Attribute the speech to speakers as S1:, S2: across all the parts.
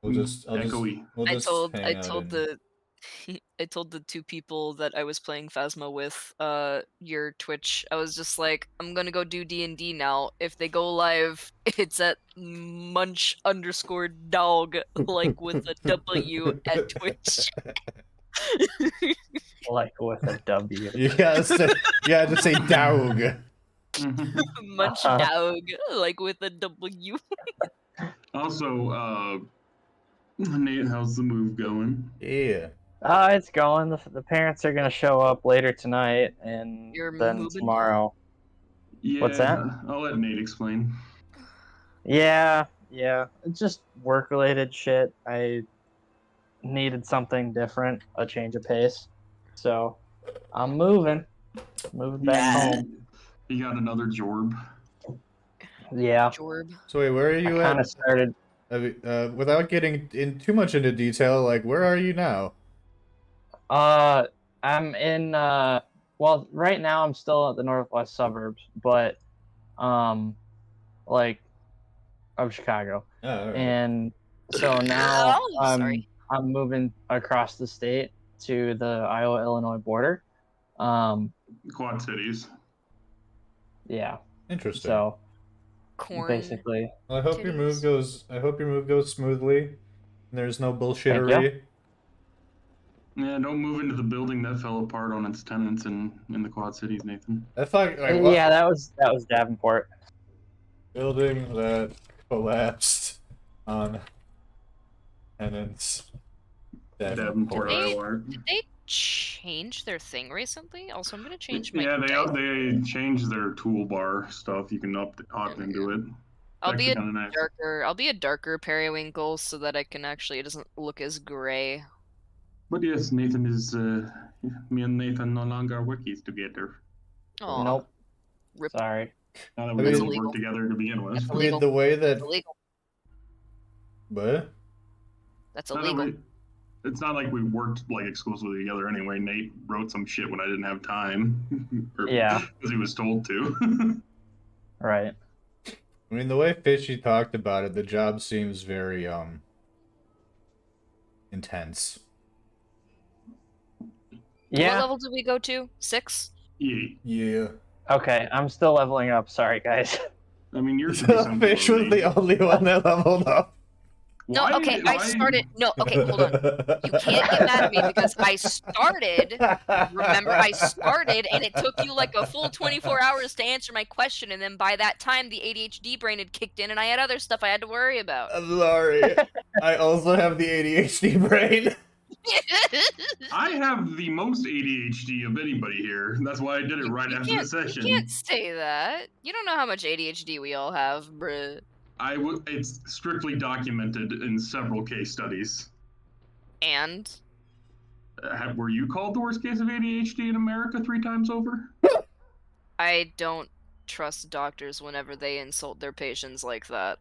S1: We'll
S2: I
S1: just
S2: told
S1: hang out and
S2: I told the two people that I was playing Phasma with, your Twitch. I was just like, I'm gonna go do D&D now. If they go live, it's at Munch_Dawg, like with a W at Twitch.
S3: Like with a W.
S1: you gotta say dog.
S2: Munch-Dawg, like with a W.
S4: Also, Nate, how's the move going?
S1: Yeah.
S3: It's going. The parents are gonna show up later tonight, and
S2: You're
S3: then
S2: moving
S3: tomorrow.
S4: Yeah,
S3: What's that?
S4: I'll let Nate explain.
S3: Yeah. It's just work-related shit. I needed something different, a change of pace. So I'm moving back home.
S4: You got another Jorb.
S3: Yeah.
S2: Jorb.
S1: So wait, where are you
S3: I kind
S1: at?
S3: of started.
S1: Without getting too much into detail, like where are you now?
S3: I'm in. Well, right now I'm still at the northwest suburbs, but like of Chicago,
S1: Oh, all right.
S3: and so now
S2: Oh, sorry.
S3: I'm moving across the state to the Iowa-Illinois border.
S4: Quad Cities.
S3: Yeah.
S1: Interesting.
S3: So
S2: Corn.
S3: basically,
S1: Well, I hope your move
S2: titties.
S1: goes smoothly. And there's no bullshittery.
S4: Yeah, don't move into the building that fell apart on its tenants in the Quad Cities, Nathan.
S1: I thought, like, what?
S3: yeah, that was Davenport.
S1: Building that collapsed on tenants.
S4: Davenport,
S2: They-
S4: Iowa.
S2: Did they change their thing recently? Also, I'm gonna change my.
S4: Yeah, they changed their toolbar stuff. You can opt into it.
S2: I'll be a
S4: Actually kinda nice.
S2: darker. I'll be a darker periwinkle so that I can actually. It doesn't look as gray.
S4: But yes, Nathan is. Me and Nathan no longer wikis together.
S2: Oh,
S3: Nope.
S2: Rip.
S3: Sorry.
S4: Now that we
S1: That's
S4: didn't
S2: illegal.
S4: work together to begin with.
S2: That's
S1: I mean,
S2: illegal.
S1: the way that.
S2: That's illegal.
S1: What?
S2: That's
S4: No,
S2: illegal.
S4: it's not like we worked like exclusively together anyway. Nate wrote some shit when I didn't have time.
S3: Yeah.
S4: Because he was told to.
S3: Right.
S1: I mean, the way Fishy talked about it, the job seems very, intense.
S3: Yeah.
S2: What level did we go to? 6?
S1: Yeah.
S3: Okay, I'm still leveling up. Sorry, guys.
S4: I mean, you're
S1: Fish was the only one that leveled up.
S2: No, okay, I started. No, okay, hold on. You can't get mad at me because I started. Remember, I started, and it took you like a full 24 hours to answer my question, and then by that time, the ADHD brain had kicked in, and I had other stuff I had to worry about.
S1: I'm sorry. I also have the ADHD brain.
S4: I have the most ADHD of anybody here. That's why I did it right after the session.
S2: You can't say that. You don't know how much ADHD we all have, bruh.
S4: It's strictly documented in several case studies.
S2: And?
S4: Were you called the worst case of ADHD in America 3 times over?
S2: I don't trust doctors whenever they insult their patients like that.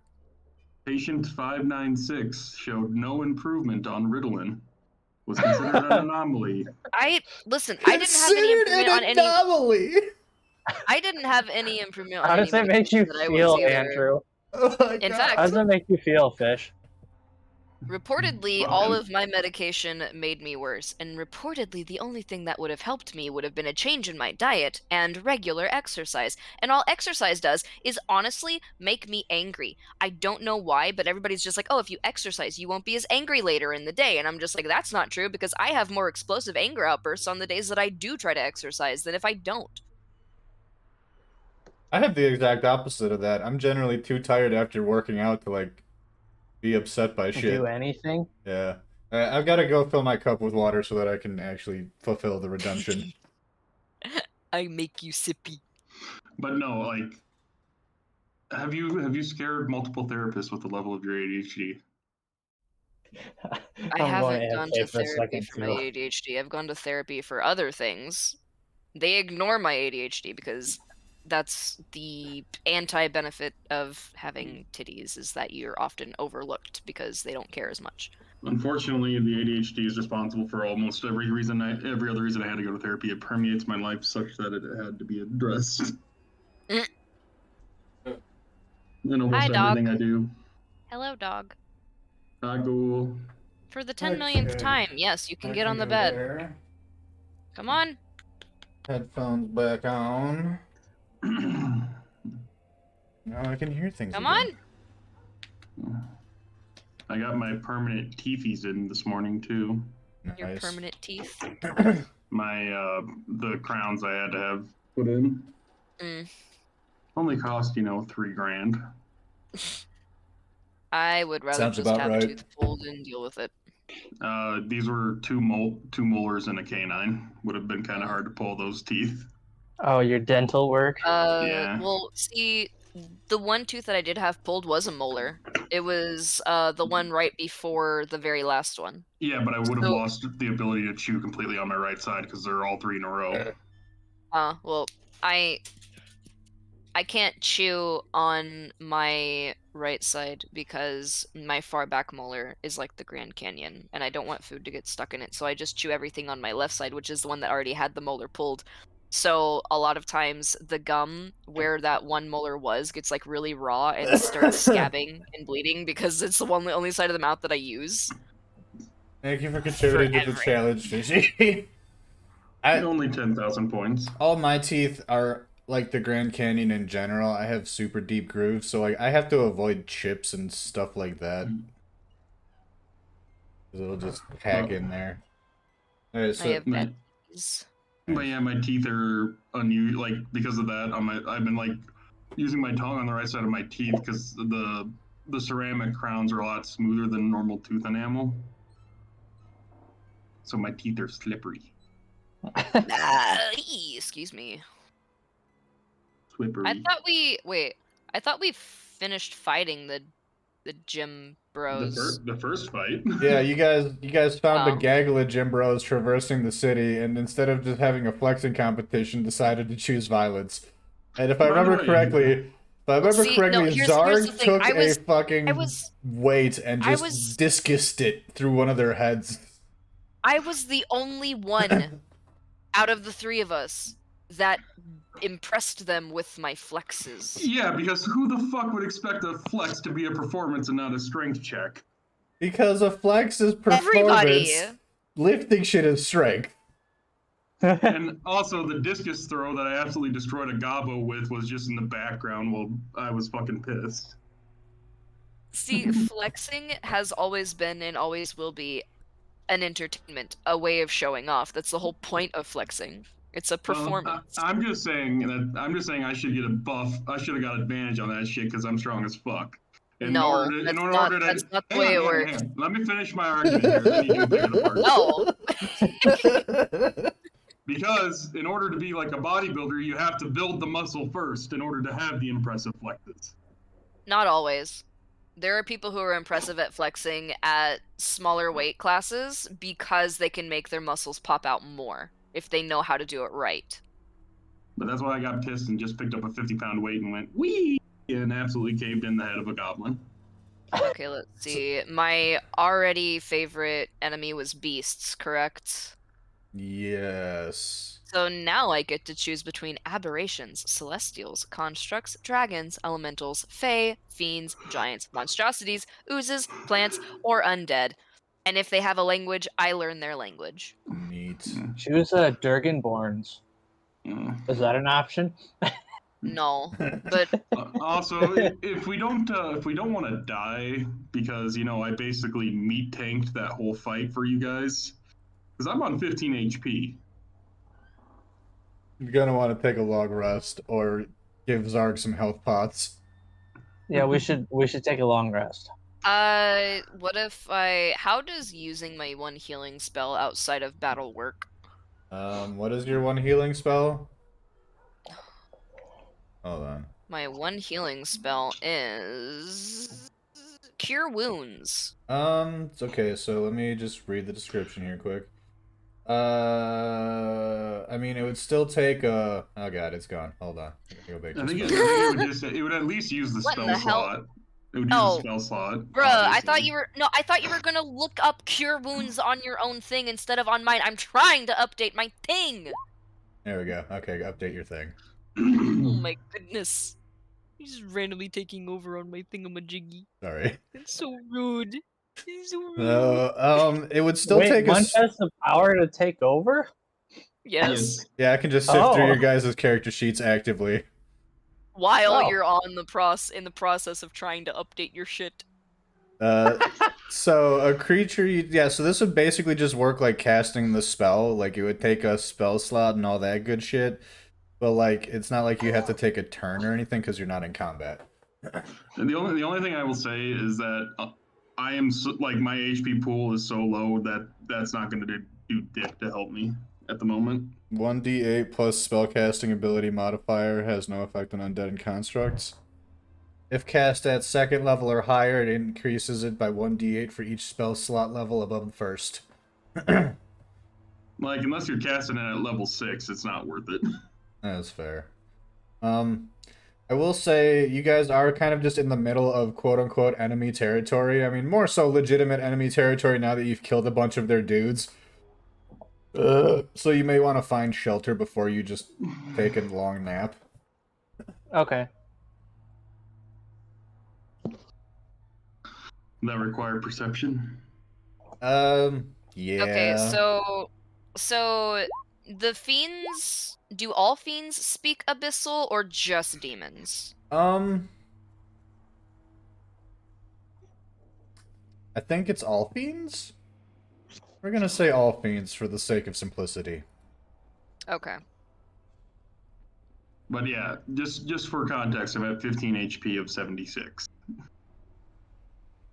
S4: Patient 596 showed no improvement on Ritalin. Was considered an anomaly.
S2: Listen, I didn't have any improvement on any.
S1: Anomaly.
S2: I didn't have any improvement on
S3: How
S2: any
S3: does that make you
S2: medication that I
S3: feel,
S2: was either.
S3: Andrew?
S1: Oh my
S2: In
S1: God.
S2: fact,
S3: How does that make you feel, Fish?
S2: reportedly, all of my medication made me worse, and reportedly, the only thing that would have helped me would have been a change in my diet and regular exercise. And all exercise does is honestly make me angry. I don't know why, but everybody's just like, oh, if you exercise, you won't be as angry later in the day. And I'm just like, that's not true because I have more explosive anger outbursts on the days that I do try to exercise than if I don't.
S1: I have the exact opposite of that. I'm generally too tired after working out to, like, be upset by shit.
S3: Do anything?
S1: Yeah. I've got to go fill my cup with water so that I can actually fulfill the redemption.
S2: I make you sippy.
S4: But no, like, have you scared multiple therapists with the level of your ADHD?
S2: I haven't gone to therapy for my ADHD. I've gone to therapy for other things. They ignore my ADHD because that's the anti-benefit of having titties, is that you're often overlooked because they don't care as much.
S4: Unfortunately, the ADHD is responsible for almost every other reason I had to go to therapy. It permeates my life such that it had to be addressed. In almost
S2: Hi, dog.
S4: everything I do.
S2: Hello, dog.
S4: Go.
S2: For the 10 millionth
S1: Okay.
S2: time, yes, you can get on the
S1: Go
S2: bed.
S1: there.
S2: Come on.
S1: Headphones back on.
S4: I
S1: Now I can hear things
S2: Come
S1: again.
S4: got my permanent teethies in this morning too.
S2: Your
S1: Nice.
S2: permanent teeth.
S4: My the crowns I had to have put in. Only cost, $3,000.
S2: I would rather
S1: Sounds
S2: just
S1: about
S2: have
S1: right.
S2: a tooth pulled and deal with it.
S4: These were two molars and a canine. Would have been kind of hard to pull those teeth.
S3: Oh, your dental work.
S4: Yeah.
S2: Well, see, the one tooth that I did have pulled was a molar. It was the one right before the very last one.
S4: Yeah, but I would have
S2: So-
S4: lost the ability to chew completely on my right side because they're all 3 in a row.
S2: Well, I can't chew on my right side because my far back molar is like the Grand Canyon, and I don't want food to get stuck in it, so I just chew everything on my left side, which is the one that already had the molar pulled. So a lot of times the gum where that one molar was gets like really raw and starts scabbing and bleeding because it's the only side of the mouth that I use.
S1: Thank you for contributing to the
S2: Forever.
S1: challenge, Fishy.
S4: Only 10,000 points.
S1: All my teeth are like the Grand Canyon in general. I have super deep grooves, so like I have to avoid chips and stuff like that. 'Cause it'll just hack in there. Alright,
S2: I
S1: so
S2: have bad teeth.
S4: But yeah, my teeth are unusual. Like because of that, I've been like using my tongue on the right side of my teeth because the ceramic crowns are a lot smoother than normal tooth enamel. So my teeth are slippery.
S2: Excuse me.
S4: Slippery.
S2: I thought we finished fighting the gym bros.
S4: The first fight.
S1: yeah, you guys found a
S2: Oh.
S1: gaggle of gym bros traversing the city, and instead of just having a flexing competition, decided to choose violence. And if I
S4: By the
S1: remember
S4: way-
S1: correctly,
S2: here's the
S1: Zarg
S2: thing.
S1: took a fucking
S2: I was-
S1: weight and
S2: I
S1: just
S2: was-
S1: discused it through one of their heads.
S2: I was the only one out of the three of us that impressed them with my flexes.
S4: Yeah, because who the fuck would expect a flex to be a performance and not a strength check?
S1: Because a flex is performance.
S2: Everybody.
S1: Lifting shit is strength.
S4: And also, the discus throw that I absolutely destroyed a gobbo with was just in the background while I was fucking pissed.
S2: See, flexing has always been and always will be an entertainment, a way of showing off. That's the whole point of flexing. It's a performance.
S4: I'm just saying I should get a buff. I should have got advantage on that shit because I'm strong as fuck.
S2: That's not the way it works.
S4: Let me finish my argument here, then you can pick it apart.
S2: No.
S4: Because in order to be like a bodybuilder, you have to build the muscle first in order to have the impressive flexes.
S2: Not always. There are people who are impressive at flexing at smaller weight classes because they can make their muscles pop out more if they know how to do it right.
S4: But that's why I got pissed and just picked up a 50-pound weight and went wee and absolutely caved in the head of a goblin.
S2: Okay, let's see. My already favorite enemy was beasts, correct?
S1: Yes.
S2: So now I get to choose between aberrations, celestials, constructs, dragons, elementals, fae, fiends, giants, monstrosities, oozes, plants, or undead. And if they have a language, I learn their language.
S1: Neat.
S3: Choose Durganborns. Is that an option?
S2: No, but
S4: Also, if we don't want to die because I basically meat tanked that whole fight for you guys, because I'm on 15 HP.
S1: You're gonna want to take a long rest or give Zarg some health pots.
S3: Yeah, we should take a long rest.
S2: what if how does using my one healing spell outside of battle work?
S1: What is your one healing spell? Hold on.
S2: My one healing spell is Cure Wounds.
S1: It's okay, so let me just read the description here quick. I mean, it would still take oh god, it's gone. Hold on. Go back to
S4: I think
S1: spell.
S4: it would at least use the
S2: What in
S4: spell
S2: the hell?
S4: slot. It would use the spell slot.
S2: Bruh, I
S4: obviously.
S2: thought you were gonna look up Cure Wounds on your own thing instead of on mine. I'm trying to update my thing!
S1: There we go. Okay, update your thing.
S2: Oh my goodness. He's just randomly taking over on my thingamajiggy.
S1: Sorry.
S2: It's so rude.
S1: It would still
S3: Wait,
S1: take
S3: Munch
S1: us.
S3: has the power to take over?
S2: Yes.
S1: Yeah, I can just sift through
S3: Oh.
S1: your guys' character sheets actively.
S2: While
S3: Oh.
S2: you're in the process of trying to update your shit.
S1: So a creature, yeah. So this would basically just work like casting the spell. Like it would take a spell slot and all that good shit. But like, it's not like you have to take a turn or anything because you're not in combat.
S4: And the only thing I will say is that I am like my HP pool is so low that that's not going to do dick to help me at the moment.
S1: 1d8 plus spellcasting ability modifier has no effect on undead and constructs. If cast at second level or higher, it increases it by 1d8 for each spell slot level above the first.
S4: Like unless you're casting it at level 6, it's not worth it.
S1: That's fair. I will say you guys are kind of just in the middle of quote-unquote enemy territory. I mean, more so legitimate enemy territory now that you've killed a bunch of their dudes. So you may want to find shelter before you just take a long nap.
S3: Okay.
S4: That require perception.
S1: Yeah.
S2: Okay, so the fiends, do all fiends speak abyssal or just demons?
S1: I think it's all fiends? We're gonna say all fiends for the sake of simplicity.
S2: Okay.
S4: But yeah, just for context, I'm at 15 HP of 76.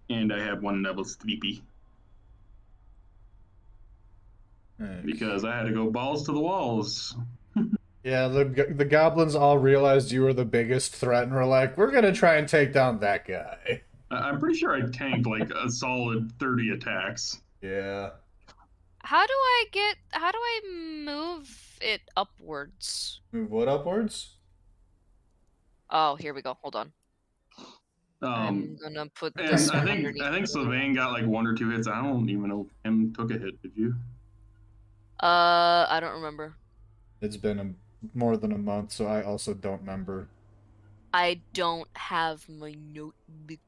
S4: And I have 1 level sleepy. Because I had to go balls to the walls.
S1: Yeah, the goblins all realized you were the biggest threat and were like, we're gonna try and take down that guy.
S4: I'm pretty sure I tanked like a solid 30 attacks.
S1: Yeah.
S2: How do I move it upwards?
S1: Move what upwards?
S2: Oh, here we go. Hold on. I'm gonna put
S4: And
S2: this
S4: I
S2: one
S4: think
S2: underneath.
S4: Sylvain got like 1 or 2 hits. I don't even know if Tim took a hit. Did you?
S2: I don't remember.
S1: It's been more than a month, so I also don't remember.
S2: I don't have my notebook.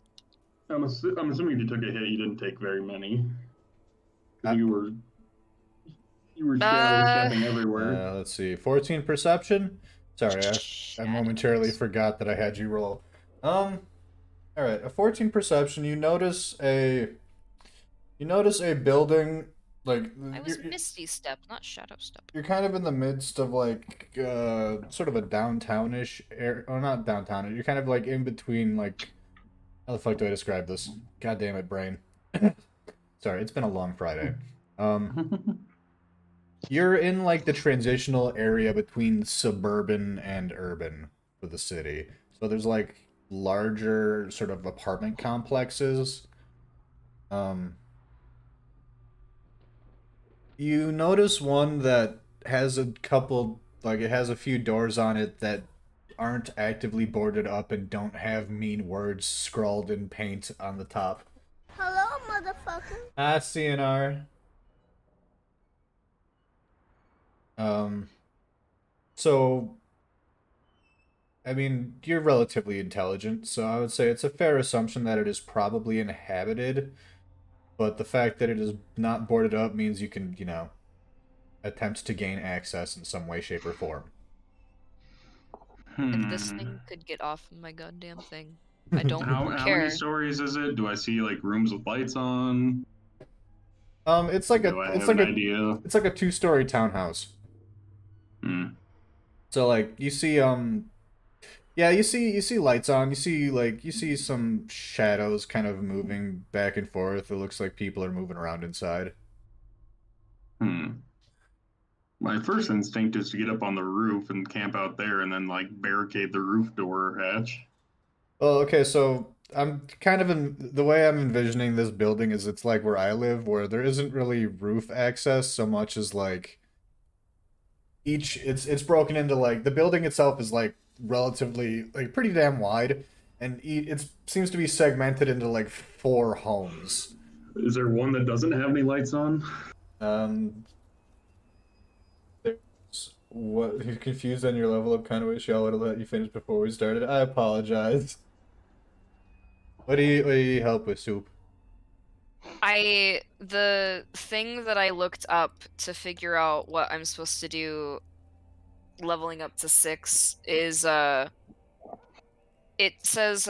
S4: I'm assuming if you took a hit, you didn't take very many. You were shadow stepping everywhere.
S1: Let's see. 14 perception? Sorry, I momentarily forgot that I had you roll. Alright, a 14 perception, you notice a building, like...
S2: I was Misty Step, not Shadow Step.
S1: You're kind of in the midst of, like, sort of a downtown-ish area, or not downtown, you're kind of, like, in between, like... How the fuck do I describe this? God damn it, brain. Sorry, it's been a long Friday. You're in, like, the transitional area between suburban and urban for the city. So there's, like, larger sort of apartment complexes. You notice one that has a couple, like, it has a few doors on it that aren't actively boarded up and don't have mean words scrawled in paint on the top.
S5: Hello, motherfucker.
S1: Ah, CNR. So, I mean, you're relatively intelligent, so I would say it's a fair assumption that it is probably inhabited, but the fact that it is not boarded up means you can, you know, attempt to gain access in some way, shape, or form.
S2: If this thing could get off my goddamn thing, I don't
S4: How
S2: care.
S4: many stories is it? Do I see like rooms with lights on?
S1: It's like
S4: Do I have an idea?
S1: it's like a 2-story townhouse. So like you see yeah, you see lights on. You see some shadows kind of moving back and forth. It looks like people are moving around inside.
S4: My first instinct is to get up on the roof and camp out there and then like barricade the roof door hatch.
S1: Well, okay, so I'm kind of the way I'm envisioning this building is it's like where I live, where there isn't really roof access so much as like it's broken into like the building itself is like relatively like pretty damn wide, and it seems to be segmented into like 4 homes.
S4: Is there one that doesn't have any lights on?
S1: What, you're confused on your level up, kind of wish y'all would have let you finish before we started. I apologize. What do you help with, Soup?
S2: The thing that I looked up to figure out what I'm supposed to do leveling up to 6 is it says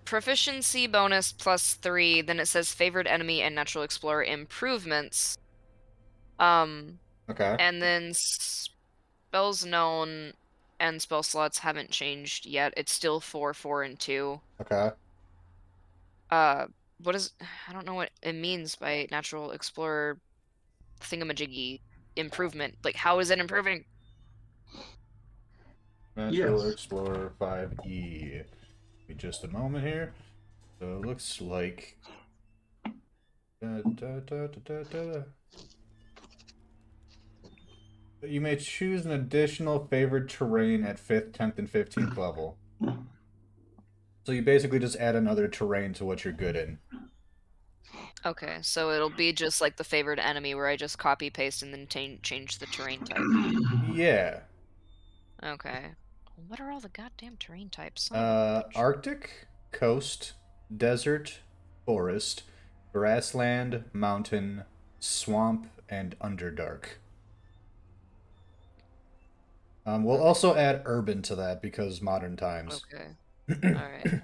S2: proficiency bonus +3, then it says favored enemy and natural explorer improvements.
S1: Okay.
S2: And then spells known and spell slots haven't changed yet. It's still 4, 4, and 2.
S1: Okay.
S2: What is... I don't know what it means by natural explorer thingamajiggy improvement. Like, how is it improving?
S1: Natural
S4: Yes.
S1: Explorer 5E. Give me just a moment here. So it looks like. You may choose an additional favored terrain at 5th, 10th, and 15th level. So you basically just add another terrain to what you're good in.
S2: Okay, so it'll be just like the favored enemy where I just copy paste and then change the terrain type.
S1: Yeah.
S2: Okay. What are all the goddamn terrain types? Son of a bitch.
S1: Arctic, coast, desert, forest, grassland, mountain, swamp, and underdark. We'll also add urban to that because modern times.
S2: Okay. Alright.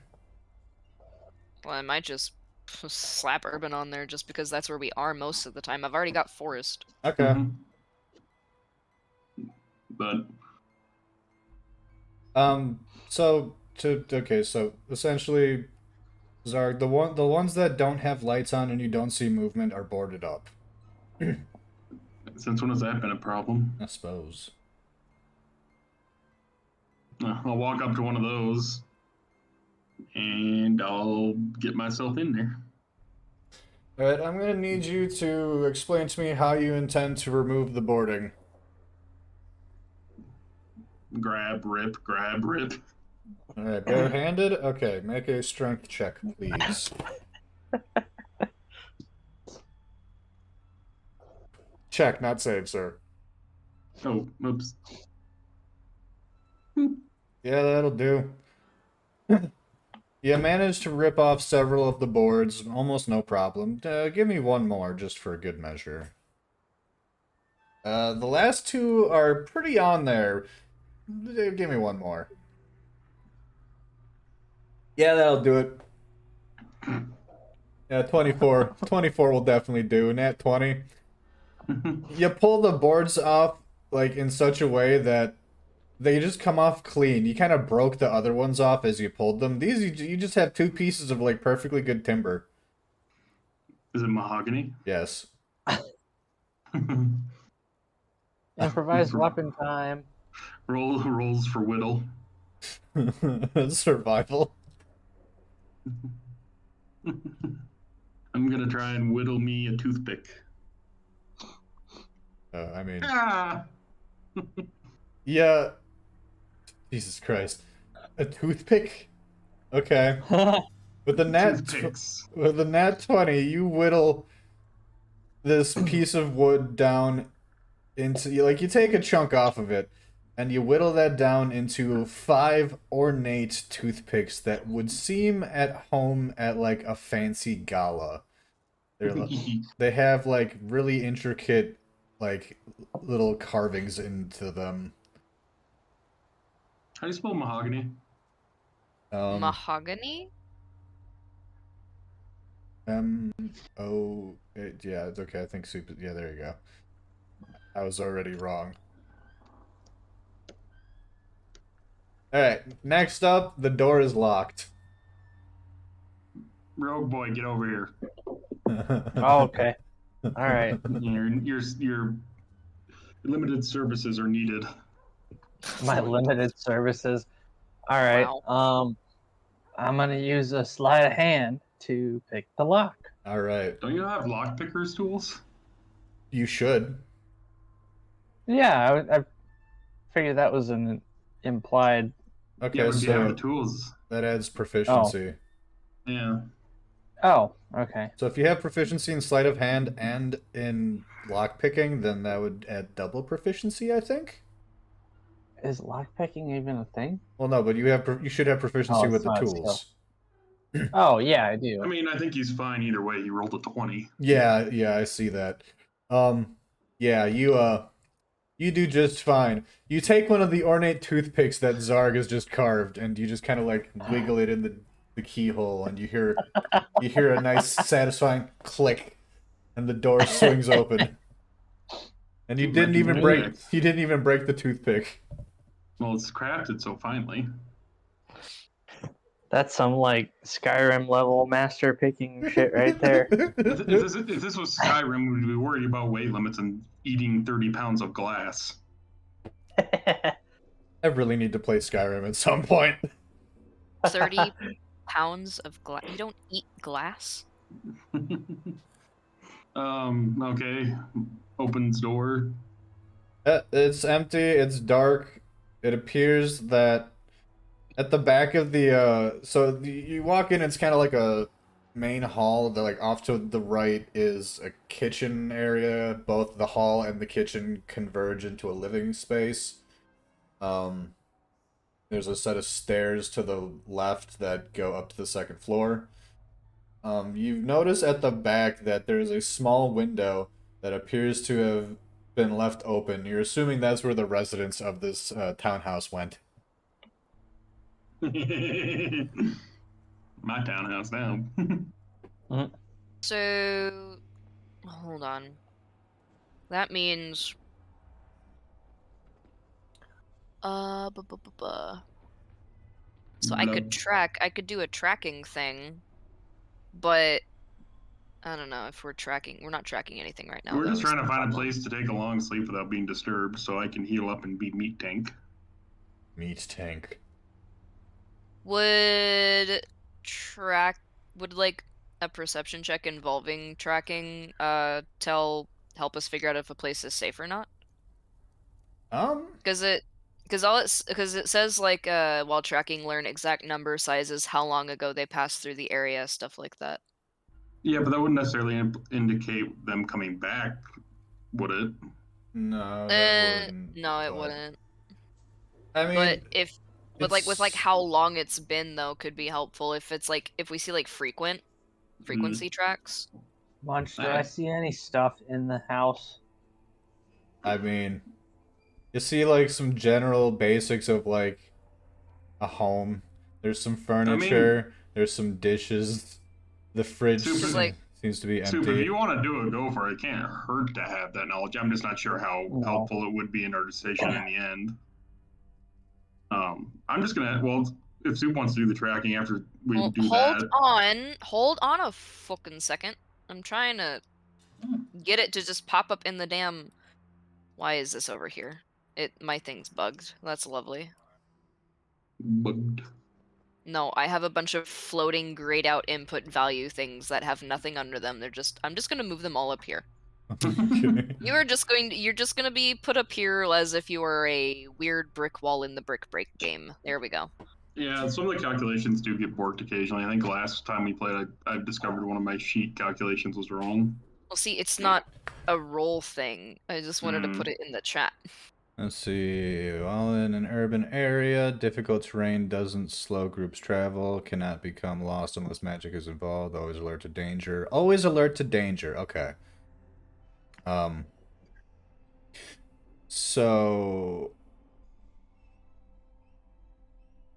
S2: Well, I might just slap urban on there just because that's where we are most of the time. I've already got forest.
S1: Okay.
S4: But
S1: So essentially, Zarg, the ones that don't have lights on and you don't see movement are boarded up.
S4: since when has that been a problem?
S1: I suppose.
S4: I'll walk up to one of those and I'll get myself in there.
S1: Alright, I'm gonna need you to explain to me how you intend to remove the boarding.
S4: Grab, rip, grab, rip.
S1: Alright, barehanded? Okay, make a strength check, please. Check, not save, sir.
S4: Oh, oops.
S1: Yeah, that'll do. You managed to rip off several of the boards, almost no problem. Give me one more, just for good measure. The last two are pretty on there. Give me one more. Yeah, that'll do it. Yeah, 24. 24 will definitely do. Nat 20. You pull the boards off, like, in such a way that they just come off clean. You kind of broke the other ones off as you pulled them. These, you just have two pieces of, like, perfectly good timber.
S4: Is it mahogany?
S1: Yes.
S3: Improvised weapon time.
S4: Rolls for whittle.
S1: Survival.
S4: I'm gonna try and whittle me a toothpick.
S1: I mean,
S4: Ah!
S1: yeah. Jesus Christ, a toothpick. Okay, with the
S4: Toothpicks.
S1: with the nat 20, you whittle this piece of wood down into you take a chunk off of it, and you whittle that down into 5 ornate toothpicks that would seem at home at like a fancy gala. They have like really intricate like little carvings into them.
S4: How do you spell mahogany?
S2: Mahogany?
S1: Yeah, it's okay. I think soup. Yeah, there you go. I was already wrong. All right. Next up, the door is locked.
S4: Rogue boy, get over here.
S3: Oh, okay. All right.
S4: Your limited services are needed.
S3: My limited services. All right.
S2: Wow.
S3: I'm gonna use a sleight of hand to pick the lock.
S1: All right.
S4: Don't you have lock pickers tools?
S1: You should.
S3: Yeah, I figured that was an implied.
S1: Okay,
S4: Yeah, but if you have
S1: so
S4: the tools.
S1: that adds proficiency.
S4: Yeah.
S3: Oh, okay.
S1: So if you have proficiency in sleight of hand and in lockpicking, then that would add double proficiency, I think.
S3: Is lockpicking even a thing?
S1: Well, no, but you should have proficiency
S3: Oh,
S1: with
S3: it's
S1: the
S3: not a
S1: tools.
S3: Oh yeah, I
S4: I
S3: do.
S4: mean, I think he's fine either way. He rolled a 20.
S1: Yeah, I see that. Yeah, you do just fine. You take one of the ornate toothpicks that Zarg has just carved, and you just kind of like wiggle it in the keyhole, and you hear a nice, satisfying click, and the door swings open. And
S4: Magic.
S1: you didn't even break the toothpick.
S4: Well, it's crafted so finely.
S3: That's some like Skyrim level master picking shit right there.
S4: If this was Skyrim, we'd be worried about weight limits and eating 30 pounds of glass.
S1: I really need to play Skyrim at some point.
S2: 30 pounds of glass. You don't eat glass?
S4: Okay. Opens door.
S1: It's empty, it's dark. It appears that at the back of you walk in, it's kind of like a main hall. That like off to the right is a kitchen area. Both the hall and the kitchen converge into a living space. There's a set of stairs to the left that go up to the second floor. You've noticed at the back that there's a small window that appears to have been left open. You're assuming that's where the residents of this townhouse went.
S4: My townhouse now.
S2: So, hold on. That means... So I could do a tracking thing, but I don't know if we're not tracking anything right now.
S4: We're just
S2: though, is
S4: trying to
S2: the
S4: find a
S2: problem.
S4: place to take a long sleep without being disturbed so I can heal up and be meat tank.
S1: Meat tank.
S2: Would like a perception check involving tracking help us figure out if a place is safe or not? Because it says like while tracking, learn exact number, sizes, how long ago they passed through the area, stuff like that.
S4: Yeah, but that wouldn't necessarily indicate them coming back, would it?
S1: No, that wouldn't.
S2: No, it
S1: but-
S2: wouldn't.
S1: I mean,
S2: But like with like how long it's been though could be helpful if it's like if we see like frequency tracks.
S3: Munch, do I see any stuff in the house?
S1: I mean, you see like some general basics of like a home. There's some furniture. There's some dishes. The fridge seems to be empty.
S4: Soup, if you want to do a go for it, it can't hurt to have that knowledge. I'm just not sure how helpful it would be in our decision in the end. I'm just gonna, if Soup wants to do the tracking after we do that.
S2: Hold on a fucking second. I'm trying to get it to just pop up in the damn. Why is this over here? My thing's bugged. That's lovely.
S4: Bugged.
S2: No, I have a bunch of floating grayed out input value things that have nothing under them. I'm just gonna move them all up here.
S1: Okay.
S2: You're just gonna be put up here as if you were a weird brick wall in the brick break game. There we go.
S4: Yeah, some of the calculations do get borked occasionally. I think last time we played, I discovered one of my sheet calculations was wrong.
S2: Well, see, it's not a roll thing. I just wanted to put it in the chat.
S1: Let's see. While in an urban area, difficult terrain doesn't slow groups travel, cannot become lost unless magic is involved, always alert to danger. Always alert to danger. Okay. So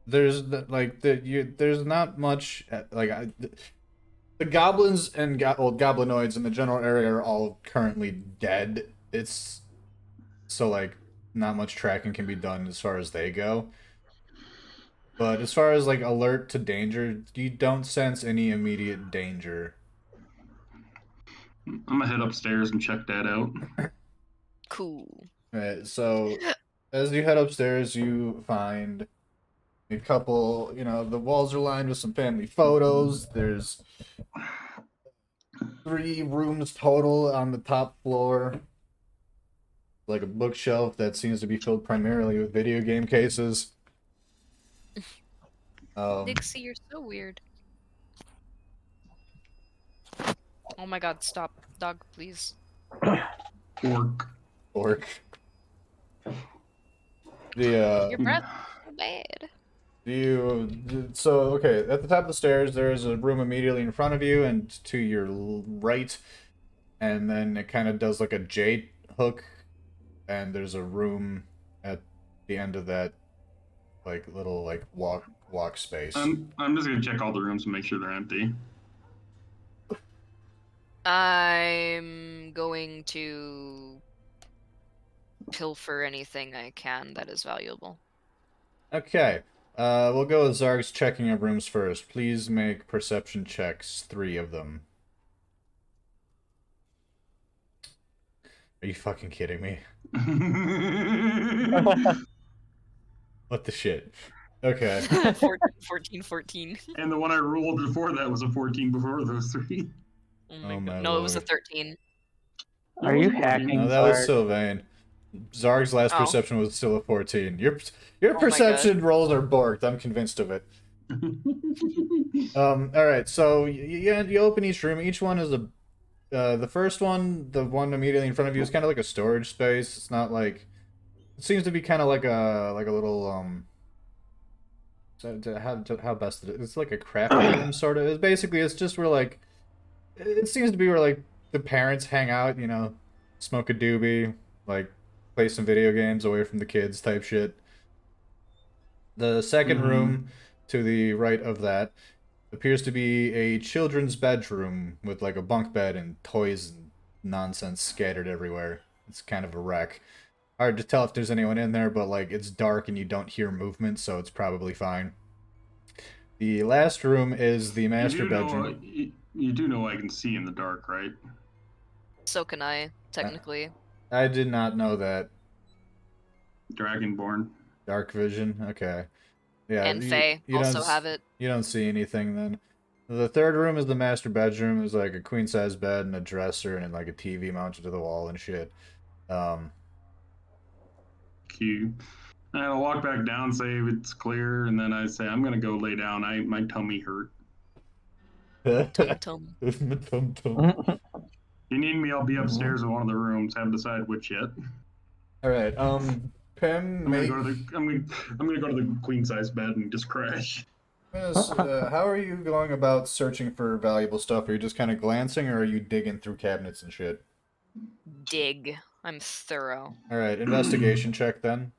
S1: there's there's not much the goblins and goblinoids in the general area are all currently dead. It's so like not much tracking can be done as far as they go. But as far as like alert to danger, you don't sense any immediate danger.
S4: I'm gonna head upstairs and check that out.
S2: Cool.
S1: Right, so as you head upstairs, you find a couple, the walls are lined with some family photos. There's 3 rooms total on the top floor. Like a bookshelf that seems to be filled primarily with video game cases.
S2: Dixie, you're so weird. Oh my god, stop. Dog, please.
S4: Orc.
S1: The
S2: Your breath is so bad.
S1: So okay, at the top of the stairs, there is a room immediately in front of you and to your right, and then it kind of does like a J hook, and there's a room at the end of that, like little like walk space.
S4: I'm just gonna check all the rooms and make sure they're empty.
S2: I'm going to pilfer anything I can that is valuable.
S1: Okay, we'll go with Zarg's checking of rooms first. Please make perception checks, 3 of them. Are you fucking kidding me? What the shit? Okay.
S2: 14.
S4: And the one I rolled before that was a 14 before those 3.
S2: Oh my
S1: my
S2: god. No, it was a
S1: lord.
S2: 13.
S3: Are you hacking?
S1: No, that was
S3: Zarg?
S1: Sylvain. Zarg's last
S2: Oh.
S1: perception was still a 14. Your
S2: Oh my
S1: perception rolls are borked. I'm convinced of it. All right. So you open each room. Each one is a. The first one, the one immediately in front of you, is kind of like a storage space. It's not like. It seems to be kind of like a little how best it is. It's like a crafting room sort of. It's just where like. It seems to be where like the parents hang out. You know, smoke a doobie, like play some video games away from the kids type shit. The second room to the right of that appears to be a children's bedroom with like a bunk bed and toys and nonsense scattered everywhere. It's kind of a wreck. Hard to tell if there's anyone in there, but like it's dark and you don't hear movement, so it's probably fine. The last room is the master bedroom.
S4: You do know I can see in the dark, right?
S2: So can I, technically.
S1: I did not know that.
S4: Dragonborn.
S1: Dark vision. Okay. Yeah.
S2: And Fae also have it.
S1: You don't see anything then. The third room is the master bedroom. It's like a queen size bed and a dresser and like a TV mounted to the wall and shit.
S4: Cute. And I'll walk back down, say it's clear, and then I say I'm gonna go lay down. My tummy hurt.
S2: Tum.
S1: Tum-tum.
S4: If you need me, I'll be upstairs in one of the rooms. Haven't decided which yet.
S1: All right. Pim,
S4: I'm gonna go to the queen size bed and just crash.
S1: how are you going about searching for valuable stuff? Are you just kind of glancing, or are you digging through cabinets and shit?
S2: Dig. I'm thorough.
S1: All right, investigation check then.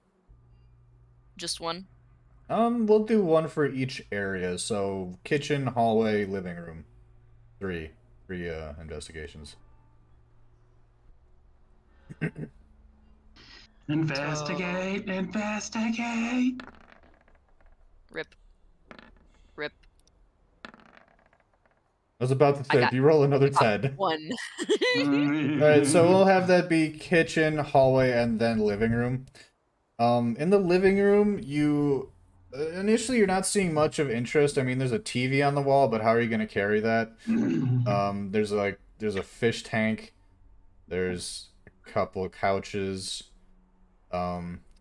S2: Just one?
S1: We'll do one for each area. So kitchen, hallway, living room. Three investigations.
S4: Investigate.
S2: Rip.
S1: I was about to say, if you roll another 10.
S2: One.
S1: Alright, so we'll have that be kitchen, hallway, and then living room. In the living room, initially you're not seeing much of interest. I mean, there's a TV on the wall, but how are you going to carry that? There's a fish tank. There's a couple of couches.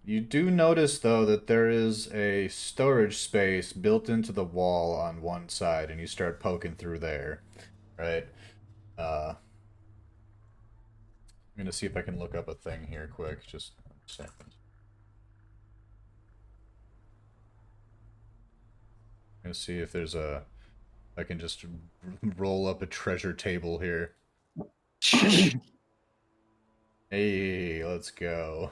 S1: You do notice, though, that there is a storage space built into the wall on one side, and you start poking through there, right? I'm gonna see if I can look up a thing here quick, just a second. I'm gonna see if I can just roll up a treasure table here. Hey, let's go.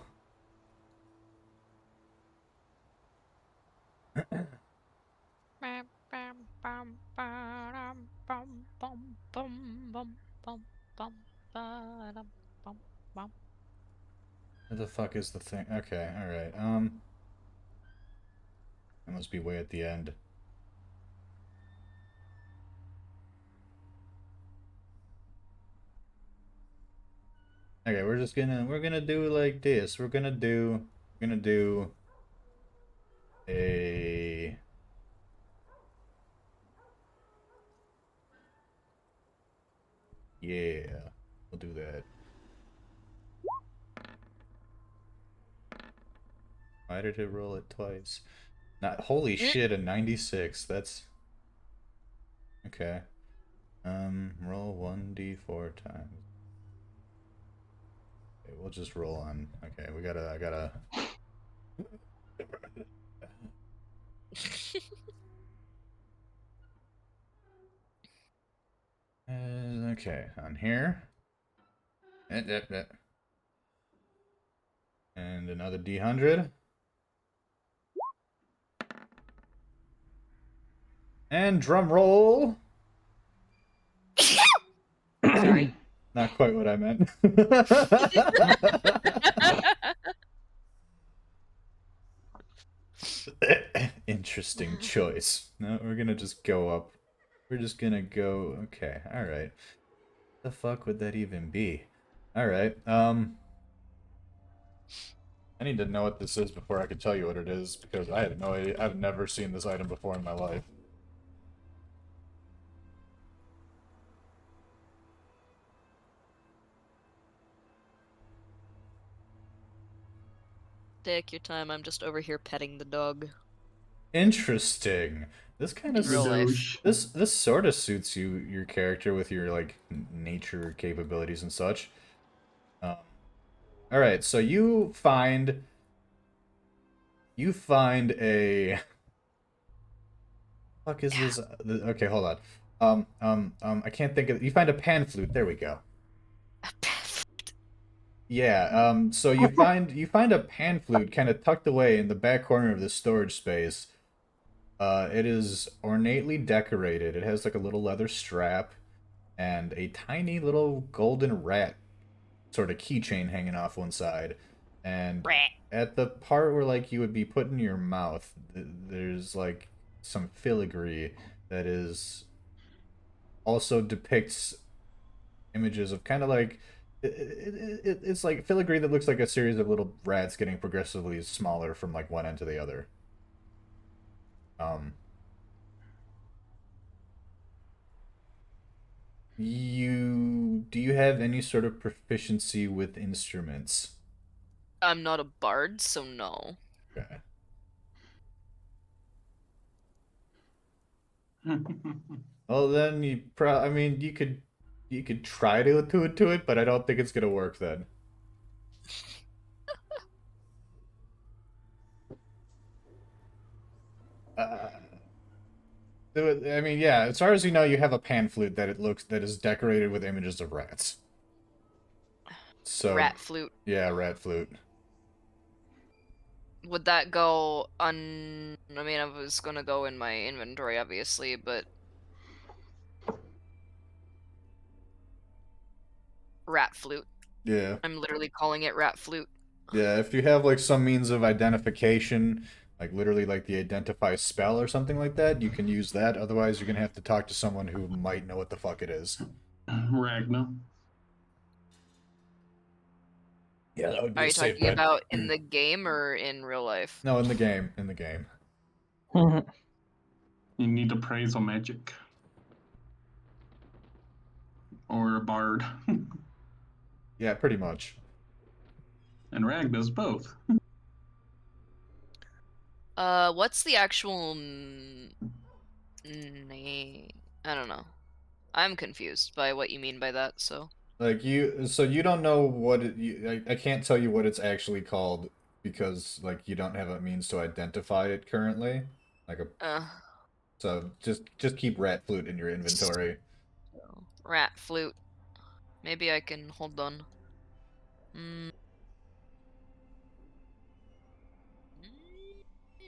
S1: Where the fuck is the thing? Okay, alright, it must be way at the end. Okay, we're gonna do like this. We're gonna do a yeah, we'll do that. Why did it roll it twice? Not holy shit, a 96. That's okay. Roll 1d4 times. Okay, we'll just roll on. Okay, I gotta Okay, on here. And another D100. And drum roll.
S2: Sorry.
S1: Not quite what I meant. Interesting choice. No, we're gonna just go up. We're just gonna go. Okay, all right. The fuck would that even be? All right. I need to know what this is before I can tell you what it is because I had no idea. I've never seen this item before in my life.
S2: Take your time. I'm just over here petting the dog.
S1: Interesting. This kind of
S2: In real life.
S4: Doge.
S1: this sort of suits your character with your like nature capabilities and such. All right, so you find a fuck is this? Okay, hold on. I can't think of. You find a pan flute. There we go. Yeah. So you find a pan flute kind of tucked away in the back corner of this storage space. It is ornately decorated. It has like a little leather strap and a tiny little golden rat sort of keychain hanging off one side. And
S2: Rat.
S1: at the part where like you would be put in your mouth, there's like some filigree that is also depicts images of kind of like it's like filigree that looks like a series of little rats getting progressively smaller from like one end to the other. Do you have any sort of proficiency with instruments?
S2: I'm not a bard, so no.
S1: Okay. Well, then I mean, you could try to attune to it, but I don't think it's gonna work then. Uh, I mean, yeah. As far as you know, you have a pan flute that is decorated with images of rats. So
S2: Rat flute.
S1: yeah, rat flute.
S2: Would that go I mean, I was gonna go in my inventory, obviously, but... Rat flute.
S1: Yeah.
S2: I'm literally calling it rat flute.
S1: Yeah, if you have like some means of identification, like literally like the identify spell or something like that, you can use that. Otherwise, you're gonna have to talk to someone who might know what the fuck it is.
S4: Ragna.
S1: Yeah, that would be
S2: Are
S1: a
S2: you
S1: safe
S2: talking
S1: bet.
S2: about in the game or in real life?
S1: No, in the game. In the game.
S4: You need appraisal magic. Or a bard.
S1: Yeah, pretty much.
S4: And Rag does both.
S2: What's the actual name? I don't know. I'm confused by what you mean by that, so...
S1: Like so you don't know what I can't tell you what it's actually called because like you don't have a means to identify it currently. Like so just keep rat flute in your inventory.
S2: Rat flute. Maybe I can hold on.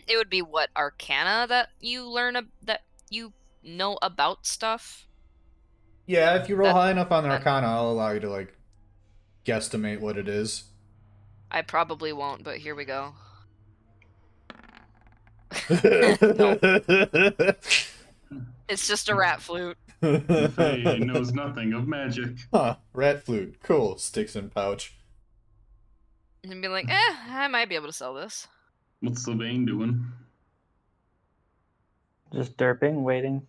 S2: It would be what, Arcana that you learn that you know about stuff?
S1: Yeah, if you roll
S2: That-
S1: high enough on Arcana, I'll allow you to like guesstimate what it is.
S2: I probably won't, but here we go. It's just a rat flute.
S4: The Fae knows nothing of magic.
S1: Huh, rat flute. Cool. Sticks in pouch.
S2: And be like, I might be able to sell this.
S4: What's Sylvain doing?
S3: Just derping, waiting.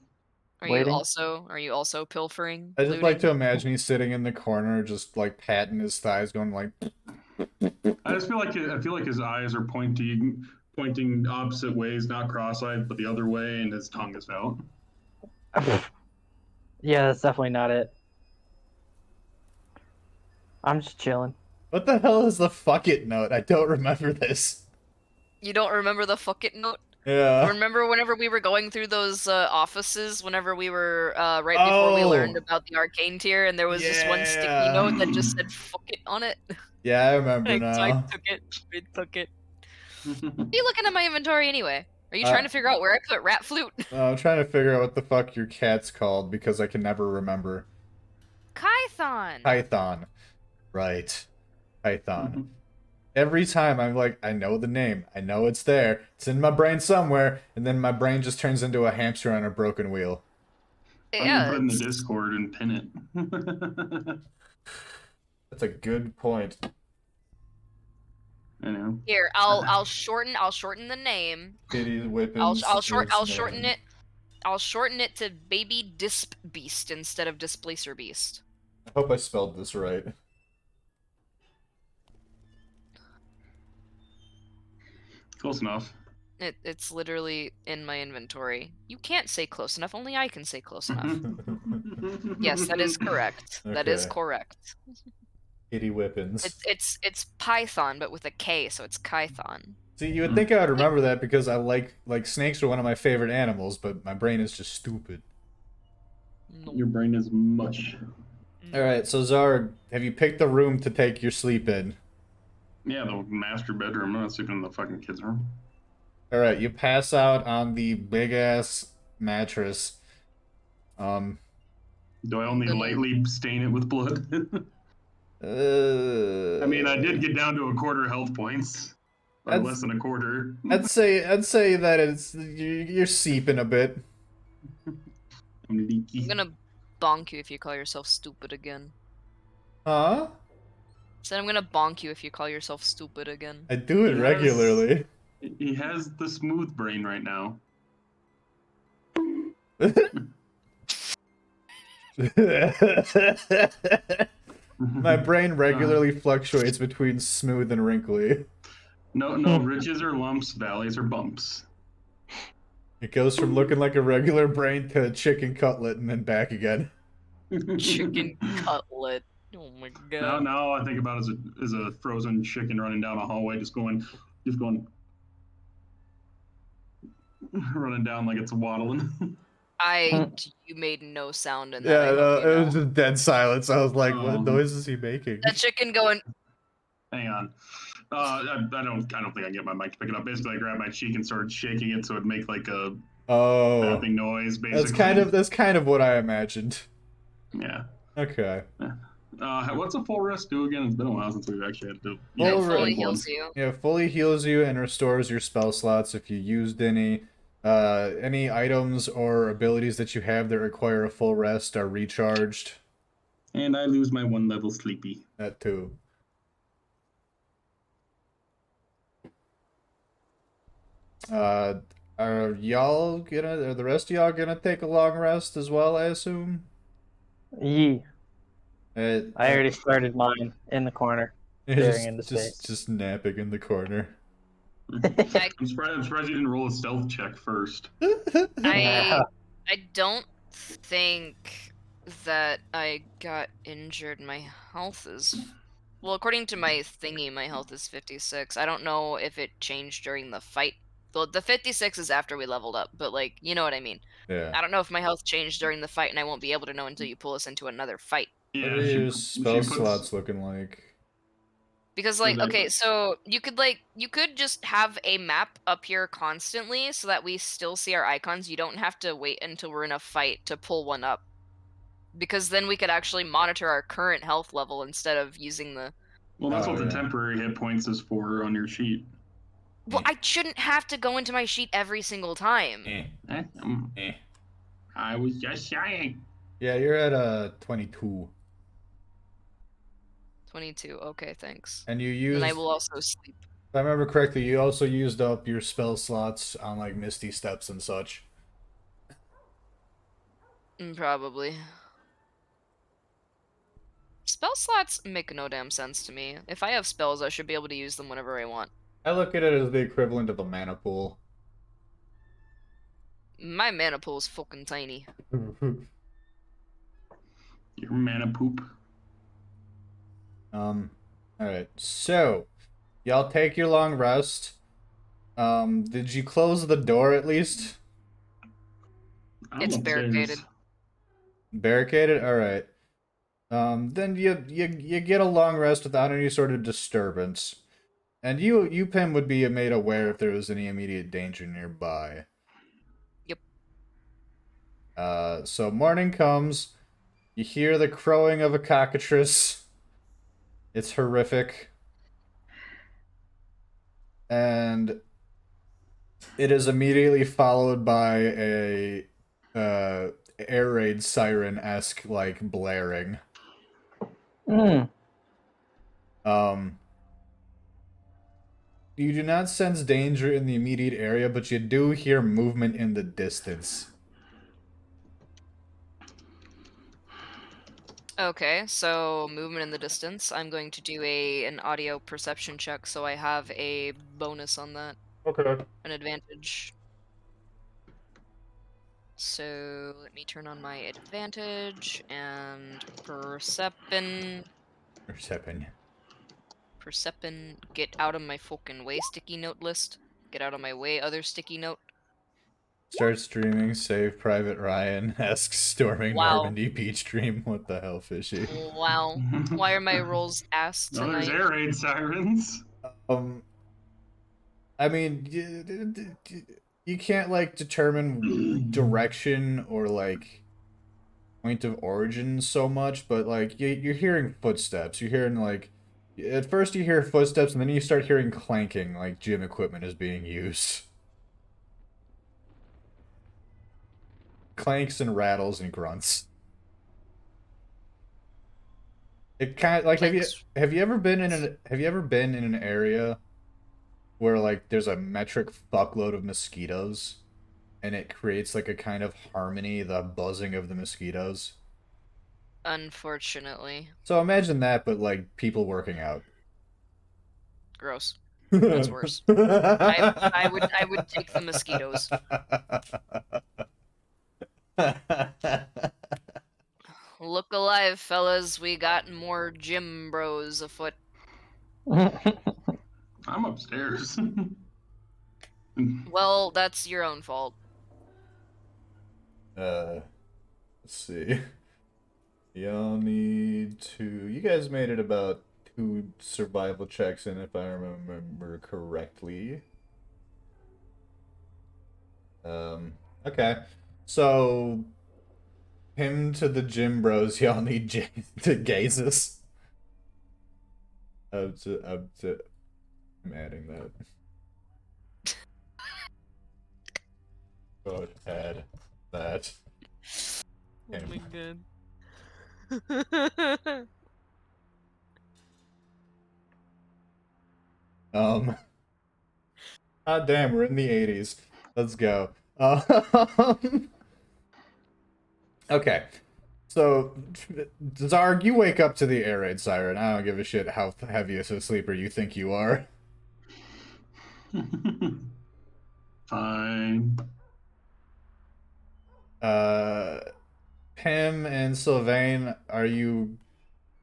S2: Are
S3: Waiting.
S2: you also pilfering?
S1: I just like to
S2: looting?
S1: imagine he's sitting in the corner, just like patting his thighs, going like.
S4: I just feel like his eyes are pointing opposite ways, not cross-eyed, but the other way, and his tongue is out.
S3: Yeah, that's definitely not it. I'm just chilling.
S1: What the hell is the fuck it note? I don't remember this.
S2: You don't remember the fuck it note?
S1: Yeah.
S2: Remember whenever we were going through those offices, whenever we were right before we learned
S1: Oh.
S2: about the arcane tier, and there was this one sticky
S1: Yeah.
S2: note that just said "fuck it" on it.
S1: Yeah, I remember
S2: So I
S1: now.
S2: took it. I took it. What are you looking at my inventory anyway? Are you trying to figure out where I put rat flute?
S1: I'm trying to figure out what the fuck your cat's called because I can never remember.
S2: Kython.
S1: Python. Right. Python. Every time I'm like, I know the name. I know it's there. It's in my brain somewhere. And then my brain just turns into a hamster on a broken wheel.
S4: I'm gonna put it in the
S2: it's-
S4: Discord and pin it.
S1: That's a good point.
S4: I know.
S2: Here, I'll shorten the name.
S1: Kitty's whippings.
S2: I'll shorten it. I'll shorten it to Baby Disp Beast instead of Displacer Beast.
S1: I hope I spelled this right.
S4: Close enough.
S2: It's literally in my inventory. You can't say close enough. Only I can say close enough. Yes, that is correct. That is
S1: Okay.
S2: correct.
S1: Kitty whippings.
S2: It's Python, but with a K, so it's Kython.
S1: See, you would think I would remember that because I like snakes are one of my favorite animals, but my brain is just stupid.
S4: Your brain is mush.
S1: Alright, so Zard, have you picked the room to take your sleep in?
S4: Yeah, the master bedroom. I'm not sleeping in the fucking kids' room.
S1: Alright, you pass out on the big ass mattress.
S4: Do I only lightly stain it with blood? I mean, I did get down to a quarter health points. Or
S1: That's-
S4: less than a quarter.
S1: I'd say that you're seeping a bit.
S4: I'm leaky.
S2: I'm gonna bonk you if you call yourself stupid again.
S1: Huh?
S2: Said I'm gonna bonk you if you call yourself stupid again.
S1: I do it
S4: Yes.
S1: regularly.
S4: He has the smooth brain right now.
S1: My brain regularly fluctuates between smooth and wrinkly.
S4: No, ridges are lumps, valleys are bumps.
S1: It goes from looking like a regular brain to a chicken cutlet and then back again.
S2: Chicken cutlet. Oh my god.
S4: Now I think about it as a frozen chicken running down a hallway, just going, running down like it's waddling.
S2: You made no sound in that.
S1: Yeah,
S2: I hope you
S1: it
S2: know.
S1: was just dead silence. I was like, what noise is he making?
S2: That chicken going.
S4: Hang on. I don't think I can get my mic to pick it up. Basically, I grabbed my cheek and started shaking it so it'd make like a
S1: Oh,
S4: tapping noise. Basically,
S1: that's kind of what I imagined.
S4: yeah.
S1: Okay.
S4: What's a full rest do again? It's been a while since we've actually had to.
S1: Full
S2: It fully
S1: rest.
S2: heals you.
S1: Yeah, fully heals you and restores your spell slots if you used any. Any items or abilities that you have that require a full rest are recharged.
S4: And I lose my 1 level sleepy.
S1: That too. Are the rest of y'all gonna take a long rest as well, I assume?
S3: Yee. I
S1: I
S3: already started mine in the corner. Staring into space.
S1: just napping in the corner.
S4: I'm surprised you didn't roll a stealth check first.
S2: I don't think that I got injured. My health is well, according to my thingy, my health is 56. I don't know if it changed during the fight. The 56 is after we leveled up, but like, you know what I mean.
S1: Yeah.
S2: I don't know if my health changed during the fight, and I won't be able to know until you pull us into another fight.
S1: What
S4: Yeah,
S1: are your
S4: she
S1: spell
S4: puts-
S1: slots looking like?
S2: Because like,
S4: Like-
S2: okay, so you could just have a map up here constantly so that we still see our icons. You don't have to wait until we're in a fight to pull one up. Because then we could actually monitor our current health level instead of using the...
S4: Well, that's
S1: Oh,
S4: what the
S1: yeah.
S4: temporary hit points is for on your sheet.
S2: Well, I shouldn't have to go into my sheet every single time.
S4: I was just saying.
S1: Yeah, you're at 22.
S2: 22, okay, thanks.
S1: And you used,
S2: And I will also sleep.
S1: if I remember correctly, you also used up your spell slots on like Misty Steps and such.
S2: Probably. Spell slots make no damn sense to me. If I have spells, I should be able to use them whenever I want.
S1: I look at it as the equivalent of a mana pool.
S2: My mana pool is fucking tiny.
S4: Your mana poop.
S1: Alright, so y'all take your long rest. Did you close the door at least?
S4: I'm
S2: It's
S4: upstairs.
S2: barricaded.
S1: Barricaded? Alright. Then you get a long rest without any sort of disturbance. And you, Pim, would be made aware if there was any immediate danger nearby.
S2: Yep.
S1: So morning comes, you hear the crowing of a cockatrice. It's horrific. And it is immediately followed by a air raid siren-esque like blaring.
S3: Mm.
S1: You do not sense danger in the immediate area, but you do hear movement in the distance.
S2: Okay, so movement in the distance. I'm going to do an audio perception check, so I have a bonus on that,
S1: Okay.
S2: an advantage. So let me turn on my advantage and perception. Get out of my fucking way, sticky note list. Get out of my way, other sticky note.
S1: Start streaming, save Private Ryan, asks storming
S2: Wow.
S1: Normandy Peach Dream. What the hell, fishy?
S2: Wow. Why are my rolls ass
S4: No, there's
S2: tonight?
S4: air raid sirens.
S1: I mean, you can't like determine direction or like point of origin so much, but like you're hearing footsteps. You're hearing like at first you hear footsteps, and then you start hearing clanking, like gym equipment is being used. Clanks and rattles and grunts. It kind of like
S2: Clanks.
S1: have you ever been in an area where like there's a metric fuckload of mosquitoes and it creates like a kind of harmony, the buzzing of the mosquitoes?
S2: Unfortunately.
S1: So imagine that, but like people working out.
S2: Gross. That's worse. I would take the mosquitoes. Look alive, fellas. We got more gym bros afoot.
S4: I'm upstairs.
S2: Well, that's your own fault.
S1: Let's see. Y'all need to. You guys made it about 2 survival checks in, if I remember correctly. Okay. So, him to the gym bros, y'all need to gazes. I'm adding that. Go ahead. That.
S2: Oh my god.
S1: God damn, we're in the 80s. Let's go. Okay. So, Zarg, you wake up to the air raid siren. I don't give a shit how heavy a sleeper you think you are.
S4: Fine.
S1: Pim and Sylvain, are you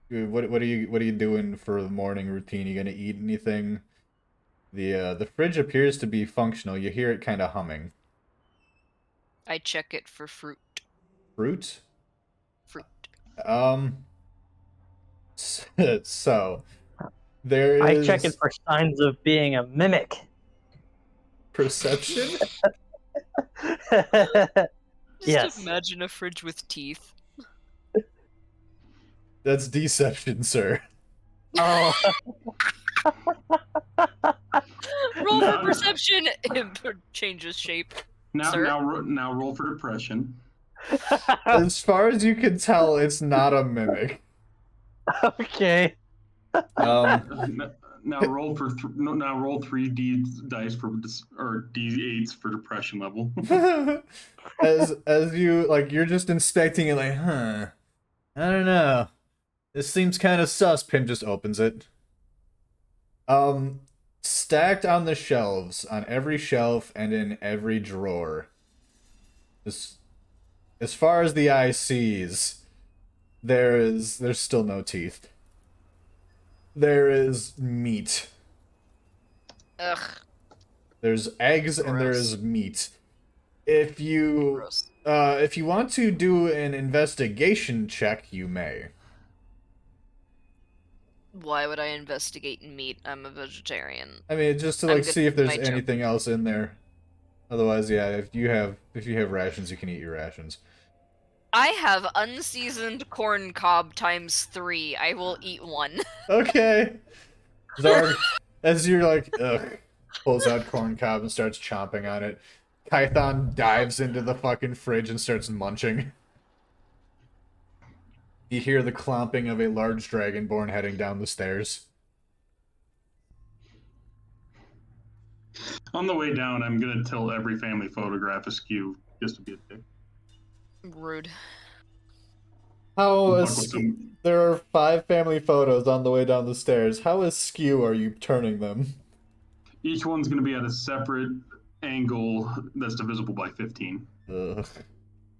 S1: what are you doing for the morning routine? You gonna eat anything? The fridge appears to be functional. You hear it kind of humming.
S2: I check it for fruit.
S1: Fruit?
S2: Fruit.
S1: So there is
S3: I check it for signs of being a mimic.
S1: perception.
S3: Yes.
S2: Imagine a fridge with teeth.
S1: That's deception, sir.
S3: Oh.
S2: Roll for perception. It changes shape. Sir?
S4: Now roll for depression.
S1: As far as you can tell, it's not a mimic.
S3: Okay.
S4: Now roll for now roll 3D dice for or D8s for depression level.
S1: as you like, you're just inspecting it, like, huh? I don't know. This seems kind of sus. Pim just opens it. Stacked on the shelves, on every shelf and in every drawer. As far as the eye sees, there's still no teeth. There is meat.
S2: Ugh.
S1: There's eggs and there
S2: Gross.
S1: is meat. If you
S2: Gross.
S1: if you want to do an investigation check, you may.
S2: Why would I investigate meat? I'm a vegetarian.
S1: I mean, just to
S2: I'm
S1: like
S2: good
S1: see if
S2: with
S1: there's
S2: my joke.
S1: anything else in there. Otherwise, yeah, if you have rations, you can eat your rations.
S2: I have unseasoned corn cob times 3. I will eat one.
S1: Okay. Zarg, as you're like, ugh, pulls out corn cob and starts chomping on it. Kython dives into the fucking fridge and starts munching. You hear the clomping of a large dragonborn heading down the stairs.
S4: On the way down, I'm gonna tell every family photograph askew just to be a dick.
S2: Rude.
S1: How
S4: Fuck with
S1: askew?
S4: some-
S1: There are 5 family photos on the way down the stairs. How askew are you turning them?
S4: Each one's gonna be at a separate angle that's divisible by 15.
S1: Ugh.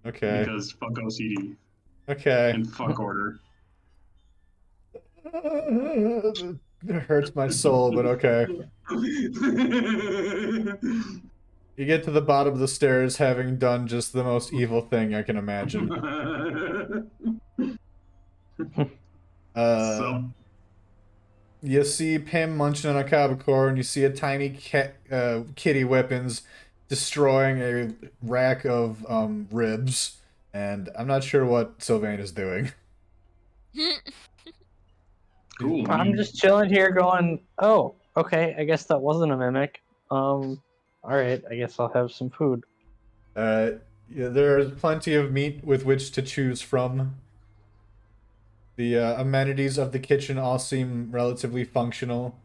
S1: Okay.
S4: Because fuck OCD
S1: Okay.
S4: and fuck order.
S1: It hurts my soul, but okay. You get to the bottom of the stairs having done just the most evil thing I can imagine.
S4: So,
S1: You see Pim munching on a cabacore, and you see a tiny kitty whippins destroying a rack of ribs, and I'm not sure what Sylvain is doing.
S4: cool.
S3: I'm just chilling here going, oh, okay, I guess that wasn't a mimic. Alright, I guess I'll have some food.
S1: Yeah, there's plenty of meat with which to choose from. The amenities of the kitchen all seem relatively functional.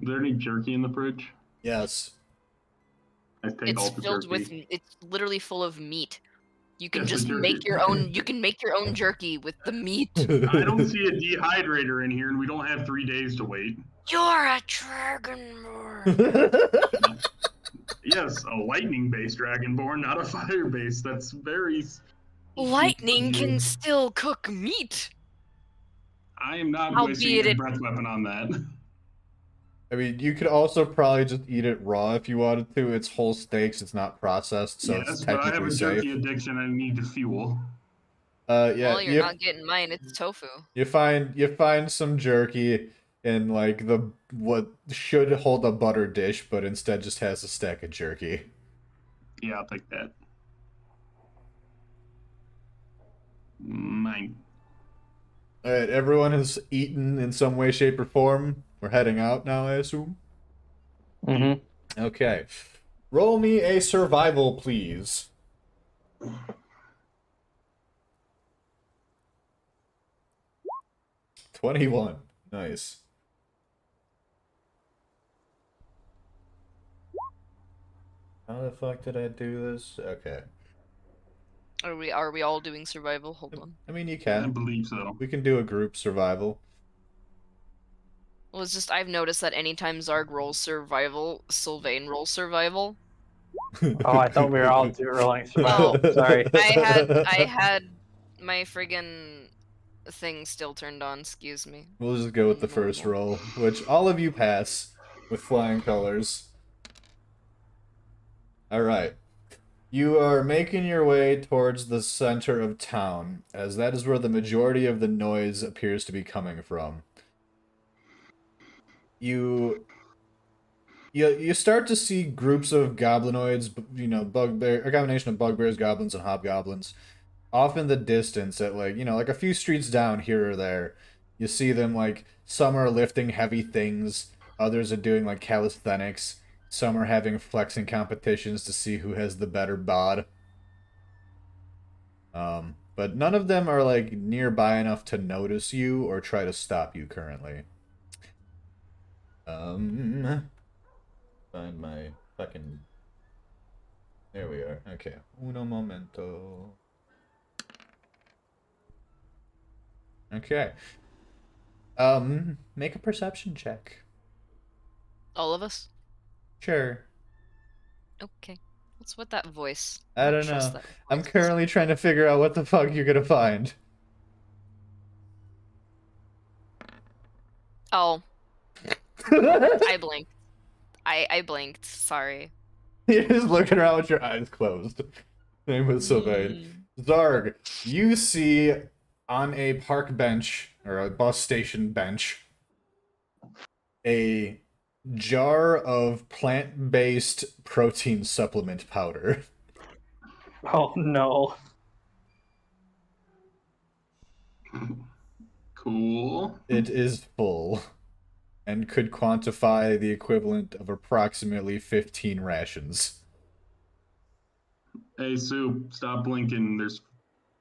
S4: Is there any jerky in the fridge?
S1: Yes.
S4: I take all
S2: It's
S4: the
S2: filled
S4: jerky.
S2: with. It's literally full of meat. You can
S4: Yes, the
S2: just
S4: jerky.
S2: make your own. You can make your own jerky with the meat.
S4: I don't see a dehydrator in here, and we don't have 3 days to wait.
S2: You're a dragonborn.
S4: Yes, a lightning-based dragonborn, not a fire-based. That's very.
S2: Lightning can still cook meat.
S4: I am not
S2: Albeit
S4: wasting a
S2: it-
S4: breath weapon on that.
S1: I mean, you could also probably just eat it raw if you wanted to. It's whole steaks, it's not processed, so
S4: Yes,
S1: it's
S4: but I have
S1: technically
S4: a jerky
S1: safe.
S4: addiction. I need to fuel.
S1: Yeah,
S2: Well, you're not getting mine. It's tofu.
S1: you find some jerky in like the what should hold a butter dish, but instead just has a stack of jerky.
S4: Yeah, I'll take that. Mine.
S1: All right, everyone has eaten in some way, shape, or form. We're heading out now, I assume.
S3: Mm-hmm.
S1: Okay, roll me a survival, please. 21. Nice. How the fuck did I do this? Okay.
S2: Are we all doing survival? Hold on.
S1: I mean, you
S4: I
S1: can.
S4: believe so.
S1: We can do a group survival.
S2: Well, it's just I've noticed that anytime Zarg rolls survival, Sylvain rolls survival.
S3: Oh, I thought we were all rolling survival.
S2: Well,
S3: Sorry.
S2: I had my friggin' thing still turned on. Excuse me.
S1: We'll just go with the first roll, which all of you pass with flying colors. Alright. You are making your way towards the center of town, as that is where the majority of the noise appears to be coming from. You start to see groups of goblinoids, you know, bugbear, a combination of bugbears, goblins, and hobgoblins, off in the distance at like, you know, like a few streets down here or there. You see them like, some are lifting heavy things, others are doing like calisthenics, some are having flexing competitions to see who has the better bod. But none of them are like nearby enough to notice you or try to stop you currently. Find my fucking... There we are. Okay. Uno momento. Okay. Make a perception check.
S2: All of us?
S1: Sure.
S2: Okay. What's with that voice?
S1: I don't
S2: trust
S1: know.
S2: that
S1: I'm
S2: voice.
S1: currently trying to figure out what the fuck you're gonna find.
S2: Oh. I blinked. I blinked. Sorry.
S1: You're just looking around with your eyes closed. Name was Sylvain. Zarg, you see on a park bench, or a bus station bench, a jar of plant-based protein supplement powder.
S3: Oh no.
S4: Cool.
S1: It is full, and could quantify the equivalent of approximately 15 rations.
S4: Hey, Soup, stop blinking. There's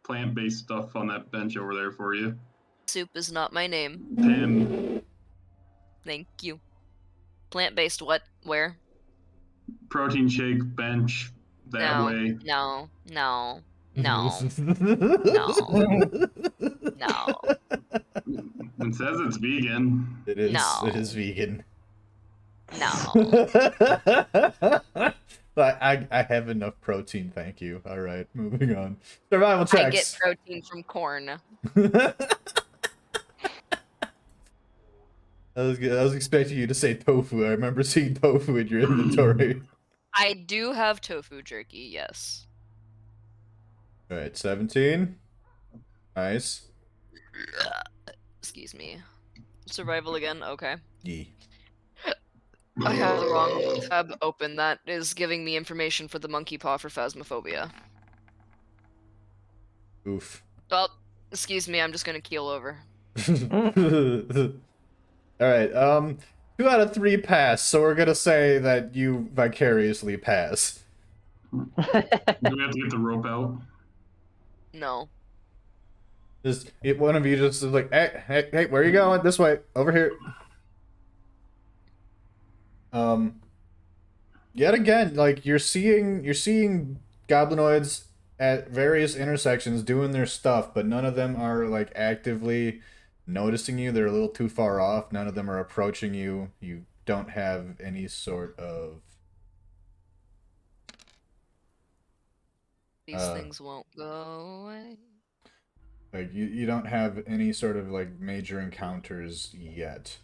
S4: plant-based stuff on that bench over there for you.
S2: Soup is not my name.
S4: Pim,
S2: Thank you. Plant-based what? Where?
S4: protein shake, bench, that
S2: No.
S4: way.
S2: No. No. No. No.
S4: It says it's vegan.
S1: It is.
S2: No.
S1: It is vegan.
S2: No.
S1: I have enough protein, thank you. All right, moving on. Survival checks.
S2: I get protein from corn.
S1: I was expecting you to say tofu. I remember seeing tofu in your inventory.
S2: I do have tofu jerky, yes.
S1: All right, 17. Nice.
S2: Excuse me. Survival again? Okay.
S1: Yee.
S2: I have the wrong tab open. That is giving me information for the monkey paw for phasmophobia.
S1: Oof.
S2: Oh, excuse me, I'm just gonna keel over.
S1: All right. 2 out of 3 pass. So we're gonna say that you vicariously pass.
S4: Do we have to get the rope out?
S2: No.
S1: Just one of you just is like, hey, where are you going? This way, over here. Yet again, like you're seeing goblinoids at various intersections doing their stuff, but none of them are like actively noticing you. They're a little too far off. None of them are approaching you. You don't have any sort of
S2: These things won't go away.
S1: like you don't have any sort of like major encounters yet.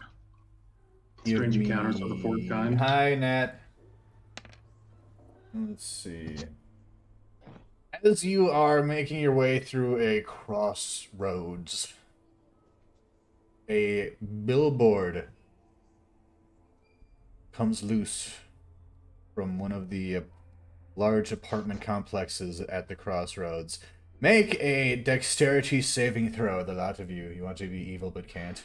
S4: Strange encounters of the fourth kind.
S1: Hi, Nat. Let's see. As you are making your way through a crossroads, a billboard comes loose from one of the large apartment complexes at the crossroads. Make a dexterity saving throw, the lot of you. You want to be evil but can't.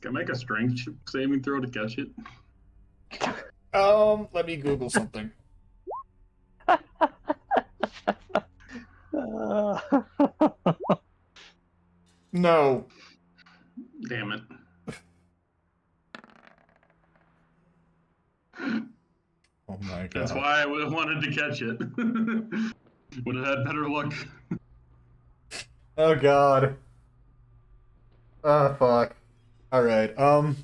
S4: Can I make a strength saving throw to catch it?
S1: Let me Google something. No.
S4: Damn it.
S1: Oh my god.
S4: That's why I would have wanted to catch it. Would have had better luck.
S1: Oh god. Oh fuck. Alright, I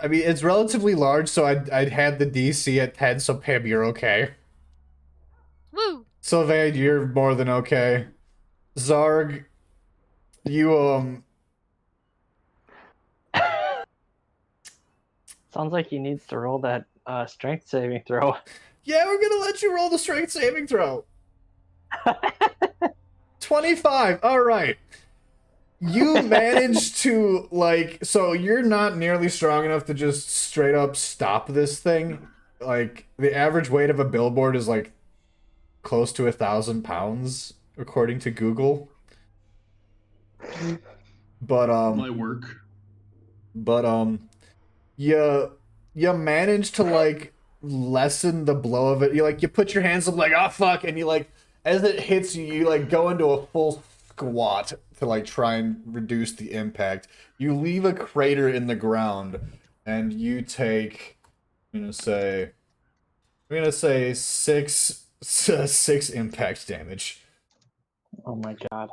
S1: mean, it's relatively large, so I'd had the DC at 10, so Pam, you're okay.
S2: Woo!
S1: Sylvain, you're more than okay. Zarg, you,
S3: Sounds like he needs to roll that strength saving throw.
S1: yeah, we're gonna let you roll the strength saving throw. 25, alright. You managed to, like, so you're not nearly strong enough to just straight up stop this thing. Like, the average weight of a billboard is, like, close to 1,000 pounds, according to Google. But,
S4: Might work.
S1: you managed to, like, lessen the blow of it. You put your hands up, like, oh, fuck, and you, like, as it hits you, you, like, go into a full squat to like try and reduce the impact. You leave a crater in the ground, and you take, I'm gonna say 6 impact damage.
S3: Oh my god.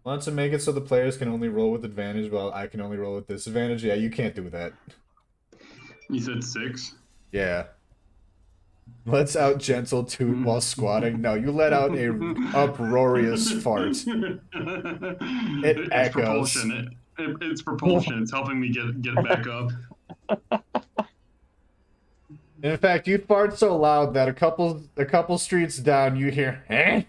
S1: Want to make it so the players can only roll with advantage while I can only roll with disadvantage? Yeah, you can't do that.
S4: You said 6?
S1: Yeah. Let's out gentle toot while squatting. No, you let out a uproarious fart.
S4: It
S1: echoes.
S4: Propulsion. It's propulsion. It's helping me get back up.
S1: In fact, you fart so loud that a couple streets down, you hear, eh?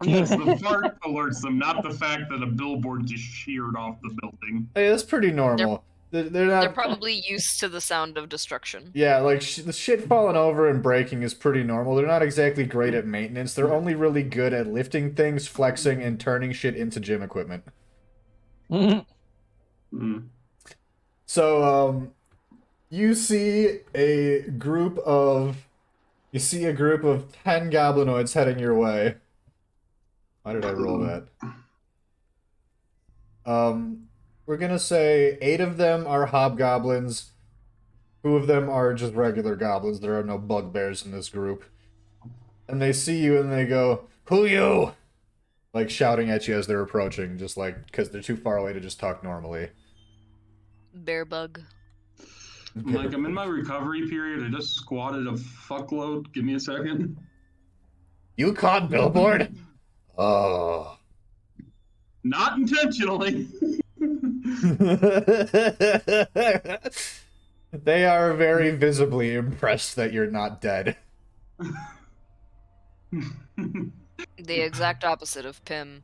S4: Yes, the fart alerts them, not the fact that a billboard just sheared off the building.
S1: Hey, that's pretty normal. They're not.
S2: They're probably used to the sound of destruction.
S1: Yeah, like the shit falling over and breaking is pretty normal. They're not exactly great at maintenance. They're only really good at lifting things, flexing, and turning shit into gym equipment.
S4: Mm.
S1: So, you see a group of 10 goblinoids heading your way. Why did I roll that? We're gonna say 8 of them are hobgoblins. 2 of them are just regular goblins. There are no bugbears in this group. And they see you and they go, "Who you?" Like shouting at you as they're approaching, just like because they're too far away to just talk normally.
S2: Bear bug.
S4: I'm in my recovery period. I just squatted a fuckload. Give me a second.
S1: You caught Billboard? Oh.
S4: Not intentionally.
S1: They are very visibly impressed that you're not dead.
S2: The exact opposite of Pim.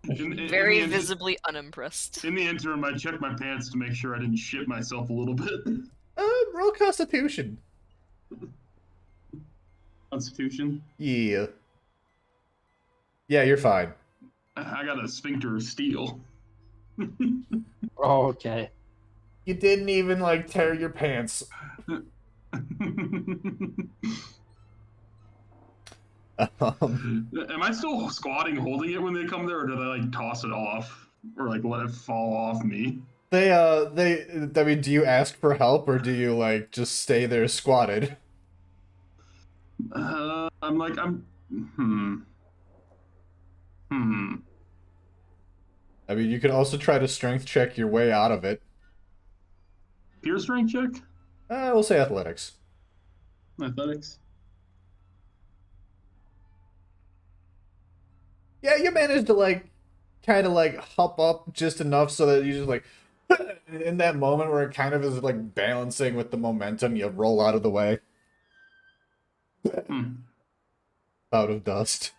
S2: Very visibly unimpressed.
S4: In the interim, I checked my pants to make sure I didn't shit myself a little bit.
S1: Roll Constitution.
S4: Constitution?
S1: Yeah. Yeah, you're fine.
S4: I got a sphincter of steel.
S3: Oh, okay.
S1: You didn't even, like, tear your pants.
S4: Am I still squatting holding it when they come there, or do they, like, toss it off? Or, like, let it fall off me?
S1: I mean, do you ask for help, or do you, like, just stay there squatted? I mean, you could also try to strength check your way out of it.
S4: Pure strength check?
S1: We'll say athletics.
S4: Athletics?
S1: Yeah, you managed to, like, kind of, like, hop up just enough so that you just, like, in that moment where it kind of is, like, balancing with the momentum, you roll out of the way. Out of dust.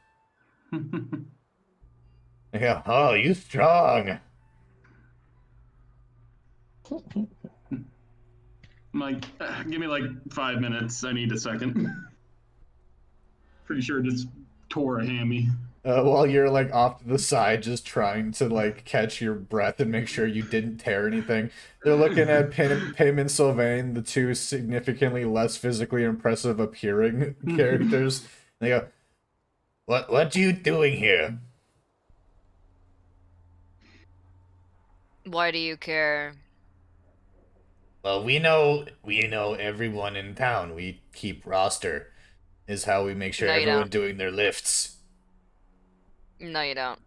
S1: Yeah, oh, you strong.
S4: Like, give me like 5 minutes. I need a second. Pretty sure it just tore a hammy.
S1: While you're like off to the side, just trying to like catch your breath and make sure you didn't tear anything. They're looking at Pim and Sylvain, the 2 significantly less physically impressive appearing characters. They go, "What are you doing here?"
S2: Why do you care?
S1: Well, we know everyone in town. We keep roster. Is how we make sure
S2: No, you
S1: everyone
S2: don't.
S1: doing their lifts.
S2: No, you don't.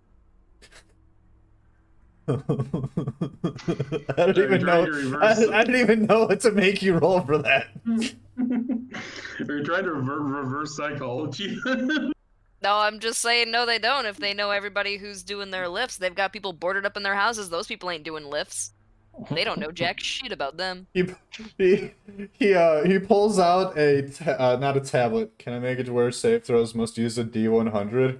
S1: I don't even know. I don't even know what to make you roll for that.
S4: Are you trying to reverse psychology?
S2: No, I'm just saying no, they don't. If they know everybody who's doing their lifts, they've got people boarded up in their houses. Those people ain't doing lifts. They don't know jack shit about them.
S1: He pulls out not a tablet. Can I make it to where save throws must use a D100?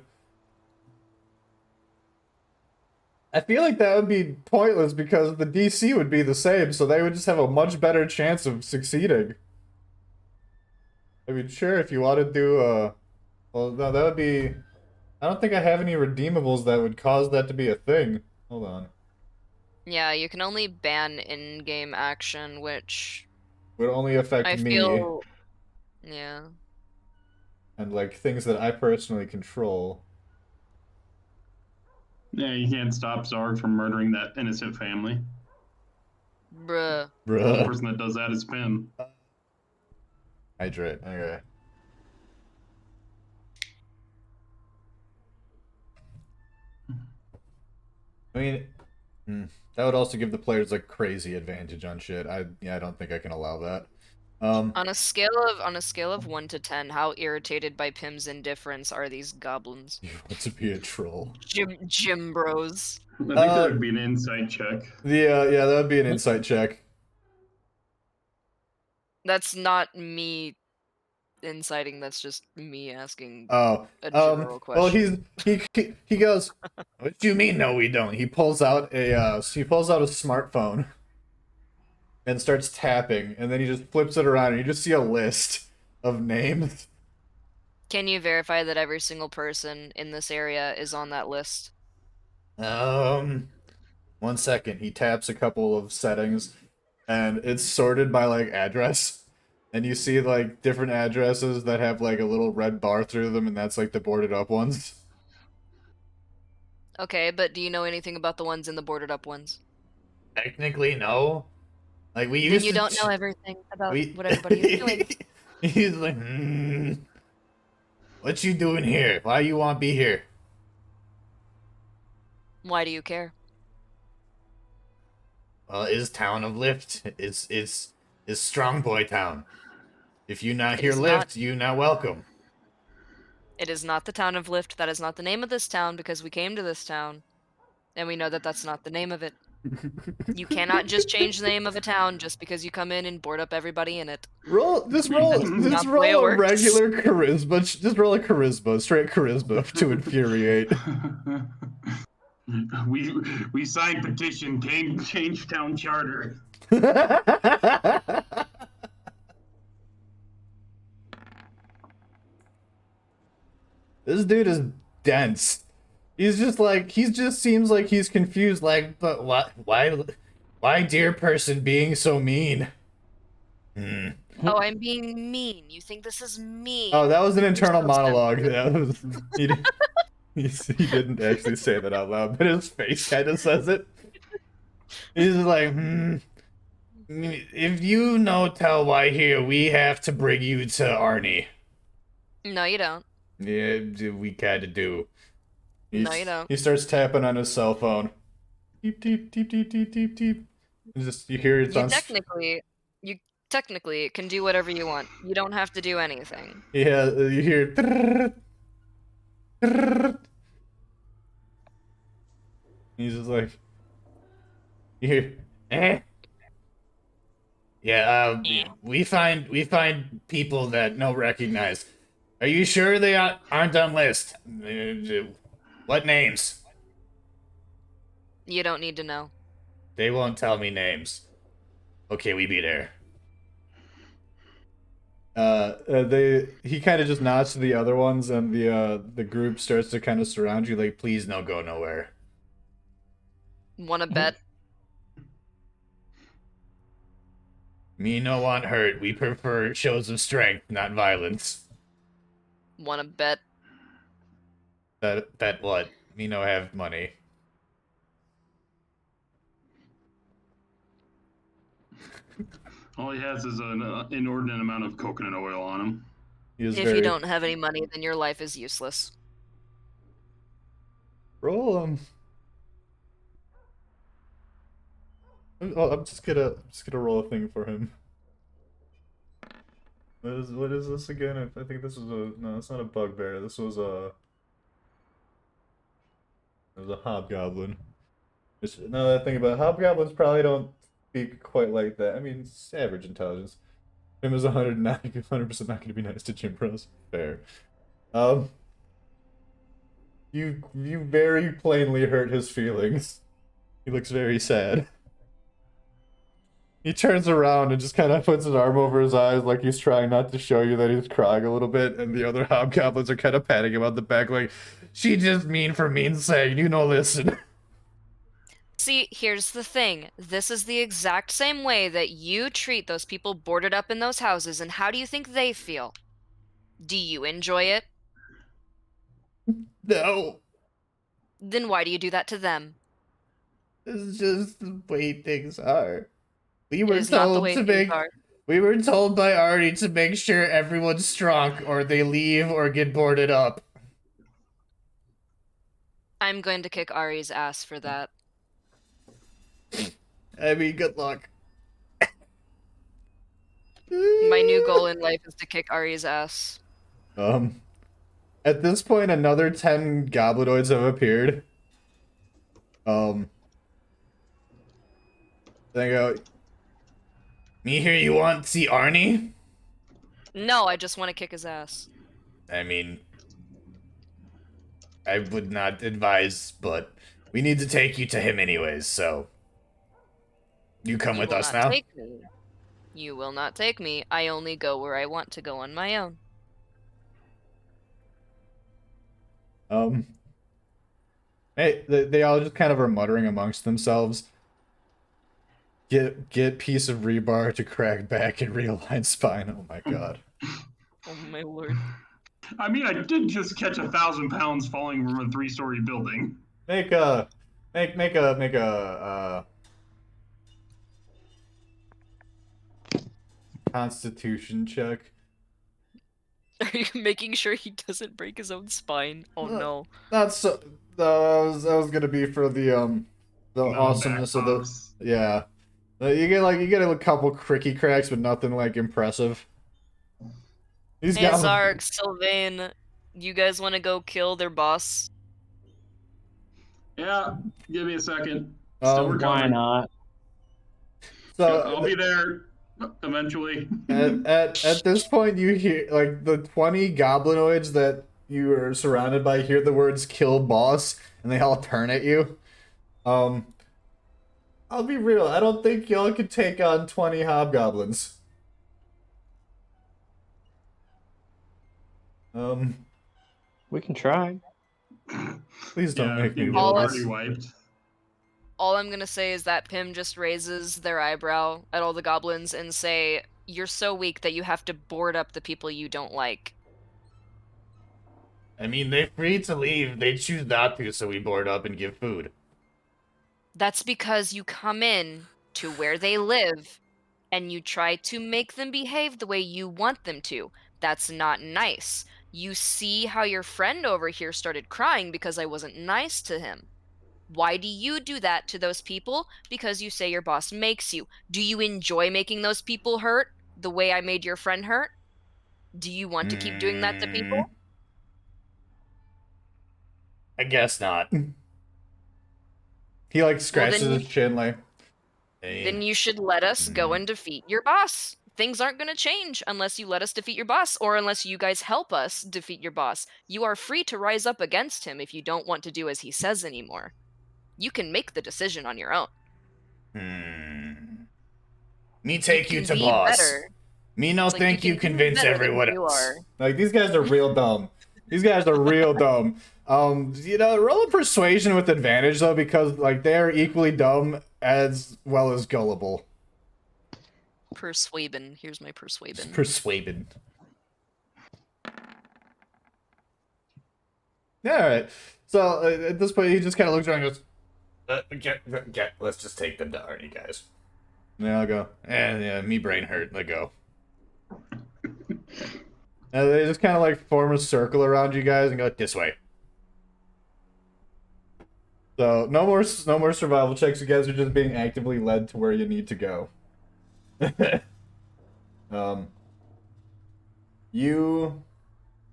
S1: I feel like that would be pointless because the DC would be the same, so they would just have a much better chance of succeeding. I mean, sure, if you want to do well, no, that would be... I don't think I have any redeemables that would cause that to be a thing. Hold on.
S2: Yeah, you can only ban in-game action, which
S1: Would only affect
S2: I
S1: me
S2: feel... Yeah.
S1: and, like, things that I personally control.
S4: Yeah, you can't stop Zarg from murdering that innocent family.
S2: Bruh.
S4: The only person that does that is Pim.
S1: Hydrate, okay. I mean, that would also give the players like crazy advantage on shit. I don't think I can allow that.
S2: On a scale of 1 to 10, how irritated by Pim's indifference are these goblins?
S1: You want to be a troll?
S2: Gym bros.
S4: I think that would be an insight check.
S1: Yeah, that would be an insight check.
S2: That's not me inciting, that's just me asking
S1: Oh,
S2: a general
S1: well,
S2: question.
S1: he goes, "What do you mean? No, we don't." He pulls out a smartphone and starts tapping, and then he just flips it around, and you just see a list of names.
S2: Can you verify that every single person in this area is on that list?
S1: 1 second. He taps a couple of settings, and it's sorted by like address. And you see like different addresses that have like a little red bar through them, and that's like the boarded up ones.
S2: Okay, but do you know anything about the ones in the boarded up ones?
S1: Technically, no. Like we
S2: Then
S1: used
S2: you
S1: to.
S2: don't know everything about
S1: We...
S2: what everybody is doing.
S1: He's like, what you doing here? Why you want to be here?
S2: Why do you care?
S1: Well, it is town of Lift. It's Strong Boy Town. If you not
S2: It
S1: hear
S2: is
S1: Lift,
S2: not.
S1: you not welcome.
S2: It is not the town of Lift. That is not the name of this town because we came to this town. And we know that that's not the name of it. You cannot just change the name of a town just because you come in and board up everybody in it.
S1: roll
S2: That's not the way it
S1: a
S2: works.
S1: regular charisma. Just roll a charisma, straight charisma to infuriate.
S4: We signed petition, change town charter.
S1: This dude is dense. He just seems like he's confused. Like, but why, dear person, being so mean?
S2: Oh, I'm being mean. You think this is mean.
S1: Oh, that was an internal
S2: so
S1: monologue. That was, he didn't actually say that out loud, but his face kind of says it. He's like, if you no tell why here, we have to bring you to Arnie.
S2: No, you don't.
S1: Yeah, we kind of do.
S2: No, you don't.
S1: He starts tapping on his cell phone. Teep, teep, teep, teep, teep, teep, teep. You hear it's on...
S2: You technically can do whatever you want. You don't have to do anything.
S1: Yeah, you hear... He's just like... You hear... Eh? Yeah, we find people that no recognize. Are you sure they aren't on list? What names?
S2: You don't need to know.
S1: They won't tell me names. Okay, we be there. He kind of just nods to the other ones, and the group starts to kind of surround you, like, please no go nowhere.
S2: Wanna bet?
S1: Me no want hurt. We prefer shows of strength, not violence.
S2: Wanna bet?
S1: Bet what? Me no have money.
S4: All he has is an inordinate amount of coconut oil on him.
S2: If you don't have any money, then your life is useless.
S1: Roll him. Oh, I'm just gonna roll a thing for him. What is this again? I think this was no, it's not a bugbear. This was it was a hobgoblin. Now that I think about it, hobgoblins probably don't speak quite like that. I mean, it's average intelligence. Him is 100%, not going to be nice to Jim Bros. Fair. You very plainly hurt his feelings. He looks very sad. He turns around and just kind of puts his arm over his eyes like he's trying not to show you that he's crying a little bit, and the other hobgoblins are kind of patting him on the back like, she just mean for mean's sake, you know, listen.
S2: See, here's the thing. This is the exact same way that you treat those people boarded up in those houses, and how do you think they feel? Do you enjoy it?
S1: No.
S2: Then why do you do that to them?
S1: It's just the way things are. We were
S2: It is not the
S1: told
S2: way
S1: to
S2: things
S1: make...
S2: are.
S1: We were told by Artie to make sure everyone's strong, or they leave or get boarded up.
S2: I'm going to kick Ari's ass for that.
S1: I mean, good luck.
S2: My new goal in life is to kick Ari's ass.
S1: At this point, another 10 goblinoids have appeared. They go, me here you want to see Arnie?
S2: No, I just want to kick his ass.
S1: I mean, I would not advise, but we need to take you to him anyways, so... You come
S2: You
S1: with
S2: will
S1: us
S2: not
S1: now?
S2: take me. You will not take me. I only go where I want to go on my own.
S1: Hey, they all just kind of are muttering amongst themselves. Get piece of rebar to crack back and realign spine. Oh my god.
S2: Oh my lord.
S4: I mean, I did just catch 1,000 pounds falling from a 3-story building.
S1: Make a Constitution check.
S2: Are you making sure he doesn't break his own spine? Oh no.
S1: That's so. That was gonna be for the awesomeness of the.
S4: Backups.
S1: Yeah, you get a couple cricky cracks, but nothing like impressive. He's
S2: Hey
S1: got.
S2: Zark, Sylvain, you guys want to go kill their boss?
S4: Yeah, give me a second. Still
S1: Why
S3: Why
S4: recovering.
S3: not?
S1: So
S4: I'll be there eventually.
S1: at this point, you hear like the 20 goblinoids that you are surrounded by hear the words "kill boss," and they all turn at you. I'll be real. I don't think y'all could take on 20 hobgoblins.
S3: We can try.
S1: Please don't
S4: Yeah,
S1: make me
S4: you
S2: All
S1: roll
S2: us-
S1: this.
S4: already wiped.
S2: All I'm gonna say is that Pim just raises their eyebrow at all the goblins and say, "You're so weak that you have to board up the people you don't like."
S1: I mean, they're free to leave. They choose not to, so we board up and give food.
S2: That's because you come in to where they live and you try to make them behave the way you want them to. That's not nice. You see how your friend over here started crying because I wasn't nice to him. Why do you do that to those people? Because you say your boss makes you. Do you enjoy making those people hurt the way I made your friend hurt? Do you want to keep doing that to people?
S1: I guess not. He like scratches
S2: then
S1: his chin like. "Hey."
S2: Then you should let us go and defeat your boss. Things aren't going to change unless you let us defeat your boss or unless you guys help us defeat your boss. You are free to rise up against him if you don't want to do as he says anymore. You can make the decision on your own.
S1: Me take you
S2: can
S1: to
S2: be
S1: boss.
S2: better.
S1: Me no
S2: Like, you
S1: think you
S2: can be
S1: convince
S2: better than
S1: everyone
S2: you
S1: else.
S2: are.
S1: Like these guys are real dumb. These guys are real dumb. Roll a persuasion with advantage though, because like they are equally dumb as well as gullible.
S2: Persuaben. Here's my persuaben.
S1: Persuaded. All right. So at this point, he just kind of looks around and goes, let's just take them to Arnie, guys. And then I'll go, yeah, me brain hurt. Let go. And they just kind of like form a circle around you guys and go this way. So no more survival checks. You guys are just being actively led to where you need to go. You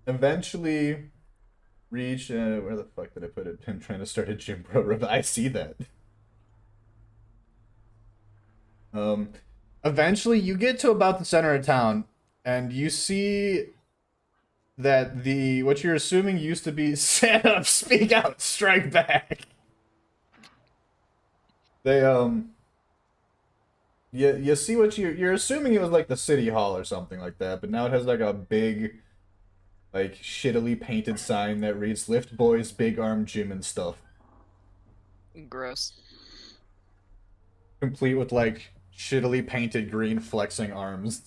S1: eventually reach. Where the fuck did I put it? I'm trying to start a gym bro. I see that. Eventually, you get to about the center of town, and you see that what you're assuming used to be stand up, speak out, strike back. They you see what you're assuming it was like the city hall or something like that, but now it has like a big, like shittily painted sign that reads "Lift Boys Big Arm Gym" and stuff,
S2: Gross.
S1: complete with like shittily painted green flexing arms.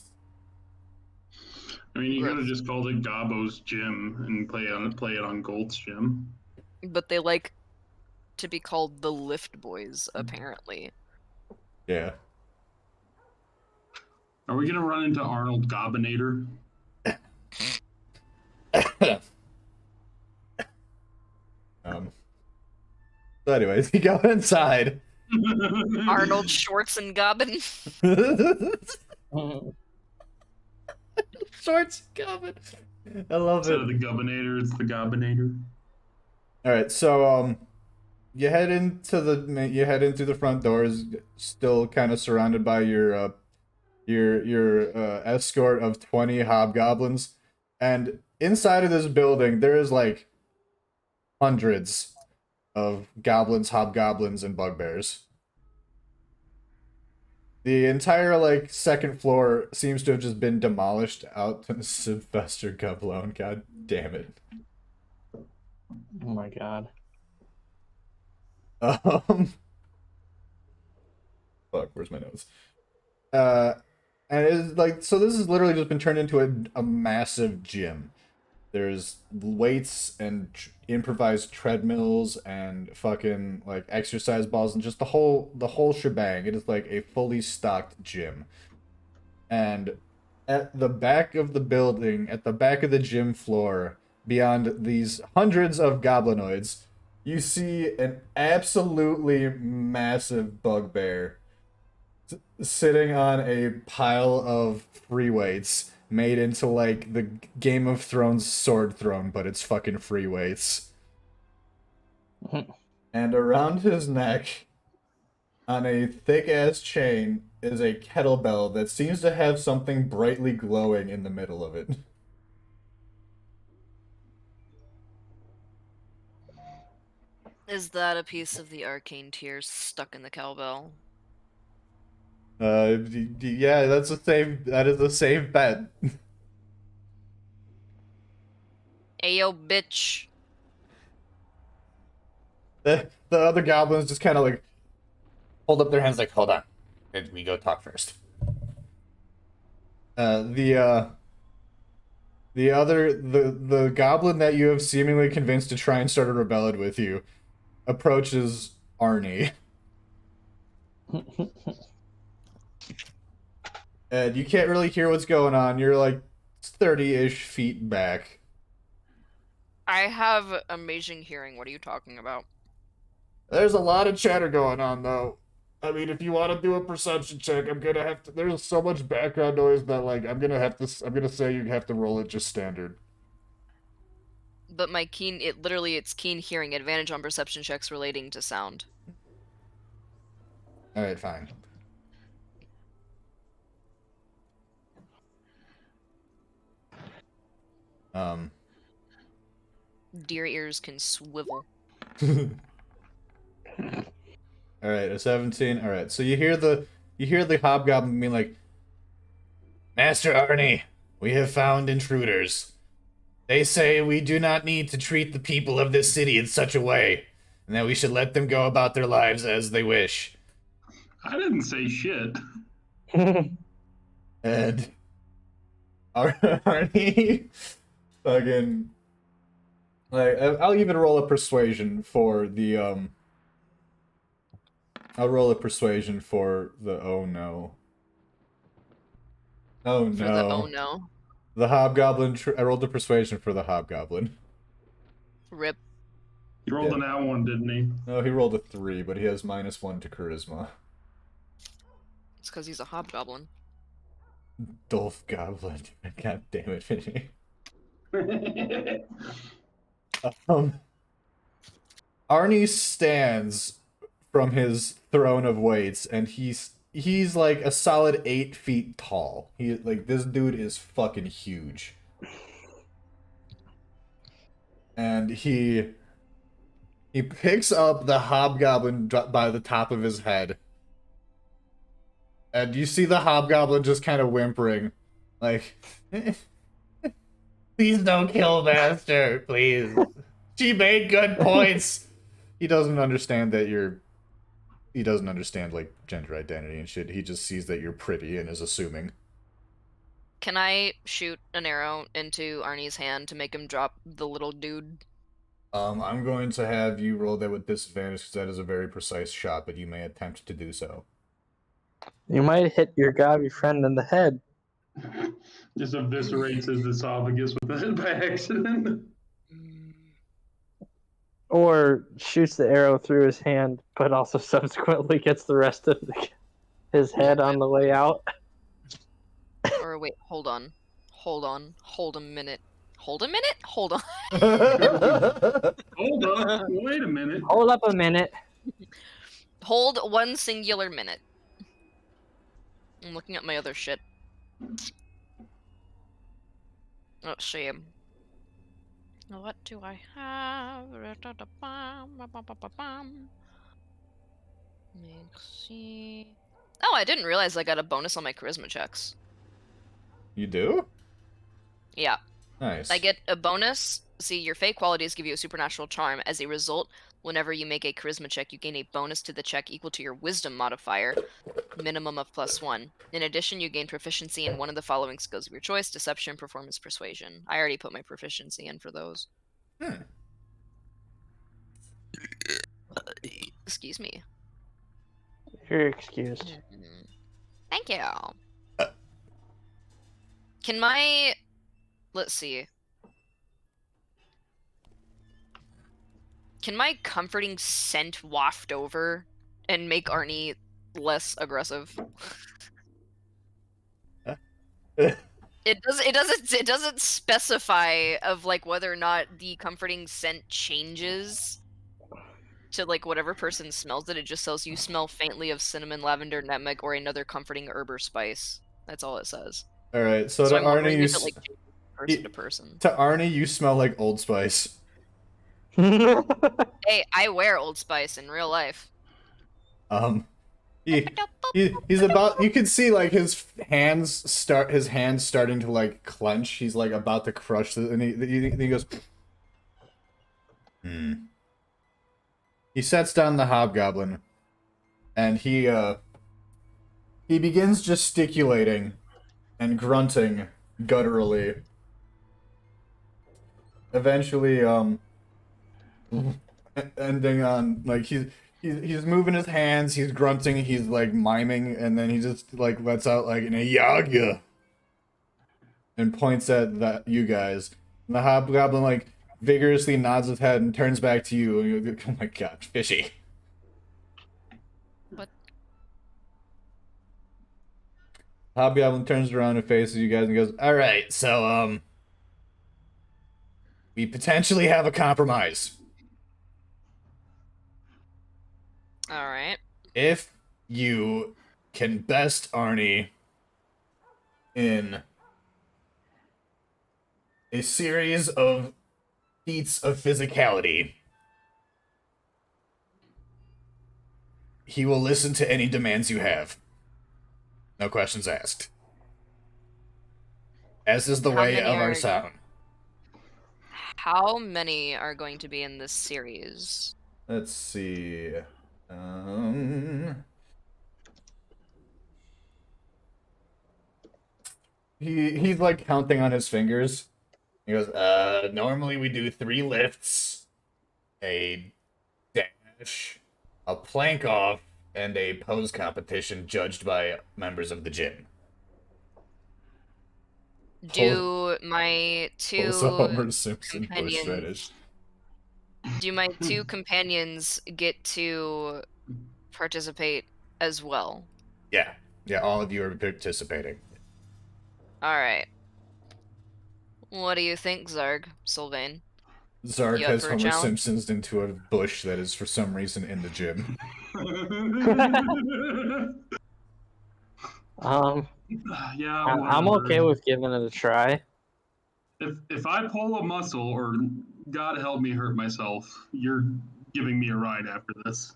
S4: I mean, you could have just called it Gabbo's Gym and play it on Gold's Gym.
S2: But they like to be called the Lift Boys, apparently.
S1: Yeah.
S4: Are we gonna run into Arnold Gobbinator?
S1: So anyways, you go inside.
S2: Arnold Schwarzenegger.
S1: Shorts coming. I love
S4: Instead
S1: it.
S4: of the Governor, it's the Gobinator.
S1: All right, so you head into the front doors, still kind of surrounded by your escort of 20 hobgoblins, and inside of this building there is like hundreds of goblins, hobgoblins, and bugbears. The entire like second floor seems to have just been demolished out to Sylvester Gablone. God damn it.
S3: Oh my god.
S1: Fuck, where's my notes? And it's like, so this has literally just been turned into a massive gym. There's weights and improvised treadmills and fucking like exercise balls and just the whole shebang. It is like a fully stocked gym. And at the back of the building, at the back of the gym floor, beyond these hundreds of goblinoids, you see an absolutely massive bugbear sitting on a pile of free weights made into like the Game of Thrones sword throne, but it's fucking free weights. And around his neck, on a thick ass chain, is a kettlebell that seems to have something brightly glowing in the middle of it.
S2: Is that a piece of the arcane tears stuck in the cowbell?
S1: Yeah, that is a safe bet.
S2: Ayo, bitch.
S1: The other goblins just kind of like hold up their hands like, hold on, we go talk first. The goblin that you have seemingly convinced to try and start a rebellion with you approaches Arnie. And you can't really hear what's going on. You're like 30-ish feet back.
S2: I have amazing hearing. What are you talking about?
S1: There's a lot of chatter going on, though. I mean, if you want to do a perception check, I'm gonna have to. There's so much background noise that, like, I'm gonna say you have to roll it just standard.
S2: But my it's keen hearing, advantage on perception checks relating to sound.
S1: All right, fine.
S2: Deer ears can swivel.
S1: All right, a 17. All right, so you hear the hobgoblin being like, Master Arnie, we have found intruders. They say we do not need to treat the people of this city in such a way, and that we should let them go about their lives as they wish.
S4: I didn't say shit.
S1: And Arnie fucking like I'll even roll a persuasion for the I'll roll a persuasion for the oh no. Oh no.
S2: For the oh no.
S1: The hobgoblin. I rolled a persuasion for the hobgoblin.
S2: Rip.
S4: He rolled an that one, didn't he?
S1: No, he rolled a 3, but he has -1 to charisma.
S2: It's because he's a hobgoblin.
S1: Dolph Goblin. God damn it, Vinny. Arnie stands from his throne of weights, and he's like a solid 8 feet tall. This dude is fucking huge. And he picks up the hobgoblin by the top of his head. And you see the hobgoblin just kind of whimpering. Like, please don't kill Master, please. She made good points. He doesn't understand like gender identity and shit. He just sees that you're pretty and is assuming.
S2: Can I shoot an arrow into Arnie's hand to make him drop the little dude?
S1: I'm going to have you roll that with disadvantage because that is a very precise shot, but you may attempt to do so.
S3: You might hit your gobby friend in the head.
S4: Just eviscerates his esophagus with it by accident.
S3: Or shoots the arrow through his hand, but also subsequently gets the rest of his head on the way out.
S2: Or wait, hold on. Hold on. Hold a minute. Hold a minute? Hold on.
S4: Hold up. Wait a minute.
S3: Hold up a minute.
S2: Hold one singular minute. I'm looking at my other shit. Oh, shame. What do I have? Mixie. Oh, I didn't realize I got a bonus on my charisma checks.
S1: You do?
S2: Yeah.
S1: Nice.
S2: I get a bonus. See, your fake qualities give you a supernatural charm. As a result, whenever you make a charisma check, you gain a bonus to the check equal to your wisdom modifier, minimum of +1. In addition, you gain proficiency in one of the following skills of your choice: deception, performance, persuasion. I already put my proficiency in for those.
S1: Hmm.
S2: Excuse me.
S3: You're excused.
S2: Mhm. Thank you. Can my... Let's see. Can my comforting scent waft over and make Arnie less aggressive? It doesn't specify of like whether or not the comforting scent changes to like whatever person smells it. It just says you smell faintly of cinnamon, lavender, nutmeg, or another comforting herb or spice. That's all it says.
S1: All right. So
S2: So
S1: to
S2: I'm
S1: Arnie,
S2: wondering
S1: you
S2: if it like changes person to person.
S1: to Arnie, you smell like Old Spice.
S2: Hey, I wear Old Spice in real life.
S1: He's about. You can see like his hands starting to like clench. He's like about to crush the, and he goes. Hmm. He sets down the hobgoblin, and he begins gesticulating and grunting gutturally. Eventually, ending on like he's moving his hands, he's grunting, he's like miming, and then he just like lets out like an yaga and points at you guys. And the hobgoblin like vigorously nods his head and turns back to you, and you're like, oh my god, fishy.
S2: What?
S1: Hobgoblin turns around and faces you guys and goes, all right, so we potentially have a compromise.
S2: All right.
S1: If you can best Arnie in a series of feats of physicality, he will listen to any demands you have. No questions asked. As is the
S2: How
S1: way
S2: many
S1: of our
S2: are-
S1: sound.
S2: How many are going to be in this series?
S1: Let's see. He's like counting on his fingers. He goes, normally we do 3 lifts, a dash, a plank off, and a pose competition judged by members of the gym.
S2: Do my
S1: Also, Homer
S2: two
S1: Simpson bush
S2: companions
S1: fetish.
S2: do my two companions get to participate as well?
S1: Yeah, all of you are participating.
S2: All right. What do you think, Zarg, Sylvain?
S1: Zarg
S2: You up
S1: has
S2: for a
S1: Homer
S2: challenge?
S1: Simpsons into a bush that is for some reason in the gym.
S4: Yeah,
S3: I'm
S4: whatever.
S3: okay with giving it a try.
S4: If I pull a muscle or God help me hurt myself, you're giving me a ride after this.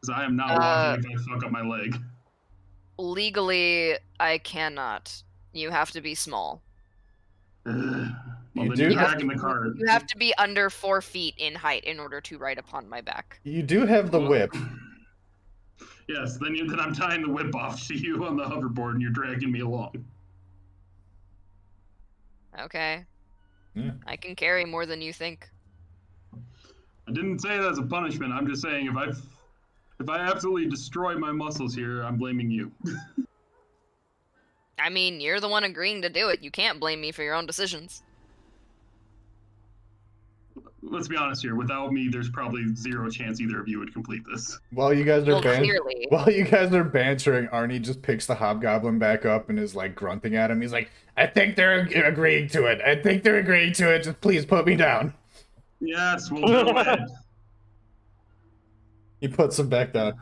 S4: Because I am not walking if I fuck up my leg.
S2: Legally, I cannot. You have to be small.
S4: Well,
S1: You
S4: then
S1: do
S4: you're
S1: have-
S4: cracking the card.
S2: You have to be under 4 feet in height in order to ride upon my back.
S1: You do have the whip.
S4: Yes, then I'm tying the whip off to you on the hoverboard and you're dragging me along.
S2: Okay.
S1: Yeah.
S2: I can carry more than you think.
S4: I didn't say it as a punishment. I'm just saying if I absolutely destroy my muscles here, I'm blaming you.
S2: I mean, you're the one agreeing to do it. You can't blame me for your own decisions.
S4: let's be honest here. Without me, there's probably zero chance either of you would complete this.
S1: While you guys are
S2: Well, clearly.
S1: while you guys are bantering, Arnie just picks the hobgoblin back up and is like grunting at him. He's like, "I think they're agreeing to it. I think they're agreeing to it. Just please put me down."
S4: Yes, we'll go ahead.
S1: He puts him back down.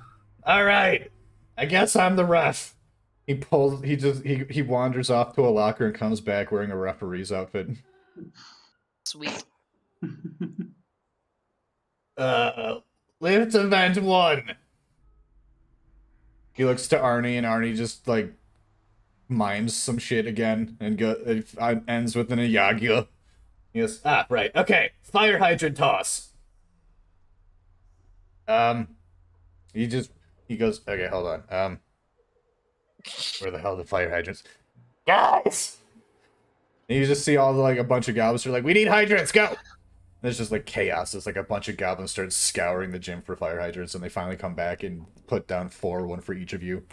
S1: All right, I guess I'm the ref. He wanders off to a locker and comes back wearing a referee's outfit.
S2: Sweet.
S1: Lift event 1. He looks to Arnie, and Arnie just like mimes some shit again, and it ends with an Iagula. He goes, right, okay, fire hydrant toss. He goes, okay, hold on. Where the hell are the fire hydrants? Guys! And you just see a bunch of goblins are like, we need hydrants, go! And it's just like chaos. It's like a bunch of goblins start scouring the gym for fire hydrants, and they finally come back and put down 4, one for each of you.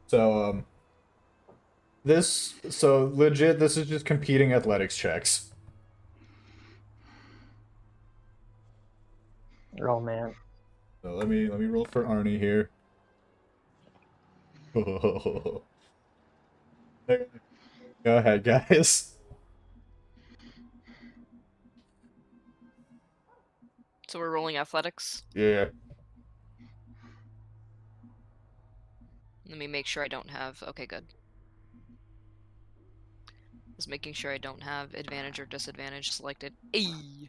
S1: So, legit, this is just competing athletics checks.
S3: Oh man.
S1: So let me roll for Arnie here. Go ahead, guys.
S2: So we're rolling athletics.
S1: Yeah.
S2: Let me make sure I don't have... Okay, good. Just making sure I don't have advantage or disadvantage selected. Ayy.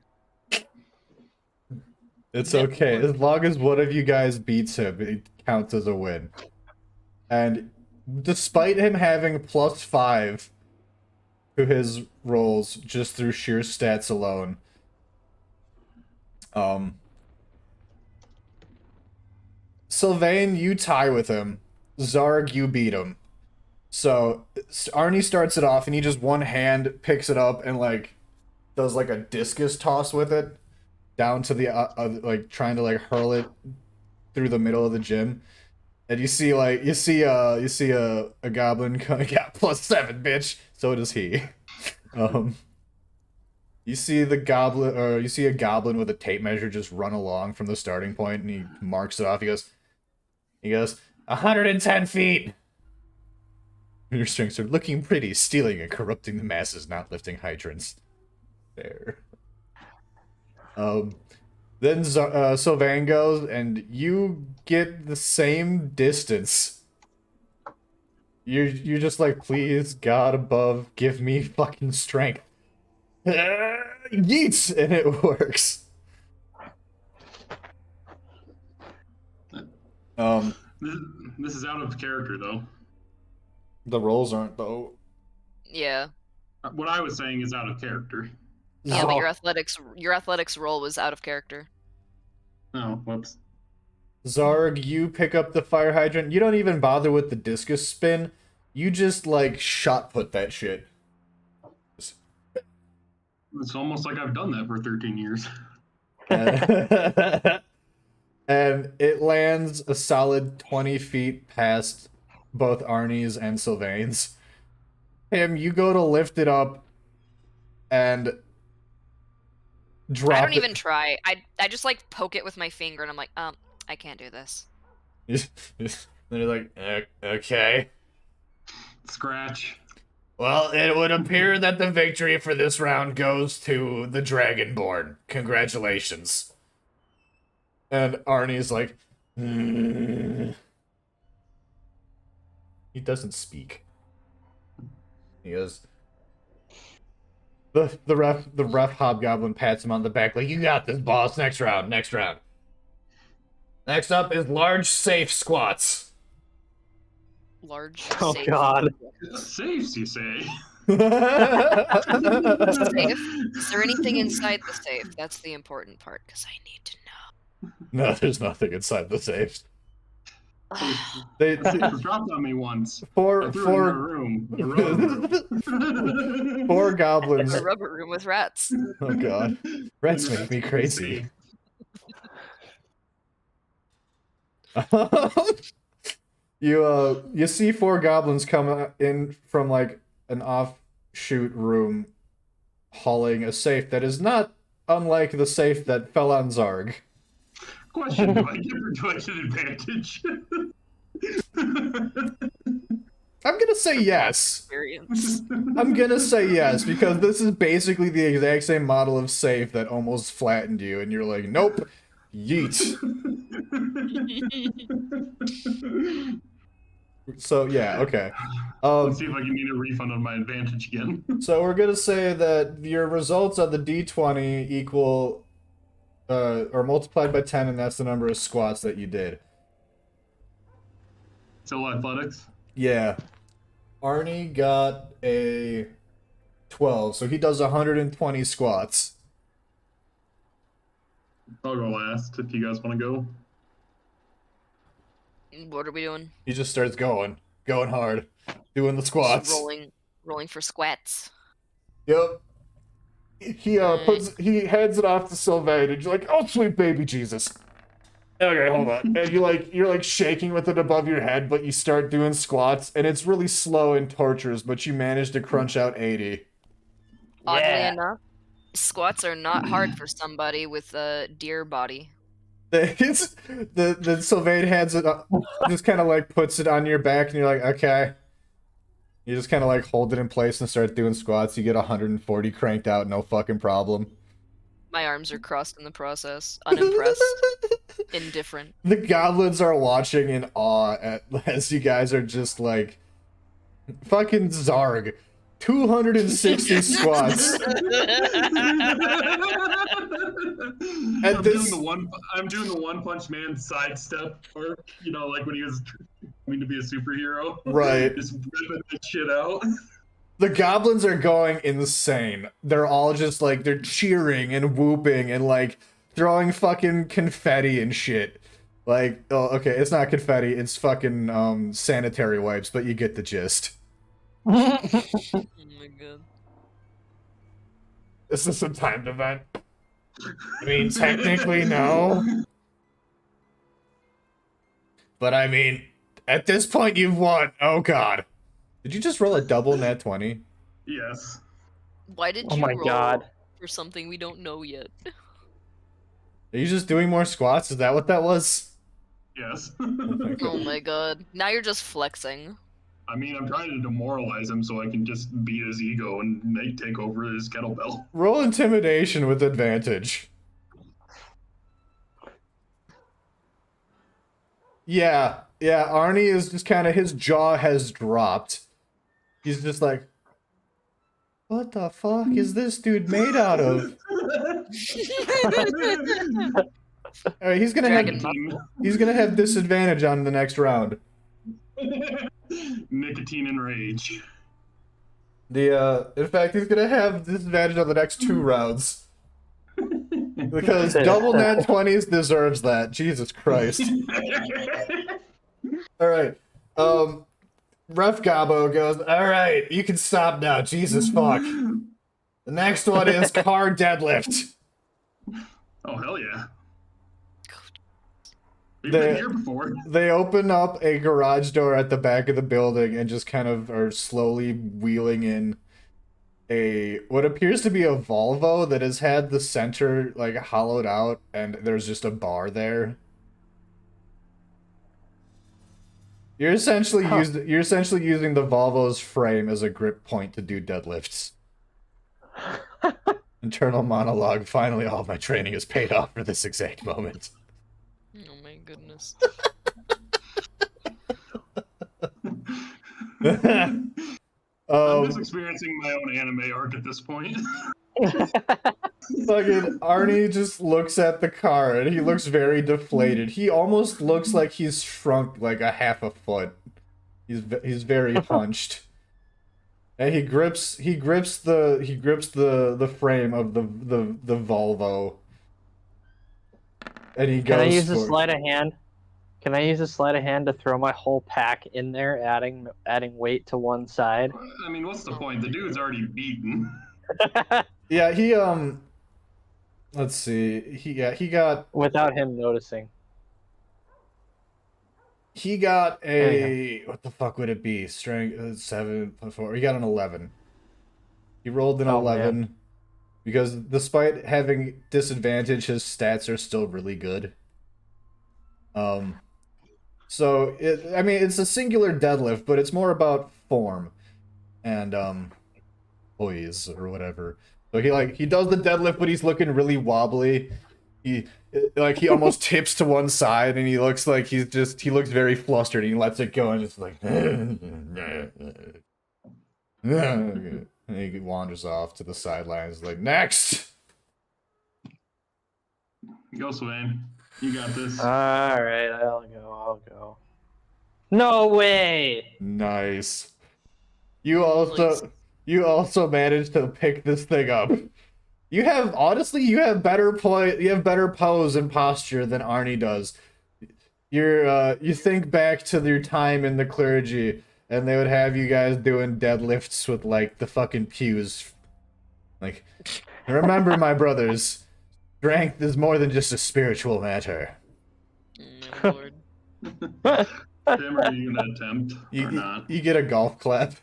S1: It's okay. As long as one of you guys beats him, it counts as a win. And despite him having +5 to his rolls just through sheer stats alone, Sylvain, you tie with him. Zarg, you beat him. So Arnie starts it off, and he just one hand picks it up and like does like a discus toss with it down to the like trying to like hurl it through the middle of the gym. And you see a goblin coming out +7, bitch. So does he. You see a goblin with a tape measure just run along from the starting point, and he marks it off. He goes 110 feet. Your strengths are looking pretty, stealing and corrupting the masses, not lifting hydrants. There. Then Sylvain goes, and you get the same distance. You're just like, please, God above, give me fucking strength. Yeets! And it works.
S4: This is out of character, though.
S1: The rolls aren't, though.
S2: Yeah.
S4: What I was saying is out of character.
S2: Yeah, but
S1: Oh.
S2: your athletics roll was out of character.
S4: Oh, whoops.
S1: Zarg, you pick up the fire hydrant. You don't even bother with the discus spin. You just, like, shot put that shit.
S4: It's almost like I've done that for 13 years.
S1: And it lands a solid 20 feet past both Arnie's and Sylvain's. Him, you go to lift it up and drop
S2: I don't even try. I just like poke it with my finger, and I'm like, I can't do this.
S1: Then you're like, okay.
S4: Scratch.
S1: Well, it would appear that the victory for this round goes to the Dragonborn. Congratulations. And Arnie's like, He doesn't speak. He goes, the ref hobgoblin pats him on the back like, you got this, boss. Next round. Next up is large safe squats.
S2: Large.
S3: Oh
S2: safe.
S3: god.
S4: Safes, you say?
S2: Safe. Is there anything inside the safe? That's the important part, because I need to know.
S1: No, there's nothing inside the safe. They
S4: The safe was dropped on me once. I
S1: four
S4: threw it in a room. A room.
S1: four goblins.
S2: A rubber room with rats.
S1: Oh god, rats make me crazy. You see 4 goblins come in from like an offshoot room hauling a safe that is not unlike the safe that fell on Zarg.
S4: Question: Do I get an advantage?
S1: I'm gonna say yes.
S2: Experience.
S1: I'm gonna say yes, because this is basically the exact same model of safe that almost flattened you, and you're like, nope, yeet. So, yeah, okay.
S4: Let's see if I can get a refund on my advantage again.
S1: So we're gonna say that your results on the D20 equal, or multiplied by 10, and that's the number of squats that you did.
S4: Still athletics?
S1: Yeah. Arnie got a 12, so he does 120 squats.
S4: I'll go last if you guys want to go.
S2: What are we doing?
S1: He just starts going hard, doing the squats.
S2: Just rolling for squats.
S1: Yep. He hands it off to Sylvain, and you're like, oh sweet baby Jesus. Okay, hold on. And you're like shaking with it above your head, but you start doing squats, and it's really slow and torturous, but you manage to crunch out 80.
S2: Oddly
S3: Yeah.
S2: enough, squats are not hard for somebody with a deer body.
S1: The Sylvain hands it up, just kind of like puts it on your back, and you're like, okay. You just kind of like hold it in place and start doing squats. You get 140 cranked out, no fucking problem.
S2: My arms are crossed in the process. Unimpressed. Indifferent.
S1: The goblins are watching in awe as you guys are just like, fucking Zarg. 260 squats.
S4: I'm
S1: this-
S4: doing the One Punch Man sidestep, or like when he was coming to be a superhero.
S1: Right.
S4: Just ripping that shit out.
S1: The goblins are going insane. They're all just like, they're cheering and whooping and like throwing fucking confetti and shit. Like, oh, okay, it's not confetti, it's fucking sanitary wipes, but you get the gist.
S2: Oh my god.
S1: This is a timed event. I mean, technically, no. But I mean, at this point, you've won. Oh god. Did you just roll a double nat 20?
S4: Yes.
S2: Why did
S3: Oh
S2: you
S3: my
S2: roll
S3: god.
S2: for something we don't know yet?
S1: Are you just doing more squats? Is that what that was?
S4: Yes.
S2: Oh my god. Now you're just flexing.
S4: I mean, I'm trying to demoralize him so I can just beat his ego and take over his kettlebell.
S1: Roll intimidation with advantage. Yeah, Arnie is just kind of, his jaw has dropped. He's just like, what the fuck is this dude made out of? Alright, he's gonna have disadvantage on the next round.
S4: Nicotine and rage.
S1: In fact, he's gonna have disadvantage on the next 2 rounds. Because double nat 20s deserves that. Jesus Christ. Alright. Ref Gabo goes, alright, you can stop now. Jesus fuck. The next one is car deadlift.
S4: Oh, hell yeah. We've been here before.
S1: They open up a garage door at the back of the building and just kind of are slowly wheeling in what appears to be a Volvo that has had the center like hollowed out, and there's just a bar there. You're essentially using the Volvo's frame as a grip point to do deadlifts. Internal monologue. Finally, all my training is paid off for this exact moment.
S2: Oh my goodness.
S4: I'm just experiencing my own anime arc at this point.
S1: Fucking Arnie just looks at the car and he looks very deflated. He almost looks like he's shrunk like a half a foot. He's very hunched. And he grips the frame of the Volvo. And he goes.
S3: Can I use a sleight of hand? Can I use a sleight of hand to throw my whole pack in there, adding weight to one side?
S4: I mean, what's the point? The dude's already beaten.
S1: Yeah, he let's see. He got
S3: Without him noticing.
S1: He got a what the fuck would it be? Strength 7 + 4. He got an 11. He rolled an 11.
S3: Man.
S1: because despite having disadvantage, his stats are still really good. So I mean, it's a singular deadlift, but it's more about form and poise or whatever. So he does the deadlift, but he's looking really wobbly. He almost tips to one side, and he looks like he looks very flustered. And he lets it go, and just like, and he wanders off to the sidelines, like next.
S4: Go, Swain. You got this.
S3: All right, I'll go. No way!
S1: Nice. You also managed to pick this thing up. You have better pose and posture than Arnie does. You think back to your time in the clergy, and they would have you guys doing deadlifts with like the fucking pews. Like, remember, my brothers, strength is more than just a spiritual matter.
S2: Oh, Lord.
S4: Tim, are you gonna attempt or not?
S1: You get a golf clap.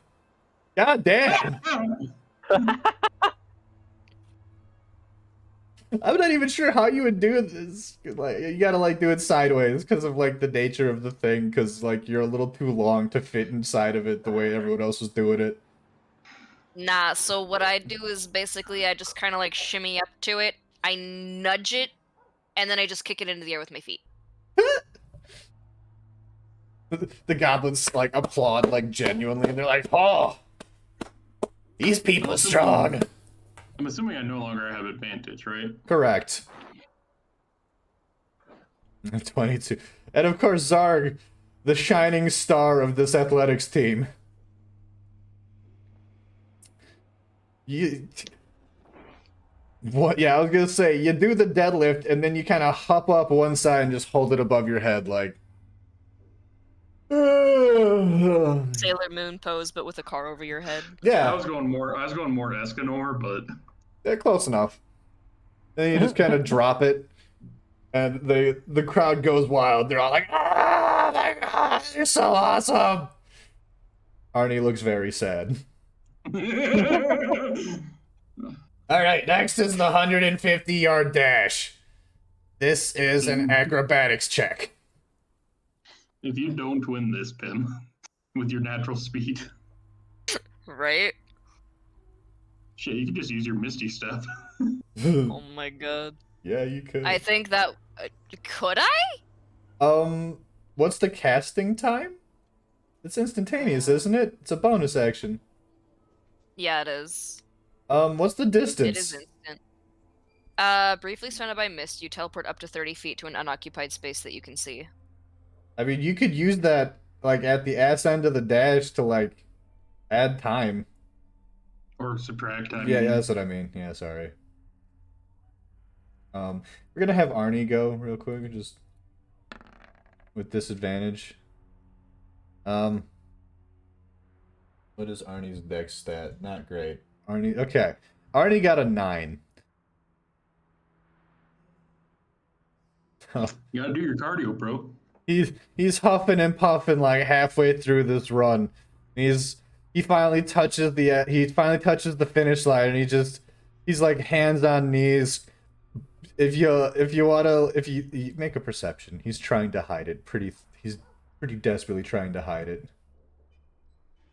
S1: God damn! I'm not even sure how you would do this. Like, you gotta like do it sideways because of like the nature of the thing. Because like you're a little too long to fit inside of it the way everyone else was doing it.
S2: Nah, so what I do is basically I just kind of like shimmy up to it, I nudge it, and then I just kick it into the air with my feet.
S1: The goblins like applaud like genuinely, and they're like, "Oh, these people are strong."
S4: I'm assuming I no longer have advantage, right?
S1: Correct. 22, and of course Zarg, the shining star of this athletics team. What? Yeah, I was gonna say you do the deadlift, and then you kind of hop up one side and just hold it above your head, like.
S2: Sailor Moon pose, but with a car over your head.
S1: Yeah,
S4: I was going more Escanor, but
S1: yeah, close enough. Then you just kind of drop it, and the crowd goes wild. They're all like, "Oh my god, you're so awesome!" Arnie looks very sad. All right, next is the 150-yard dash. This is an acrobatics check.
S4: if you don't win this, Pim, with your natural speed,
S2: Right?
S4: shit, you could just use your Misty Step.
S2: Oh my god.
S1: Yeah, you could.
S2: I think that... could I?
S1: What's the casting time? It's instantaneous, isn't it? It's a bonus action.
S2: Yeah, it is.
S1: What's the distance?
S2: It is instant. Briefly surrounded by mist, you teleport up to 30 feet to an unoccupied space that you can see.
S1: I mean, you could use that, like, at the ass end of the dash to, like, add time.
S4: Or subtract time.
S1: Yeah, that's what I mean. Yeah, sorry. We're gonna have Arnie go real quick, just with disadvantage. What is Arnie's dex stat? Not great. Arnie, okay. Arnie got a 9.
S4: You gotta do your cardio, bro.
S1: He's huffing and puffing like halfway through this run. He finally touches the finish line, and he's like hands on knees. If you make a perception, he's trying to hide it. He's pretty desperately trying to hide it.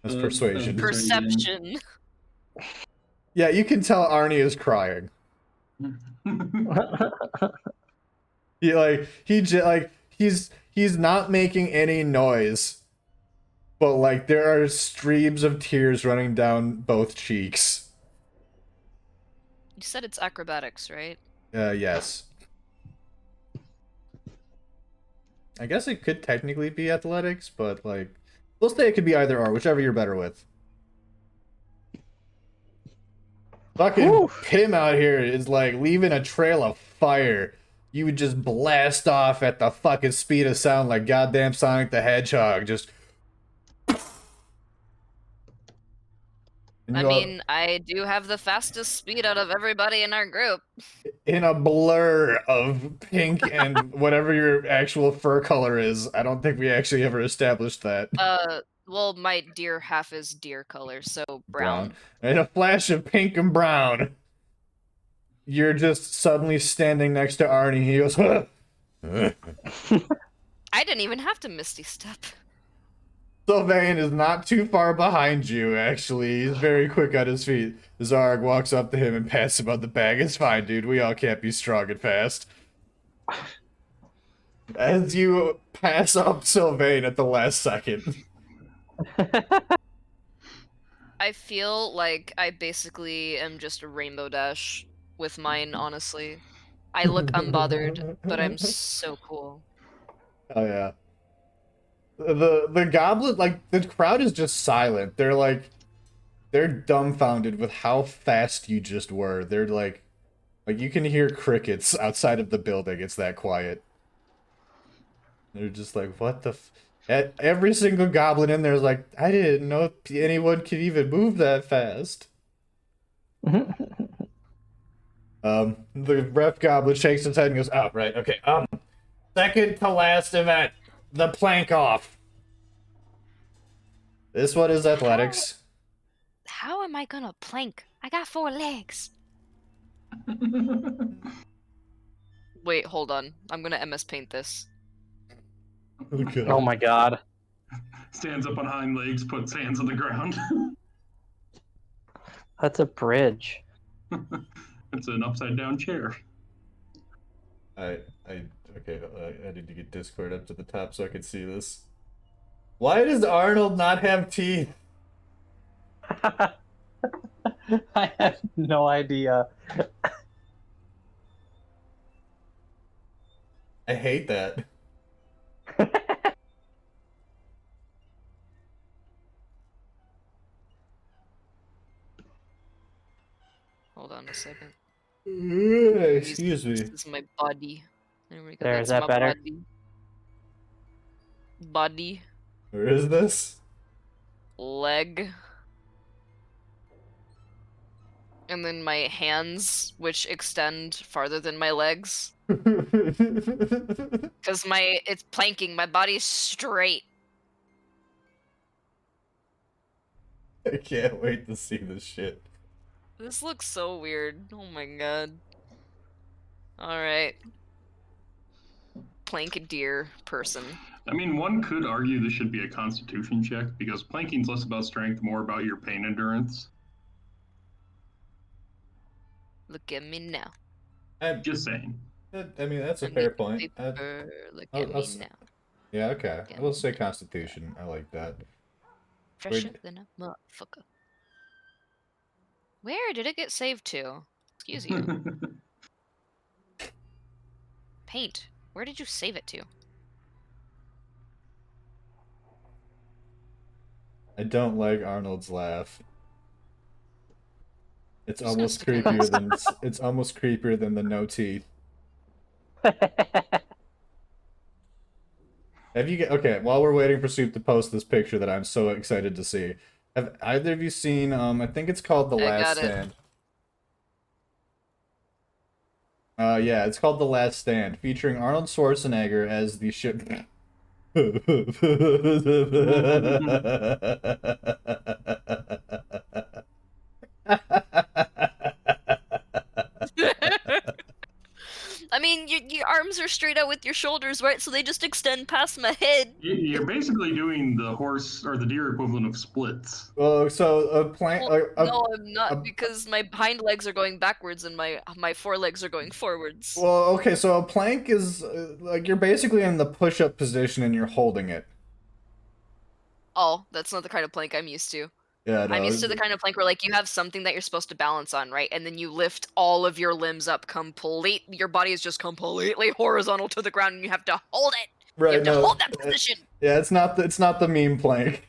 S1: That's persuasion.
S2: Perception.
S1: Yeah, you can tell Arnie is crying. He's not making any noise, but like there are streams of tears running down both cheeks.
S2: You said it's acrobatics, right?
S1: Yes. I guess it could technically be athletics, but like we'll say it could be either or, whichever you're better with. Fucking Pim out here is like leaving a trail of fire. You would just blast off at the fucking speed of sound like goddamn Sonic the Hedgehog. Just.
S2: I mean, I do have the fastest speed out of everybody in our group.
S1: In a blur of pink and whatever your actual fur color is. I don't think we actually ever established that.
S2: Well, my deer half is deer color, so brown.
S1: And a flash of pink and brown. you're just suddenly standing next to Arnie. He goes, huh.
S2: I didn't even have to Misty Step.
S1: Sylvain is not too far behind you, actually. He's very quick on his feet. Zarg walks up to him and passes him on the back. It's fine, dude. We all can't be strong and fast. As you pass up Sylvain at the last second.
S2: I feel like I basically am just a Rainbow Dash with mine, honestly. I look unbothered, but I'm so cool.
S1: Oh, yeah. The goblin, like, the crowd is just silent. They're dumbfounded with how fast you just were. They're like you can hear crickets outside of the building. It's that quiet. They're just like, what the every single goblin in there is like, I didn't know anyone could even move that fast. The ref goblin shakes his head and goes, oh, right, okay. Second to last event, the plank off. This one is athletics.
S2: How am I gonna plank? I got 4 legs. Wait, hold on. I'm gonna MS Paint this.
S1: Okay.
S3: Oh my god.
S4: Stands up on hind legs, puts hands on the ground.
S3: That's a bridge.
S4: It's an upside down chair.
S1: Okay, I need to get Discord up to the top so I can see this. Why does Arnold not have teeth?
S3: I have no idea.
S1: I hate that.
S2: Hold on a second.
S1: Excuse me.
S2: This is my body. There we go.
S3: There, is
S2: That's
S3: that
S2: my
S3: better?
S2: Body.
S1: Where is this?
S2: Leg. And then my hands, which extend farther than my legs. Because it's planking, my body's straight.
S1: I can't wait to see this shit.
S2: This looks so weird. Oh my god. Alright. Plank deer person.
S4: I mean, one could argue this should be a constitution check because planking's less about strength, more about your pain endurance.
S2: Look at me now.
S1: I'm
S4: Just saying.
S1: I mean, that's a
S2: I
S1: fair
S2: need
S1: point.
S2: paper. Look
S1: I'll-
S2: at
S1: I'll
S2: me
S1: s-
S2: now.
S1: Yeah, okay.
S2: Yeah.
S1: I will say Constitution. I like that.
S2: Fresher
S1: Where'd-
S2: than a motherfucker. Where did it get saved to? Excuse you. Paint. Where did you save it to?
S1: I don't like Arnold's laugh. It's
S2: Just
S1: almost
S2: gonna stick
S1: creepier than it's almost creepier than the no teeth. Okay, while we're waiting for Soup to post this picture that I'm so excited to see, have either of you seen I think it's called The
S2: I
S1: Last
S2: got it.
S1: Stand. Yeah, it's called The Last Stand, featuring Arnold Schwarzenegger as the ship.
S2: I mean, your arms are straight out with your shoulders, right? So they just extend past my head.
S4: You're basically doing the horse or the deer equivalent of splits.
S1: Well, so a plank.
S2: Well, no, I'm not,
S1: a-
S2: because my hind legs are going backwards and my forelegs are going forwards.
S1: Well, okay, so a plank is like you're basically in the push-up position and you're holding it.
S2: Oh, that's not the kind of plank I'm used to.
S1: Yeah, no,
S2: I'm used to the kind of plank where, like, you have something that you're supposed to balance on, right? And then you lift all of your limbs up your body is just completely horizontal to the ground and you have to hold it!
S1: right.
S2: You have to
S1: No,
S2: hold that position!
S1: yeah, it's not the meme plank.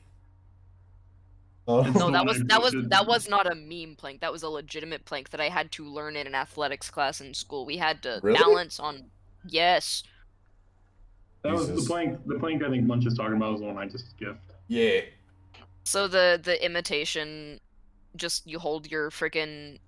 S1: Oh.
S2: No,
S4: the
S2: that
S4: one
S2: was
S4: I
S2: that was
S4: posted.
S2: that was not a meme plank. That was a legitimate plank that I had to learn in an athletics class in school. We had to
S1: Really?
S2: balance on. Yes.
S4: That was
S1: Jesus.
S4: the plank. The plank I think Munch is talking about was the one I just gift.
S1: Yeah.
S2: So the imitation, just you hold your freaking.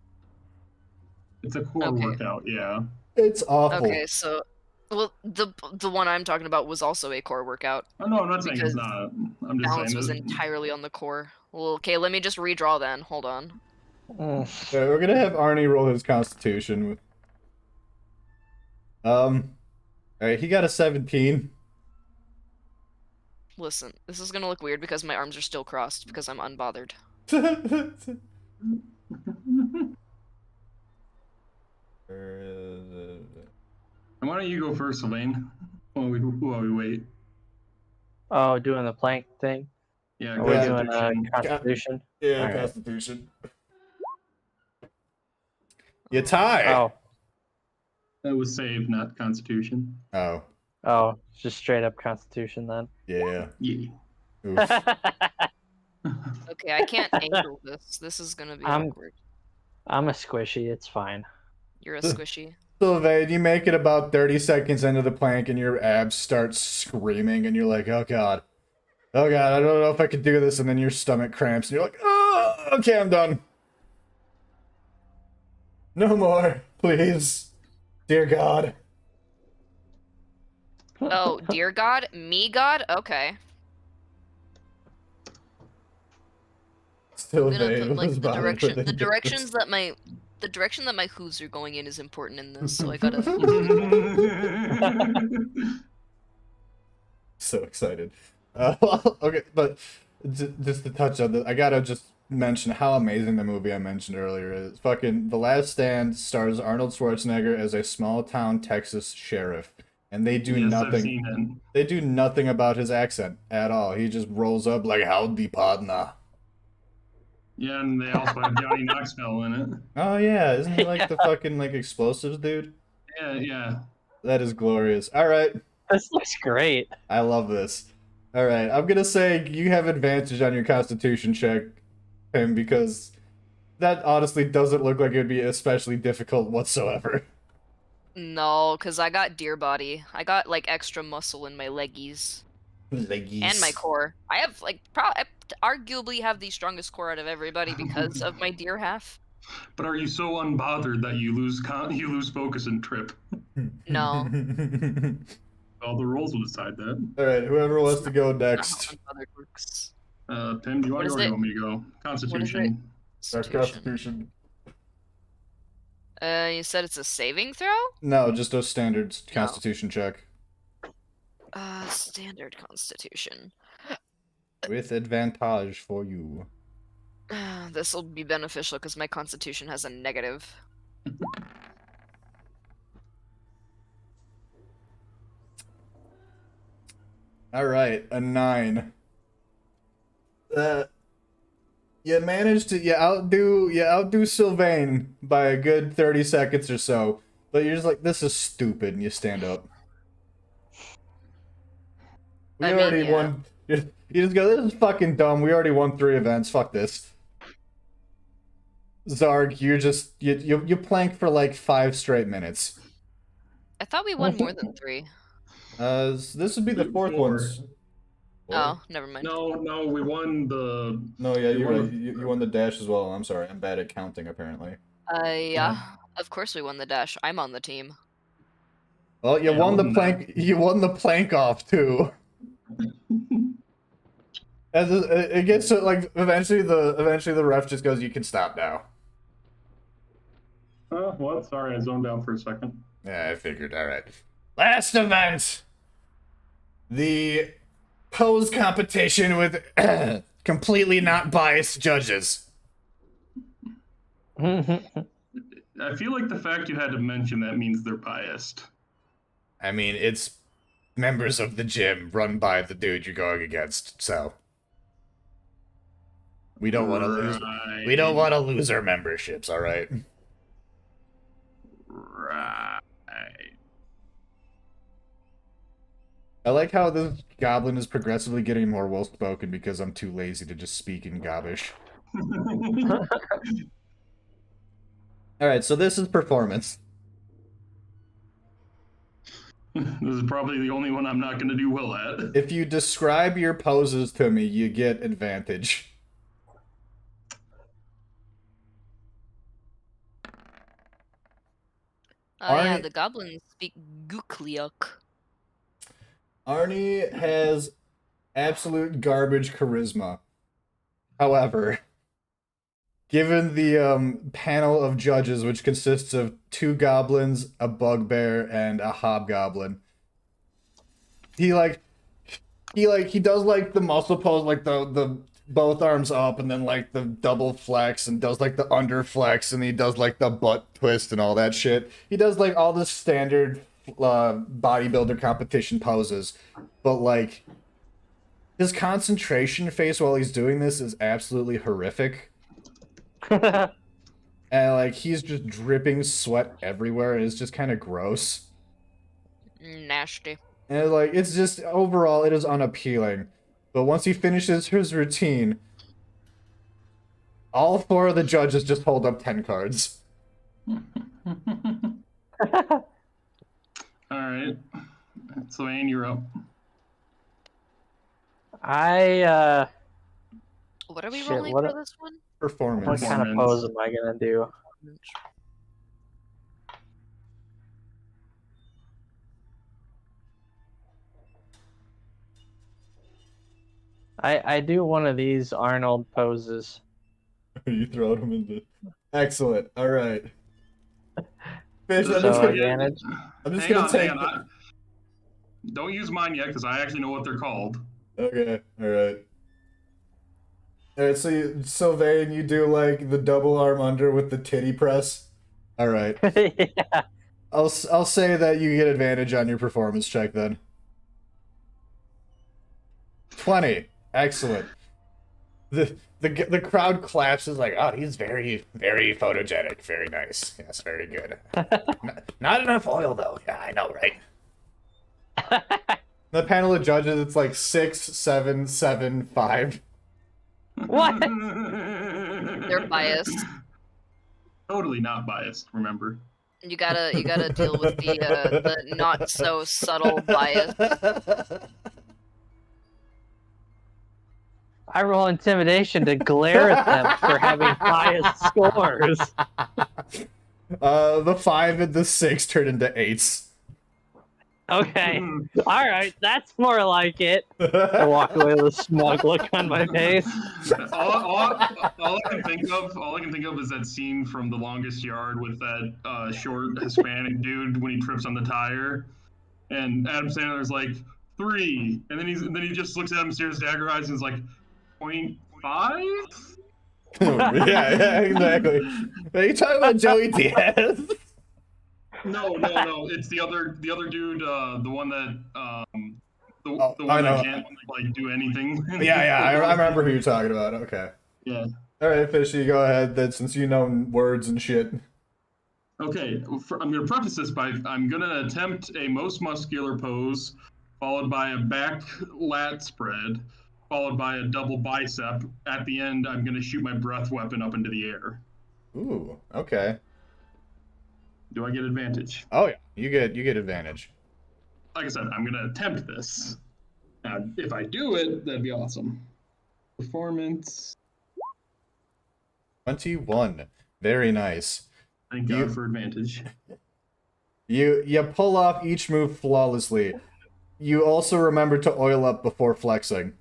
S4: It's a core
S2: Okay.
S4: workout, yeah.
S1: It's awful.
S2: Okay, so, well, the one I'm talking about was also a core workout.
S4: Oh no, I'm not saying
S2: Because
S4: it's not. I'm just
S2: Balance
S4: saying
S2: was
S4: that
S2: entirely on the core. Well, okay, let me just redraw then. Hold on.
S3: Mm.
S1: Yeah, we're gonna have Arnie roll his Constitution. Alright, he got a 17.
S2: Listen, this is gonna look weird because my arms are still crossed because I'm unbothered.
S4: And why don't you go first, Sylvain? While we wait.
S3: Oh, doing the plank thing.
S4: Yeah,
S3: Are we doing
S4: Constitution.
S3: Constitution?
S1: Yeah,
S3: Alright.
S1: Constitution. You tie.
S3: Oh,
S4: That was save, not Constitution.
S1: Oh,
S3: oh, just straight up Constitution then.
S1: yeah.
S4: Yeah.
S1: Oof.
S2: Okay, I can't angle this. This is gonna be
S3: I'm-
S2: awkward.
S3: I'm a squishy. It's fine.
S2: You're a squishy.
S1: Sylvain, you make it about 30 seconds into the plank and your abs start screaming and you're like, oh god. Oh god, I don't know if I can do this, and then your stomach cramps and you're like, oh, okay, I'm done. No more, please. Dear God.
S2: Oh, dear God? Me God? Okay. I'm gonna
S1: Sylvain
S2: put like
S1: was
S2: the
S1: bothered
S2: direction
S1: with
S2: the
S1: it.
S2: directions that my the direction that my hooves are going in is important in this, so I gotta
S1: So excited. Okay, but just to touch on this, I gotta just mention how amazing the movie I mentioned earlier is. Fucking The Last Stand stars Arnold Schwarzenegger as a small town Texas sheriff, and they do
S4: Yes, I've
S1: nothing.
S4: seen it.
S1: They do nothing about his accent at all. He just rolls up like "Howdy, partner."
S4: Yeah, and they also have Johnny Knoxville in it.
S1: Oh yeah, isn't he like the fucking like explosives dude?
S4: Yeah.
S1: That is glorious. All right.
S3: This looks great.
S1: I love this. All right, I'm gonna say you have advantage on your Constitution check, Tim, because that honestly doesn't look like it would be especially difficult whatsoever.
S2: No, because I got deer body. I got like extra muscle in my leggies
S1: Leggies.
S2: and my core. I have like I arguably have the strongest core out of everybody because of my deer half.
S4: But are you so unbothered that you lose focus and trip?
S2: No.
S4: Well, the rolls will decide that.
S1: All right, whoever wants to go
S2: Not how
S1: next.
S2: unbothered works.
S4: Pim, do you want
S2: What
S4: to go or
S2: is
S4: do you
S2: it?
S4: want me to go? Constitution.
S1: Our Constitution.
S2: You said it's a saving throw?
S1: No, just a standard Constitution check
S2: Standard Constitution.
S1: with advantage for you.
S2: This will be beneficial because my Constitution has a negative.
S1: All right, a 9. You managed to outdo Sylvain by a good 30 seconds or so, but you're just like, this is stupid, and you stand up. We
S2: I mean,
S1: already
S2: yeah.
S1: won. You just go, this is fucking dumb. We already won 3 events. Fuck this. Zarg, you plank for like 5 straight minutes.
S2: I thought we won more than 3.
S1: This would be the 4th
S4: 4.
S1: one.
S2: Oh, never mind.
S4: No, we won the.
S1: No, yeah,
S4: You
S1: you're
S4: won
S1: right. You won the dash as well. I'm sorry. I'm bad at counting, apparently.
S2: Yeah. Of course we won the dash. I'm on the team.
S1: Well, you
S4: Yeah,
S1: won the
S4: wasn't
S1: plank. You won the plank off too. As it gets to like eventually the ref just goes, you can stop now.
S4: Oh, well, sorry, I zoned out for a second.
S1: Yeah, I figured. All right. Last event. The pose competition with completely not biased judges.
S4: I feel like the fact you had to mention that means they're biased.
S1: I mean, it's members of the gym run by the dude you're going against, so we don't want to lose. We don't want to lose our memberships. All right.
S4: Right.
S1: I like how this goblin is progressively getting more well-spoken because I'm too lazy to just speak in gobbish. Alright, so this is performance.
S4: This is probably the only one I'm not going to do well at.
S1: If you describe your poses to me, you get advantage.
S2: Oh yeah,
S1: Arnie-
S2: the goblins speak Gookliok.
S1: Arnie has absolute garbage charisma. However, given the panel of judges, which consists of 2 goblins, a bugbear, and a hobgoblin, he does like the muscle pose, like the both arms up, and then like the double flex, and does like the under flex, and he does like the butt twist and all that shit. He does like all the standard bodybuilder competition poses, but like his concentration face while he's doing this is absolutely horrific. And like he's just dripping sweat everywhere, and it's just kind of gross.
S2: Nasty.
S1: And like it's just overall it is unappealing. But once he finishes his routine, all 4 of the judges just hold up 10 cards.
S4: Alright. So Anne, you're up.
S3: I
S2: What are we
S3: Shit,
S2: rolling
S3: what
S2: for
S3: a-
S2: this one?
S3: what
S1: Performance.
S3: kind of pose am I gonna do? I do one of these Arnold poses.
S1: You throw him into. Excellent. All right. Fish,
S4: So
S1: I'm just gonna,
S3: advantage.
S1: I'm just
S4: Hang
S1: gonna
S4: on,
S1: take.
S4: hang on. Don't use mine yet, because I actually know what they're called.
S1: Okay. All right. All right. So Sylvain, you do like the double arm under with the titty press. All right.
S3: Yeah.
S1: I'll say that you get advantage on your performance check then. 20. Excellent. The crowd claps is like, oh, he's very, very photogenic. Very nice. Yes, very good. Not enough oil, though. Yeah, I know, right? The panel of judges, it's like 6, 7, 7, 5.
S3: What?
S2: They're biased.
S4: Totally not biased, remember.
S2: You gotta deal with the not so subtle bias.
S3: I roll intimidation to glare at them for having biased scores.
S1: The 5 and the 6 turn into 8s.
S3: Okay. All right, that's more like it. I walk away with a smug look on my face.
S4: all I can think of is that scene from The Longest Yard with that short Hispanic dude when he trips on the tire, and Adam Sandler's like 3, and then he just looks at him, stares dagger eyes, and is like 0.5.
S1: yeah, exactly. Are you talking about Joey Diaz?
S4: No. It's the other dude, the one that the
S1: I
S4: one
S1: know.
S4: that can't like do anything.
S1: Yeah, I remember who you're talking about. Okay.
S4: Yeah.
S1: All right, Fishy, go ahead. Then, since you know words and shit.
S4: Okay, I'm going to preface this by I'm going to attempt a most muscular pose, followed by a back lat spread, followed by a double bicep. At the end, I'm going to shoot my breath weapon up into the air.
S1: Ooh, okay.
S4: Do I get advantage?
S1: Oh yeah, you get advantage.
S4: Like I said, I'm going to attempt this. Now, if I do it, that'd be awesome. Performance.
S1: 21. Very nice.
S4: Thank God for advantage.
S1: You pull off each move flawlessly. You also remember to oil up before flexing.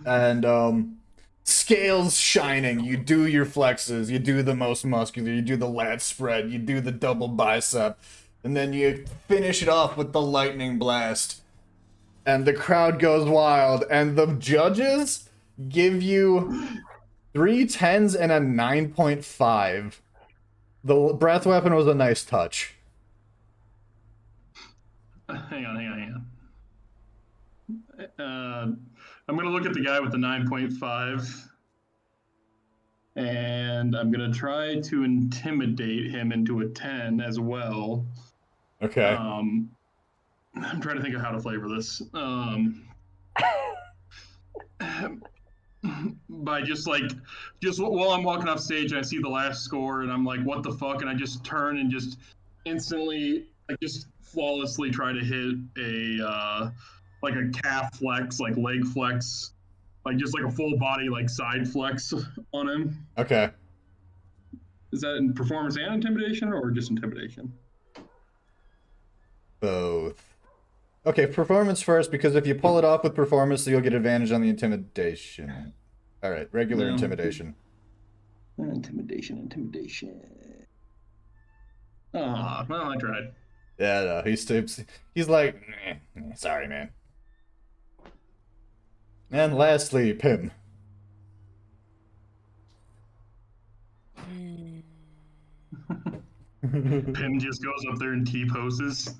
S1: And scales shining. You do your flexes. You do the most muscular. You do the lat spread. You do the double bicep. And then you finish it off with the lightning blast. And the crowd goes wild. And the judges give you 3 10s and a 9.5. The breath weapon was a nice touch.
S4: Hang on. I'm going to look at the guy with the 9.5, and I'm going to try to intimidate him into a 10 as well.
S1: Okay.
S4: I'm trying to think of how to flavor this. By just while I'm walking off stage and I see the last score and I'm like, what the fuck? And I just turn and just instantly, just flawlessly try to hit a calf flex, like leg flex, like just like a full body, like side flex on him.
S1: Okay.
S4: Is that in performance and intimidation or just intimidation?
S1: Both. Okay, performance first, because if you pull it off with performance, you'll get advantage on the intimidation. All right, regular
S4: No.
S1: intimidation.
S4: Intimidation. Oh, well, I tried.
S1: Yeah, no, he's like, sorry, man. And lastly, Pim.
S4: Pim just goes up there and T-poses.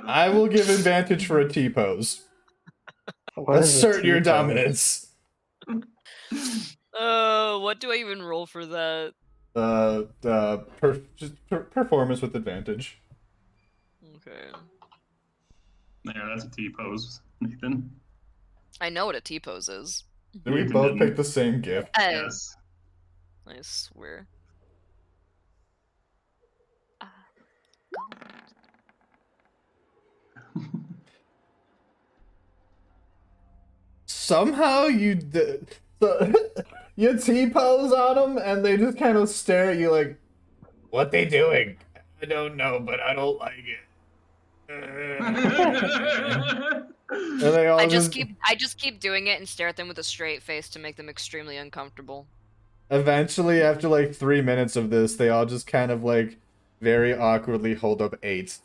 S1: I will give advantage for a T-pose.
S3: What is a
S1: Assert your
S3: T-pose?
S1: dominance.
S2: What do I even roll for that?
S1: Performance with advantage.
S2: Okay.
S4: There, that's a T-pose, Nathan.
S2: I know what a T-pose is.
S1: Did we
S4: Nathan
S1: both
S4: didn't.
S1: pick the same gift?
S4: Yes.
S2: I swear.
S1: Somehow you you T-pose on them, and they just kind of stare at you like, what they doing? I don't know, but I don't like it. And they all
S2: I just keep doing it and stare at them with a straight face to make them extremely uncomfortable.
S1: Eventually, after like 3 minutes of this, they all just kind of like very awkwardly hold up 8s.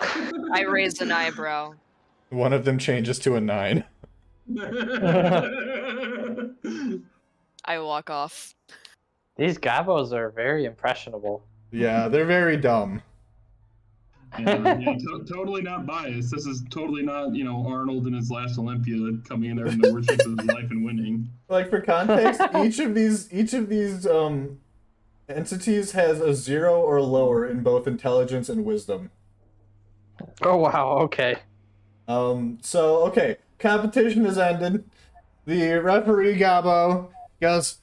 S2: I raise an eyebrow.
S1: One of them changes to a 9.
S2: I walk off.
S3: These gabos are very impressionable.
S1: Yeah, they're very dumb.
S4: Totally not biased. This is totally not, Arnold in his last Olympia coming in there in the worst shape of his life and winning.
S1: Like for context, each of these entities has a 0 or lower in both intelligence and wisdom.
S3: Oh wow, okay.
S1: So okay, competition has ended. The referee Gabo goes,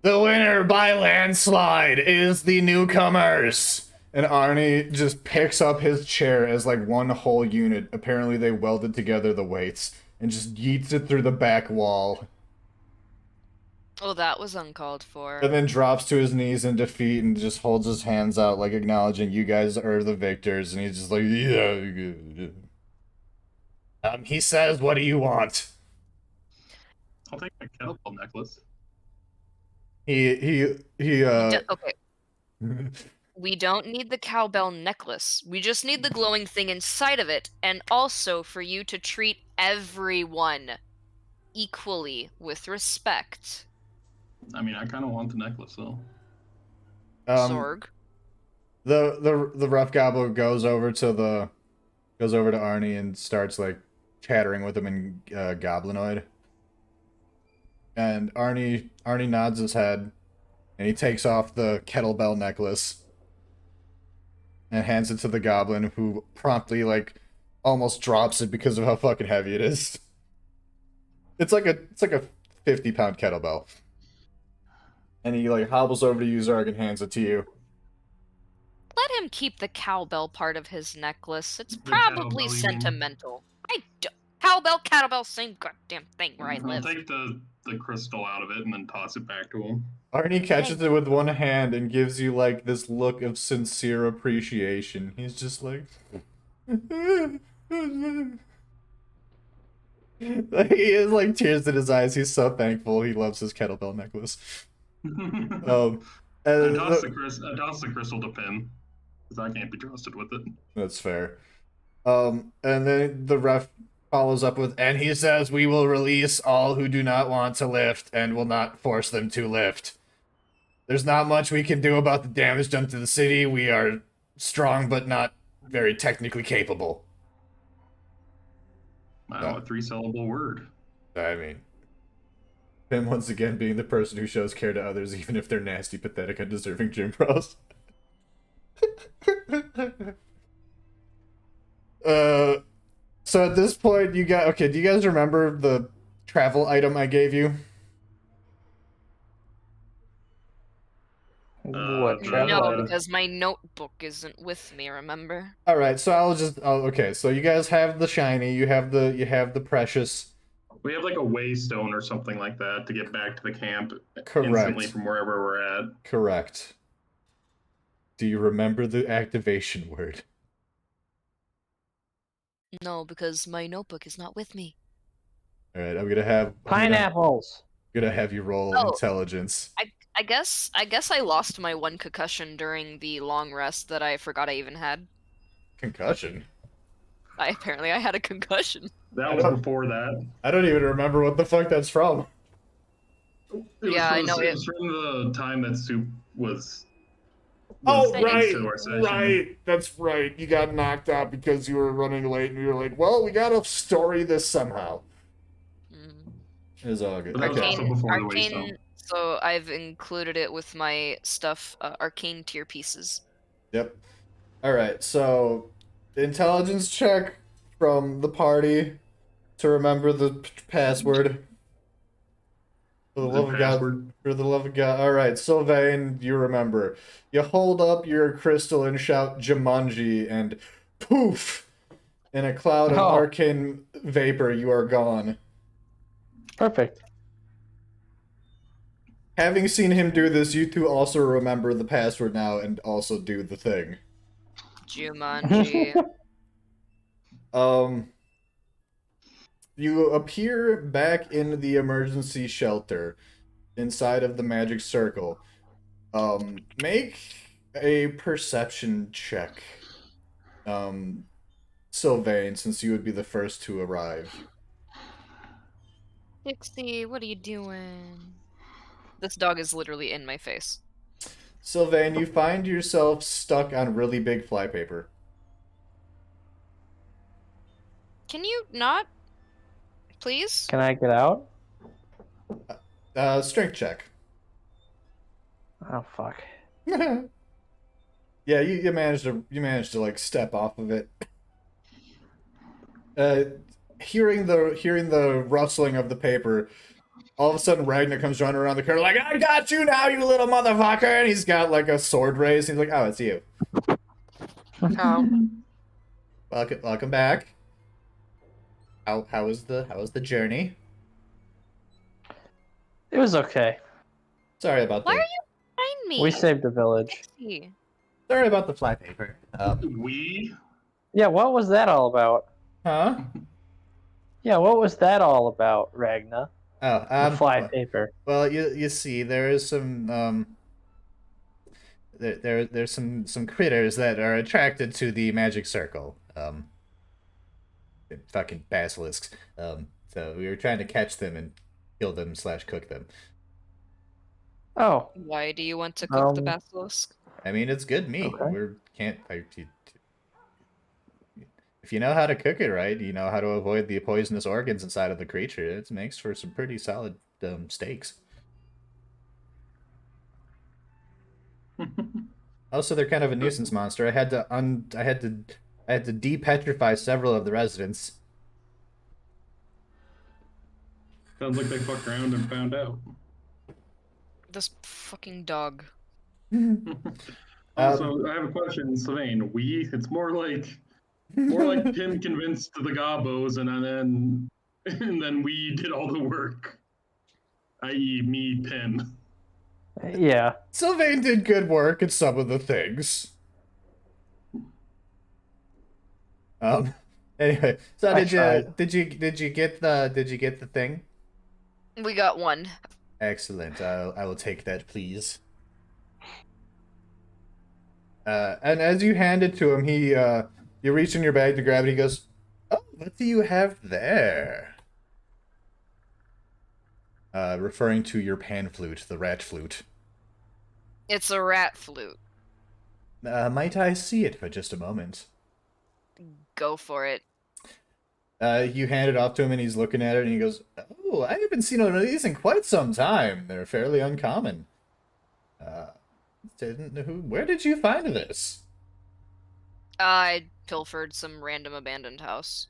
S1: "The winner by landslide is the newcomers." And Arnie just picks up his chair as like one whole unit. Apparently they welded together the weights and just yeets it through the back wall.
S2: Oh, that was uncalled for.
S1: And then drops to his knees in defeat and just holds his hands out like acknowledging you guys are the victors. And he's just like, yeah. He says, what do you want?
S4: I'll take my kettlebell necklace.
S2: Okay. We don't need the cowbell necklace. We just need the glowing thing inside of it, and also for you to treat everyone equally with respect.
S4: I mean, I kind of want the necklace, though.
S2: Zorg.
S1: The rough goblin goes over to Arnie and starts like chattering with him in goblinoid. And Arnie nods his head, and he takes off the kettlebell necklace and hands it to the goblin, who promptly like almost drops it because of how fucking heavy it is. It's like a 50-pound kettlebell. And he like hobbles over to you, Zarg, and hands it to you.
S2: Let him keep the cowbell part of his necklace. It's
S4: The
S2: probably
S4: kettlebell, you mean?
S2: sentimental. Cowbell, kettlebell, same goddamn thing where I live.
S4: I'll take the crystal out of it and then toss it back to him.
S1: Arnie catches it with one hand and gives you like this look of sincere appreciation. He's just like he has like tears in his eyes. He's so thankful. He loves his kettlebell necklace.
S4: I toss the crystal to Pim, because I can't be trusted with it.
S1: That's fair. And then the ref follows up with, and he says, we will release all who do not want to lift and will not force them to lift. There's not much we can do about the damage done to the city. We are strong, but not very technically capable.
S4: Wow, a 3-syllable word.
S1: I mean, him once again being the person who shows care to others, even if they're nasty, pathetic, undeserving gym bros. So at this point, do you guys remember the travel item I gave you?
S3: What travel
S2: No,
S3: item?
S2: because my notebook isn't with me, remember?
S1: Alright, so okay, so you guys have the shiny, you have the precious.
S4: We have like a waystone or something like that to get back to the camp
S1: Correct.
S4: instantly from wherever we're at.
S1: Correct. Do you remember the activation word?
S2: No, because my notebook is not with me.
S1: All right, I'm
S3: Pineapples.
S1: gonna have you roll
S2: Oh.
S1: intelligence.
S2: I guess I lost my one concussion during the long rest that I forgot I even had.
S1: Concussion.
S2: Apparently I had a concussion.
S4: That was before that.
S1: I don't even remember what the fuck that's from.
S2: Yeah, I know
S4: It
S2: it.
S4: was from the time that Soup was.
S1: Oh,
S2: Thanks
S1: right,
S4: to our session.
S1: right. That's right. You got knocked out because you were running late, and you were like, "Well, we gotta story this somehow."
S2: Mm.
S1: It was all good.
S4: But that was also before the Waystone.
S2: So I've included it with my stuff, arcane tier pieces.
S1: Yep. All right. So, intelligence check from the party to remember the password. For the
S4: The
S1: love of God.
S4: password.
S1: For the love of God. All right, Sylvain, you remember. You hold up your crystal and shout Jumanji, and poof! In a cloud of
S3: Oh.
S1: arcane vapor, you are gone.
S3: Perfect.
S1: Having seen him do this, you two also remember the password now and also do the thing.
S2: Jumanji.
S1: You appear back in the emergency shelter inside of the magic circle. Make a perception check. Sylvain, since you would be the first to arrive.
S2: Dixie, what are you doing? This dog is literally in my face.
S1: Sylvain, you find yourself stuck on really big flypaper.
S2: Can you not? Please?
S3: Can I get out?
S1: Strength check.
S3: Oh fuck.
S1: Yeah, you managed to like step off of it. Hearing the rustling of the paper, all of a sudden Ragnar comes running around the corner like, "I got you now, you little motherfucker!" And he's got like a sword raised. And he's like, "Oh, it's you.
S2: Oh.
S1: Welcome back. How was the journey?
S3: It was okay.
S1: Sorry about
S2: Why
S1: the
S2: are you behind me?
S3: We saved a village.
S2: Dixie.
S1: sorry about the flypaper.
S4: We?
S3: Yeah, what was that all about?
S1: Huh?
S3: Yeah, what was that all about, Ragna?
S1: Oh,
S3: The fly paper.
S1: well, you see, there is some there's some critters that are attracted to the magic circle. Fucking basilisks. So we were trying to catch them and kill them / cook them.
S3: Oh,
S2: Why do you want to cook the
S3: Um,
S2: basilisk?
S1: I mean, it's good meat.
S3: Okay.
S1: If you know how to cook it right, you know how to avoid the poisonous organs inside of the creature. It makes for some pretty solid steaks. Also, they're kind of a nuisance monster. I had to depetrify several of the residents.
S4: Sounds like they fucked around and found out.
S2: This fucking dog.
S4: Also, I have a question, Sylvain. It's more like Pim convinced the gobos, and then we did all the work. I.e., me, Pim.
S3: yeah.
S1: Sylvain did good work at some of the things. Anyway, so
S3: I
S1: did you
S3: tried.
S1: did you get the thing?
S2: We got one.
S1: Excellent. I will take that, please. And as you hand it to him, you reach in your bag to grab it. He goes, "Oh, what do you have there?" Referring to your pan flute, the rat flute.
S2: It's a rat flute.
S1: Might I see it for just a moment?
S2: Go for it.
S1: You hand it off to him, and he's looking at it, and he goes, "Oh, I haven't seen one of these in quite some time. They're fairly uncommon. Where did you find this?"
S2: I pilfered some random abandoned house.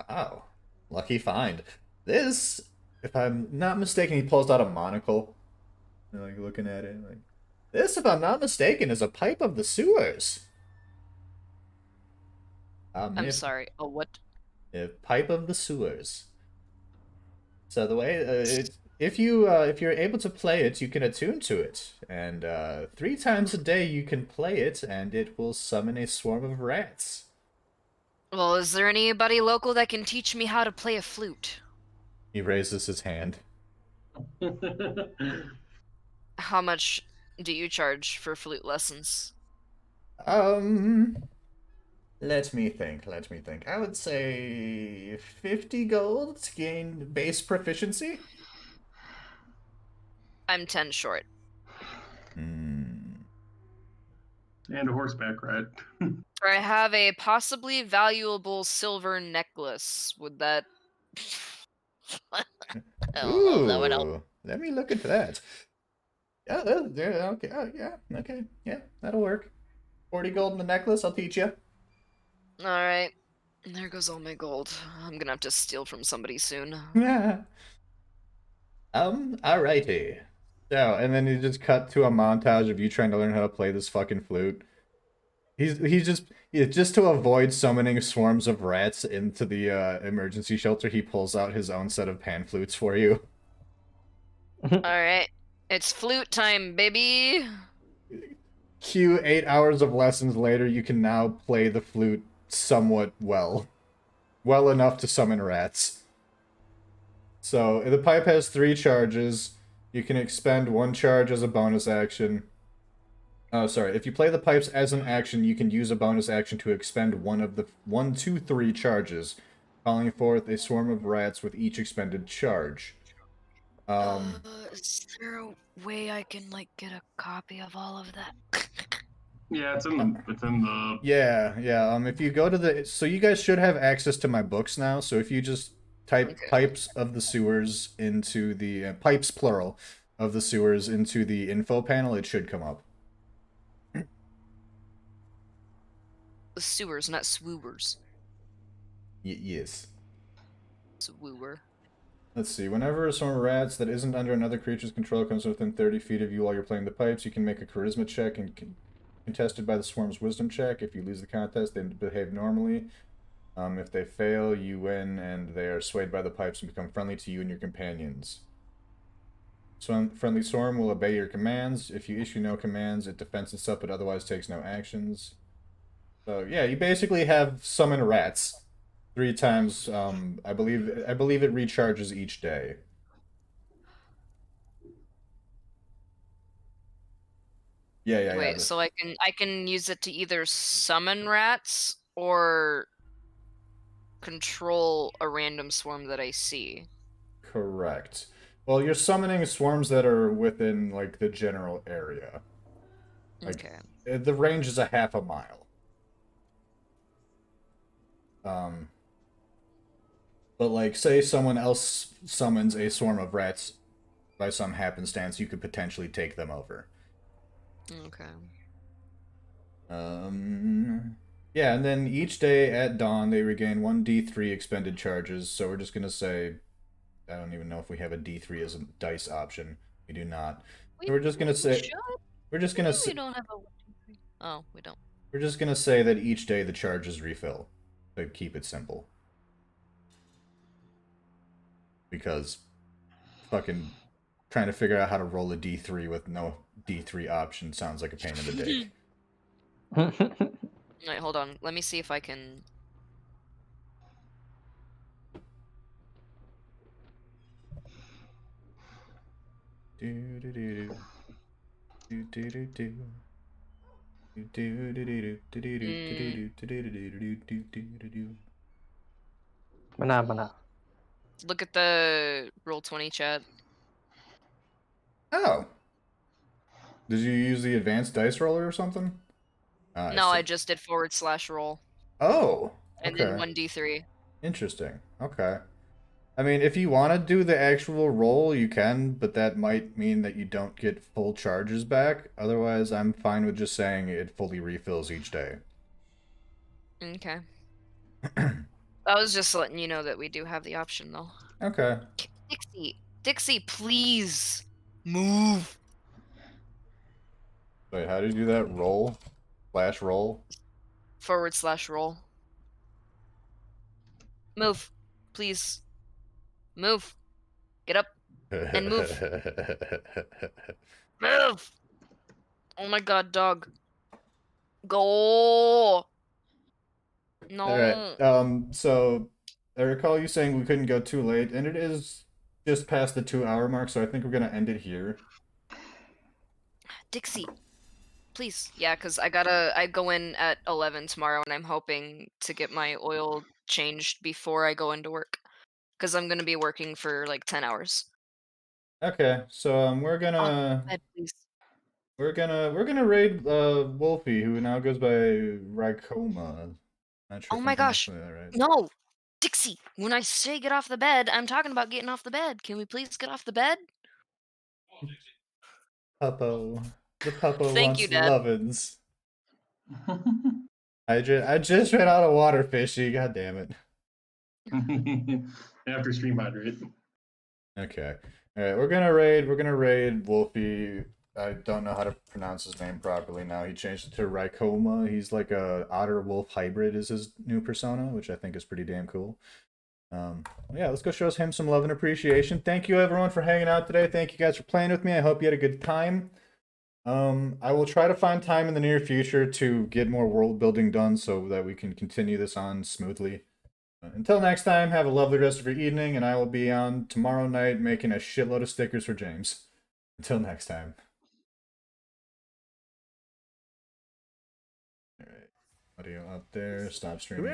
S1: Wow, lucky find. This, if I'm not mistaken, he pulls out a monocle. Like looking at it, like this, if I'm not mistaken, is a pipe of the sewers.
S2: I'm sorry. Oh, what?
S1: A pipe of the sewers. So the way if you're able to play it, you can attune to it, and 3 times a day you can play it, and it will summon a swarm of rats.
S2: Well, is there anybody local that can teach me how to play a flute?
S1: He raises his hand.
S2: How much do you charge for flute lessons?
S1: Let me think. I would say 50 gold to gain base proficiency.
S2: I'm 10 short.
S1: Hmm.
S4: And a horseback ride.
S2: I have a possibly valuable silver necklace. Would that... I don't know if that would help.
S1: Ooh, let me look into that. Yeah, yeah, okay, okay, yeah, that'll work. 40 gold in the necklace, I'll teach you.
S2: Alright. There goes all my gold. I'm gonna have to steal from somebody soon.
S1: Yeah. Alrighty. So, and then you just cut to a montage of you trying to learn how to play this fucking flute. Just to avoid summoning swarms of rats into the emergency shelter, he pulls out his own set of pan flutes for you.
S2: Alright. It's flute time, baby!
S1: Cue 8 hours of lessons later, you can now play the flute somewhat well. Well enough to summon rats. So, the pipe has 3 charges. You can expend 1 charge as a bonus action. Oh, sorry. If you play the pipes as an action, you can use a bonus action to expend one of the 1, 2, 3 charges, calling forth a swarm of rats with each expended charge.
S2: Is there a way I can, like, get a copy of all of that?
S4: Yeah, it's in the.
S1: Yeah. If you go to the, so you guys should have access to my books now. So if you just type
S2: Okay.
S1: pipes of the sewers into the pipes plural of the sewers into the info panel, it should come up.
S2: Sewers, not swoobers.
S1: Yes.
S2: Swoober.
S1: Let's see. Whenever a swarm of rats that isn't under another creature's control comes within 30 feet of you while you're playing the pipes, you can make a charisma check and contested by the swarm's wisdom check. If you lose the contest, they behave normally. If they fail, you win, and they are swayed by the pipes and become friendly to you and your companions. Friendly swarm will obey your commands. If you issue no commands, it defends itself but otherwise takes no actions. So yeah, you basically have summon rats 3 times. I believe it recharges each day. Yeah.
S2: Wait, so I can use it to either summon rats or control a random swarm that I see.
S1: Correct. Well, you're summoning swarms that are within, like, the general area. Like,
S2: Okay.
S1: the range is a half a mile. But, like, say someone else summons a swarm of rats by some happenstance, you could potentially take them over.
S2: Okay.
S1: Yeah, and then each day at dawn, they regain 1d3 expended charges, so we're just gonna say, I don't even know if we have a d3 as a dice option. We do not. We're just gonna say,
S2: We don't have a 1, 2, 3. Oh, we don't.
S1: We're just gonna say that each day the charges refill, to keep it simple. Because fucking trying to figure out how to roll a d3 with no d3 option sounds like a pain in the dick.
S2: Alright, hold on. Let me see if I can...
S3: Mana.
S2: Look at the Roll20 chat.
S1: Oh. Did you use the advanced dice roller or something?
S2: No, I just did /roll.
S1: Oh.
S2: And
S1: Okay.
S2: then 1d3.
S1: Interesting. Okay. I mean, if you want to do the actual roll, you can, but that might mean that you don't get full charges back. Otherwise, I'm fine with just saying it fully refills each day.
S2: Okay. I was just letting you know that we do have the option, though.
S1: Okay.
S2: Dixie, please move.
S1: Wait, how do you do that? Roll? /roll?
S2: /roll. Move, please. Move. Get up and move. Move. Oh my god, dog. Go. No.
S1: All right. So I recall you saying we couldn't go too late, and it is just past the 2 hour mark, so I think we're gonna end it here.
S2: Dixie, please. Yeah, because I go in at 11 tomorrow, and I'm hoping to get my oil changed before I go into work. Because I'm gonna be working for like 10 hours.
S1: Okay, so we're
S2: Oh,
S1: gonna
S2: bed, please.
S1: we're gonna raid Wolfie, who now goes by Rykoma. Not sure
S2: Oh
S1: if
S2: my
S1: I'm
S2: gosh.
S1: pronouncing that right.
S2: No! Dixie, when I say get off the bed, I'm talking about getting off the bed. Can we please get off the bed?
S1: Puppo. The puppo
S2: Thank you,
S1: wants
S2: Dad.
S1: lovin's. I just ran out of water, fishy. God damn it.
S4: After stream hydrate.
S1: Okay. All right, we're gonna raid Wolfie. I don't know how to pronounce his name properly now. He changed it to Rykoma. He's like a otter wolf hybrid is his new persona, which I think is pretty damn cool. Yeah, let's go show him some love and appreciation. Thank you everyone for hanging out today. Thank you guys for playing with me. I hope you had a good time. I will try to find time in the near future to get more world building done so that we can continue this on smoothly. Until next time, have a lovely rest of your evening, and I will be on tomorrow night making a shitload of stickers for James. Until next time. Alright. Audio up there. Stop streaming.